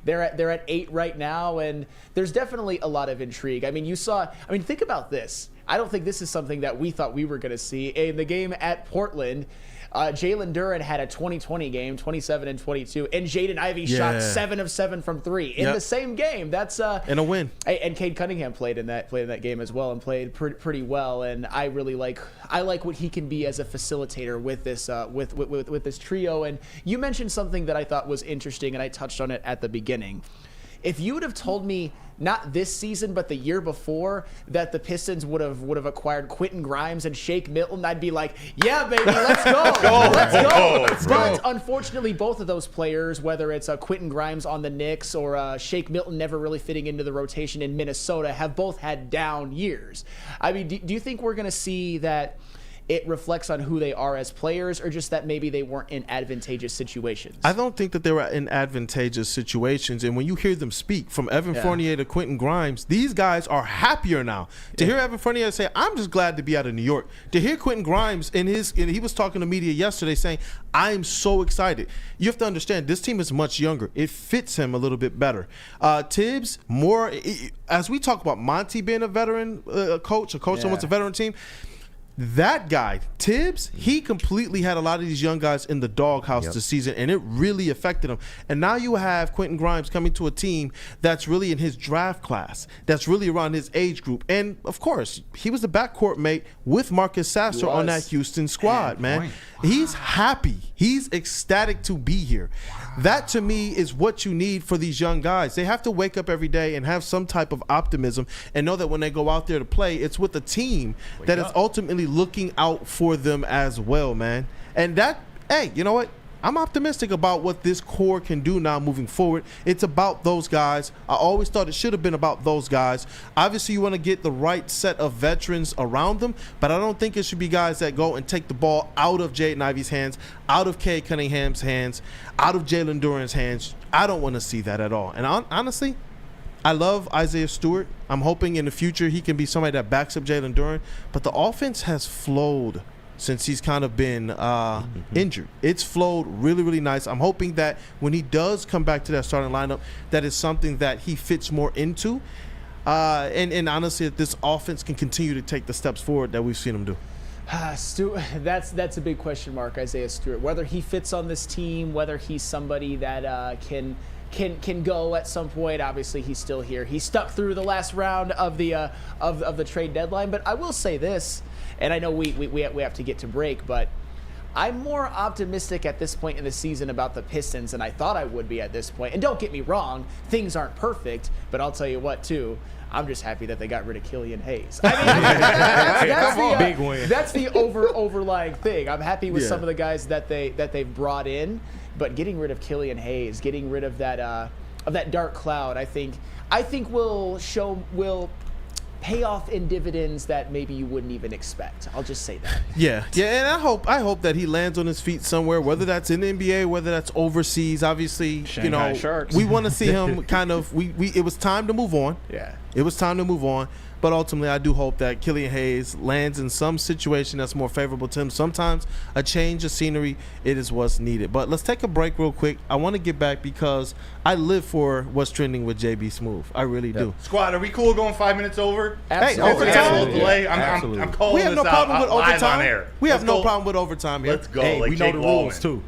they're at 8 right now, and there's definitely a lot of intrigue. I mean, think about this. I don't think this is something that we thought we were going to see. In the game at Portland, Jalen Duren had a 20-20 game, 27 and 22, and Jaden Ivey shot 7 of 7 from 3 in the same game. That's and a win. And Cade Cunningham played in that game as well, and played pretty well. And I really like what he can be as a facilitator with this with this trio. And you mentioned something that I thought was interesting, and I touched on it at the beginning. If you would have told me not this season, but the year before, that the Pistons would have acquired Quentin Grimes and Shake Milton, I'd be like, yeah, baby, let's go. Let's go. But unfortunately, both of those players, whether it's Quentin Grimes on the Knicks or Shake Milton never really fitting into the rotation in Minnesota, have both had down years. I mean, do you think we're going to see that it reflects on who they are as players, or just that maybe they weren't in advantageous situations? I don't think that they were in advantageous situations. And when you hear them speak, from Evan Fournier to Quentin Grimes, these guys are happier now. To hear Evan Fournier say, I'm just glad to be out of New York. To hear Quentin Grimes, he was talking to media yesterday saying, I'm so excited. You have to understand, this team is much younger. It fits him a little bit better. Tibbs, more, as we talk about Monty being a veteran coach that wants a veteran team, that guy, Tibbs, he completely had a lot of these young guys in the doghouse this season, and it really affected him. And now you have Quentin Grimes coming to a team that's really in his draft class, that's really around his age group. And, of course, he was the backcourt mate with Marcus Sasser on that Houston squad, man. He's happy. He's ecstatic to be here. That, to me, is what you need for these young guys. They have to wake up every day and have some type of optimism and know that when they go out there to play, it's with a team that is ultimately looking out for them as well, man. And that, hey, you know what? I'm optimistic about what this core can do now moving forward. It's about those guys. I always thought it should have been about those guys. Obviously, you want to get the right set of veterans around them, but I don't think it should be guys that go and take the ball out of Jaden Ivey's hands, out of Cade Cunningham's hands, out of Jalen Duren's hands. I don't want to see that at all. And honestly, I love Isaiah Stewart. I'm hoping in the future he can be somebody that backs up Jalen Duren, but the offense has flowed since he's kind of been injured. It's flowed really, really nice. I'm hoping that when he does come back to that starting lineup, that is something that he fits more into. And honestly, that this offense can continue to take the steps forward that we've seen him do. That's a big question mark, Isaiah Stewart. Whether he fits on this team, whether he's somebody that can go at some point. Obviously, he's still here. He stuck through the last round of the trade deadline. But I will say this, and I know we have to get to break, but I'm more optimistic at this point in the season about the Pistons than I thought I would be at this point. And don't get me wrong, things aren't perfect, but I'll tell you what, too. I'm just happy that they got rid of Killian Hayes. That's the overlying thing. I'm happy with some of the guys that they've brought in, but getting rid of Killian Hayes, getting rid of that dark cloud, I think will pay off in dividends that maybe you wouldn't even expect. I'll just say that. Yeah, and I hope that he lands on his feet somewhere, whether that's in the NBA, whether that's overseas. Obviously, Shanghai Sharks. We want to see him kind of. It was time to move on. Yeah, it was time to move on. But ultimately, I do hope that Killian Hayes lands in some situation that's more favorable to him. Sometimes a change of scenery, it is what's needed. But let's take a break real quick. I want to get back because I live for what's trending with JB Smooth. I really do. Squad, are we cool going 5 minutes over? Absolutely. Hey, overtime. I'm calling we have no this problem out with live overtime. on air. We have no problem with overtime here. Let's go. Hey, we know the rules, too.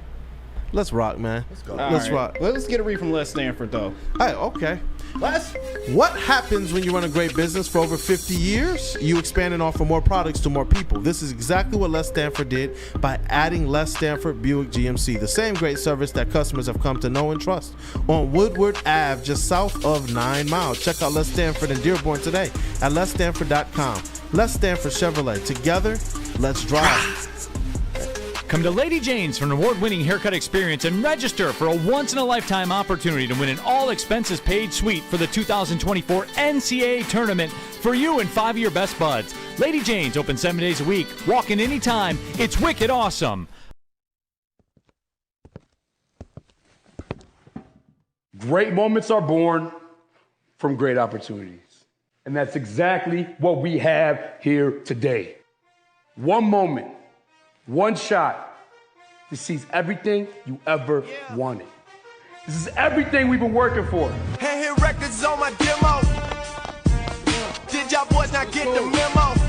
Let's rock, man. Let's rock. Let's get a read from Les Stanford, though. Hey, okay. Les? What happens when you run a great business for over 50 years? You expand and offer more products to more people. This is exactly what Les Stanford did by adding Les Stanford Buick GMC, the same great service that customers have come to know and trust. On Woodward Ave, just south of 9 Mile. Check out Les Stanford in Dearborn today at lesstanford.com. Les Stanford Chevrolet. Together, let's drive. Come to Lady Jane's for an award-winning haircut experience and register for a once-in-a-lifetime opportunity to win an all-expenses-paid suite for the 2024 NCAA tournament for you and 5 of your best buds. Lady Jane's open 7 days a week. Walk in anytime. It's wicked awesome. Great moments are born from great opportunities. And that's exactly what we have here today. One moment, one shot to seize everything you ever wanted. This is everything we've been working for. Hey, hit records on my demo. Did y'all boys not get the memo?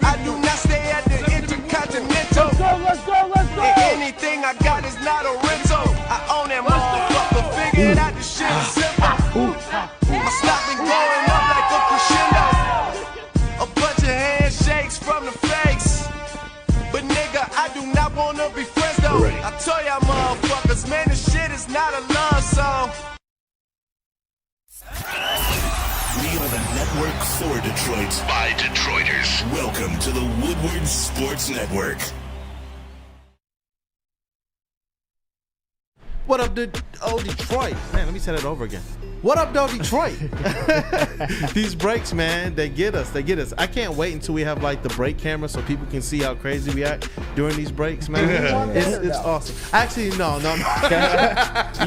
I do not stay at the Intercontinental. Let's go. And anything I got is not a rental. I own that motherfucker. Figured out the shit is simple. My stock been going up like a crescendo. A bunch of handshakes from the fakes. But nigga, I do not wanna be friends though. I tell y'all motherfuckers, man, this shit is not a love song. We are the network for Detroit by Detroiters. Welcome to the Woodward Sports Network. What up, Detroit? Man, let me say that over again. What up, Detroit? These breaks, man, they get us. I can't wait until we have like the break camera so people can see how crazy we act during these breaks, man. It's awesome. Actually, no.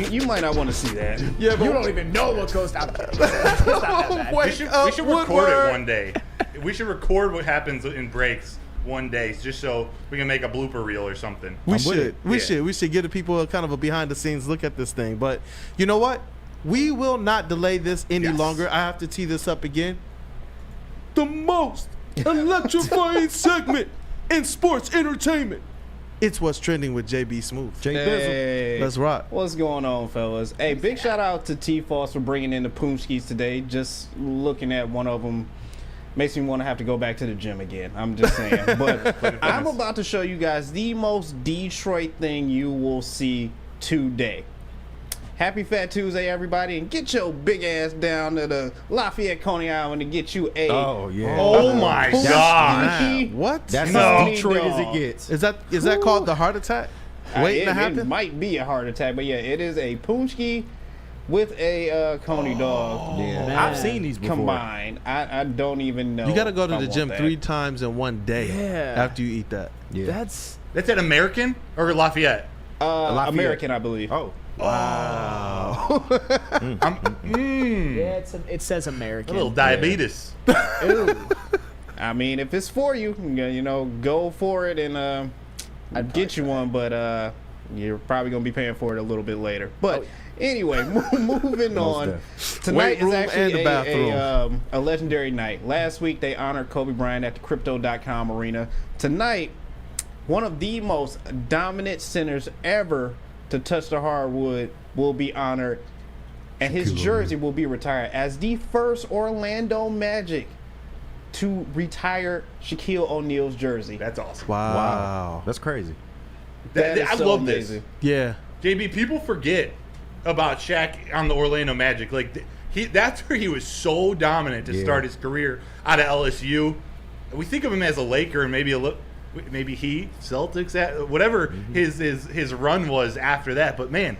You might not want to see that. Yeah, but You don't even know what goes down there. We should record it one day. We should record what happens in breaks one day, just so we can make a blooper reel or something. We should give the people a kind of a behind the scenes look at this thing. But you know what? We will not delay this any longer. I have to tee this up again. The most electrifying segment in sports entertainment. It's what's trending with JB Smooth. Hey, let's rock. What's going on, fellas? Hey, big shout out to T-Foss for bringing in the Poomskis today. Just looking at one of them makes me want to have to go back to the gym again. I'm just saying. But I'm about to show you guys the most Detroit thing you will see today. Happy Fat Tuesday, everybody, and get your big ass down to the Lafayette Coney Island to get you a. Oh yeah. Oh my God. What? That's No. as Detroit as it gets. Is that called the heart attack? Waiting to happen? It might be a heart attack, but yeah, it is a Poomski with a Coney dog. Yeah. I've seen these before. Combined. I don't even know. You got to go to if I the want gym that. 3 times in one day Yeah. after you eat that. Yeah. That's at American or Lafayette? Lafayette. American, I believe. Oh. Wow. Yeah, it says American. A little diabetes. Ew. I mean, if it's for you, you know, go for it and I'd get you one, but you're probably gonna be paying for it a little bit later. But anyway, moving on. Tonight is actually a legendary night. Last week they honored Kobe Bryant at the Crypto.com arena. Tonight, one of the most dominant centers ever to touch the hardwood will be honored, and his jersey will be retired as the first Orlando Magic to retire Shaquille O'Neal's jersey. That's awesome. Wow. That's crazy. I love this. Yeah. JB, people forget about Shaq on the Orlando Magic. Like that's where he was so dominant to start his career out of LSU. We think of him as a Laker and maybe Heat, Celtics, whatever his run was after that. But man,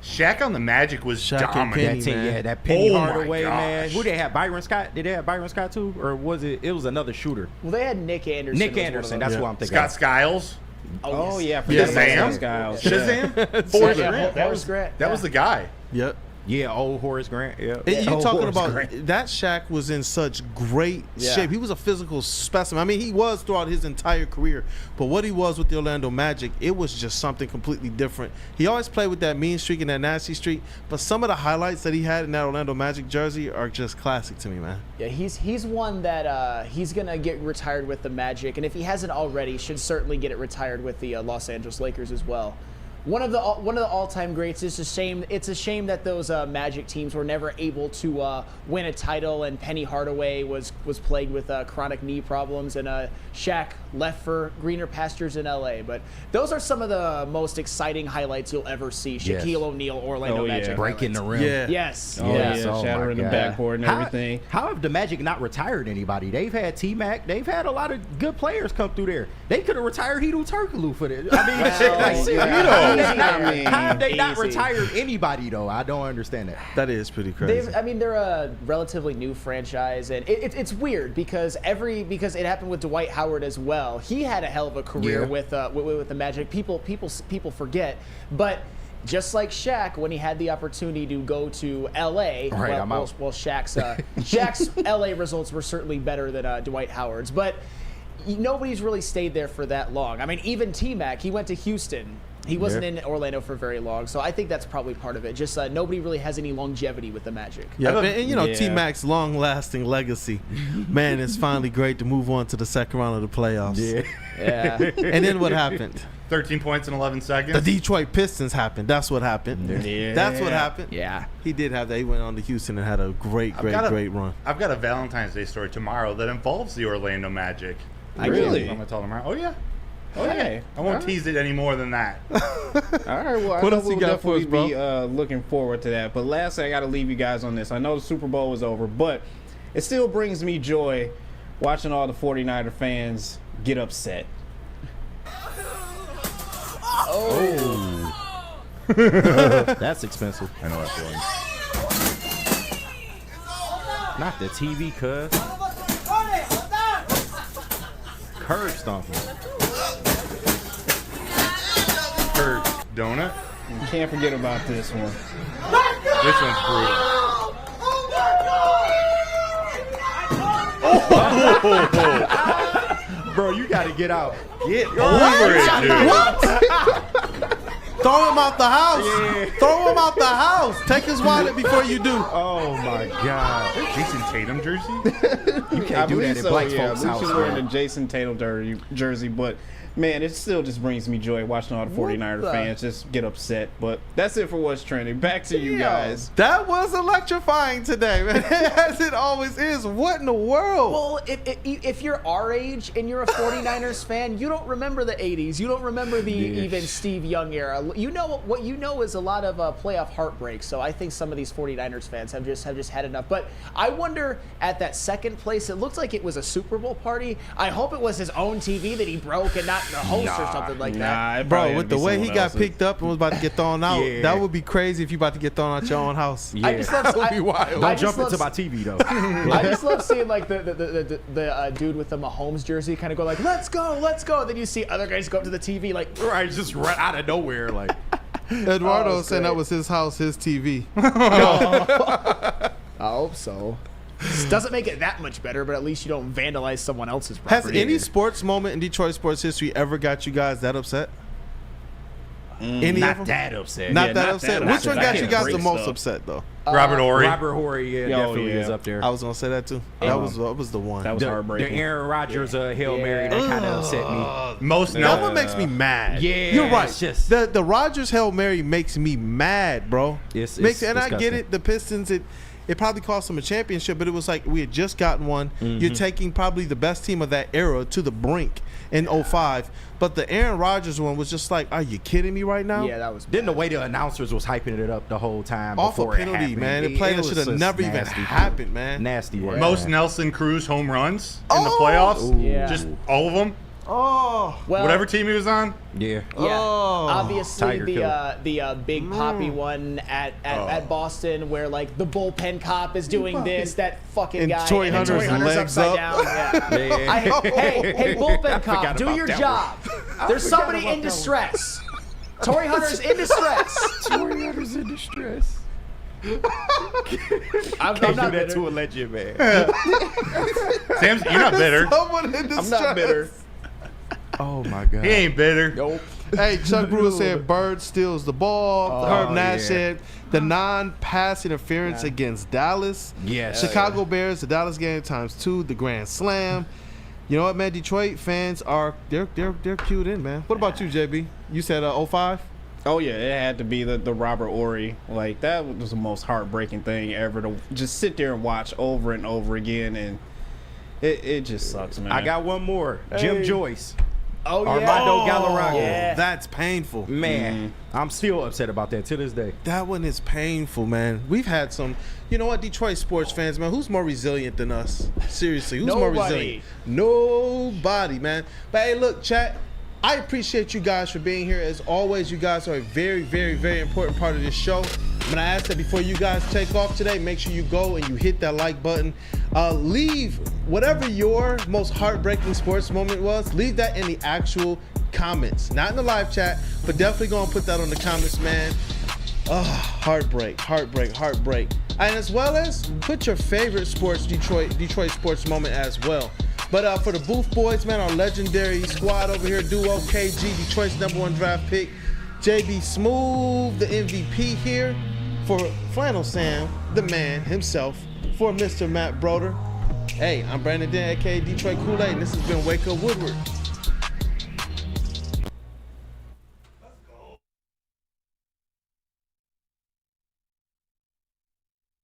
Shaq on the Magic was dominant. That Penny Hardaway, man. Who they have? Byron Scott? Did they have Byron Scott too, or was it? It was another shooter. Well, they had Nick Anderson. Nick Anderson. That's what I'm thinking. Scott Skiles. Oh yeah, Shazam. Shazam. Forrest Grant. That was the guy. Yep. Yeah, old Horace Grant. Yeah. You talking about that Shaq was in such great shape. He was a physical specimen. I mean, he was throughout his entire career. But what he was with the Orlando Magic, it was just something completely different. He always played with that mean streak and that nasty streak. But some of the highlights that he had in that Orlando Magic jersey are just classic to me, man. Yeah, he's one that he's gonna get retired with the Magic, and if he hasn't already, should certainly get it retired with the Los Angeles Lakers as well. One of the all-time greats. It's a shame that those Magic teams were never able to win a title, and Penny Hardaway was plagued with chronic knee problems, and Shaq left for greener pastures in LA. But those are some of the most exciting highlights you'll ever see. Shaquille O'Neal, Orlando Magic, breaking the rim. Yeah. Yes. Shattering the backboard and everything. How have the Magic not retired anybody? They've had T-Mac. They've had a lot of good players come through there. They could have retired Hedo Turkoglu for this. I mean, how have they not retired anybody though? I don't understand that. That is pretty crazy. They're a relatively new franchise, and it's weird because it happened with Dwight Howard as well. He had a hell of a career with the Magic. People forget, but just like Shaq when he had the opportunity to go to L.A. Right, I'm out. Well, Shaq's L.A. results were certainly better than Dwight Howard's, but nobody's really stayed there for that long. I mean, even T-Mac, he went to Houston. He wasn't in Orlando for very long, so I think that's probably part of it. Just nobody really has any longevity with the Magic. Yeah, and you know, T-Mac's long-lasting legacy, man, it's finally great to move on to the second round of the playoffs. Yeah. And then what happened? 13 points in 11 seconds. The Detroit Pistons happened. That's what happened. Yeah. That's what happened. Yeah. He did have that. He went on to Houston and had a great run. I've got a Valentine's Day story tomorrow that involves the Orlando Magic. Really? I'm going to tell tomorrow. Oh, yeah. Okay. I won't tease it any more than that. All right, well, What I else know you we'll got for us, definitely bro? be looking forward to that. But lastly, I got to leave you guys on this. I know the Super Bowl is over, but it still brings me joy watching all the 49er fans get upset. Oh. That's expensive. I know that feeling. Not the TV, cuz. Curb stomping. Curd donut. You can't forget about this one. This one's brutal. Bro, you got to get out. Get over it, dude. What? Throw him out the house. Throw him out the house. Take his wallet before you do. Oh, my God. Jason Tatum jersey? You can't do that at black folks' I house. believe she's wearing the Jason Tatum jersey, but man, it still just brings me joy watching all the 49er fans just get upset. But that's it for what's trending. Back to you guys. That was electrifying today, man. As it always is. What in the world? Well, if you're our age and you're a 49ers fan, you don't remember the 80s. You don't remember the even Steve Young era. You know what you know is a lot of playoff heartbreak. So I think some of these 49ers fans have just had enough. But I wonder at that second place, it looked like it was a Super Bowl party. I hope it was his own TV that he broke and not the host or something like that. Bro, with the way he got picked up and was about to get thrown out, that would be crazy if you about to get thrown out your own house. Yeah. I just love, That would be wild. Don't jump into my TV, though. I just love seeing like the dude with the Mahomes jersey kind of go like, let's go. And then you see other guys go up to the TV like, right, just right out of nowhere. Like, Eduardo saying that was his house, his TV. I hope so. This doesn't make it that much better, but at least you don't vandalize someone else's property. Has any sports moment in Detroit sports history ever got you guys that upset? Any not of them? that upset. Not that upset. Which one got you guys the most upset though? Robert Horry. Robert Horry, definitely is up there. I was gonna say that too. That was the one. That was heartbreaking. The Aaron Rodgers Hail Mary, that kind of upset me. That one makes me mad. Yeah, you're right. it's just- The Rodgers Hail Mary makes me mad, bro. It's and I get disgusting. it. The Pistons, it probably cost them a championship, but it was like we had just gotten one. You're taking probably the best team of that era to the brink in 05. But the Aaron Rodgers one was just like, are you kidding me right now? Yeah, that was. Then the way the announcers was hyping it up the whole time Off a before it penalty, happened. man. It played that was should have just never even nasty. happened, man. Nasty work. Most Nelson Cruz home runs in the playoffs. Yeah. Just all of them. Oh, well, Whatever team he was on. Yeah. Yeah, Oh. obviously Tiger the Big Poppy one at Boston where like the bullpen cop is doing this, that fucking And guy, Troy and Hunter's Troy Hunter's legs upside up. down. Yeah. Hey, bullpen cop, forgot do about your that job. There's somebody in distress. Tory Hunter's in distress. Tory Hunter's in distress. I'm Can't not do that bitter. to a legend, man. Sam's, you're not bitter. Someone in I'm not bitter. Oh my God. He ain't bitter. Nope. Hey, Chuck Brewer said Bird steals the ball. Herb Nash yeah. said the non-pass interference against Dallas. Yes. Chicago Bears, the Dallas game ×2, the Grand Slam. You know what, man? Detroit fans they're cued in, man. What about you, JB? You said 05? Oh yeah, it had to be the Robert Horry. Like that was the most heartbreaking thing ever to just sit there and watch over and over again, and it just sucks, man. I got one more. Jim Joyce. Oh yeah. Armando Galarraga. Yeah. That's painful. Man, I'm still upset about that to this day. That one is painful, man. We've had some, you know what, Detroit sports fans, man, who's more resilient than us? Seriously, who's more resilient? Nobody, man. But hey, look, chat, I appreciate you guys for being here. As always, you guys are a very, very, very important part of this show. I'm going to ask that before you guys take off today, make sure you go and you hit that like button. Leave whatever your most heartbreaking sports moment was, leave that in the actual comments. Not in the live chat, but definitely go and put that on the comments, man. Heartbreak. And as well as put your favorite Detroit sports moment as well. But for the Booth Boys, man, our legendary squad over here, duo KG, Detroit's #1 draft pick, JB Smooth, the MVP here. For Flannel Sam, the man himself, for Mr. Matt Broder. Hey, I'm Brandon Den, aka Detroit Kool-Aid, and this has been Wake Up Woodward.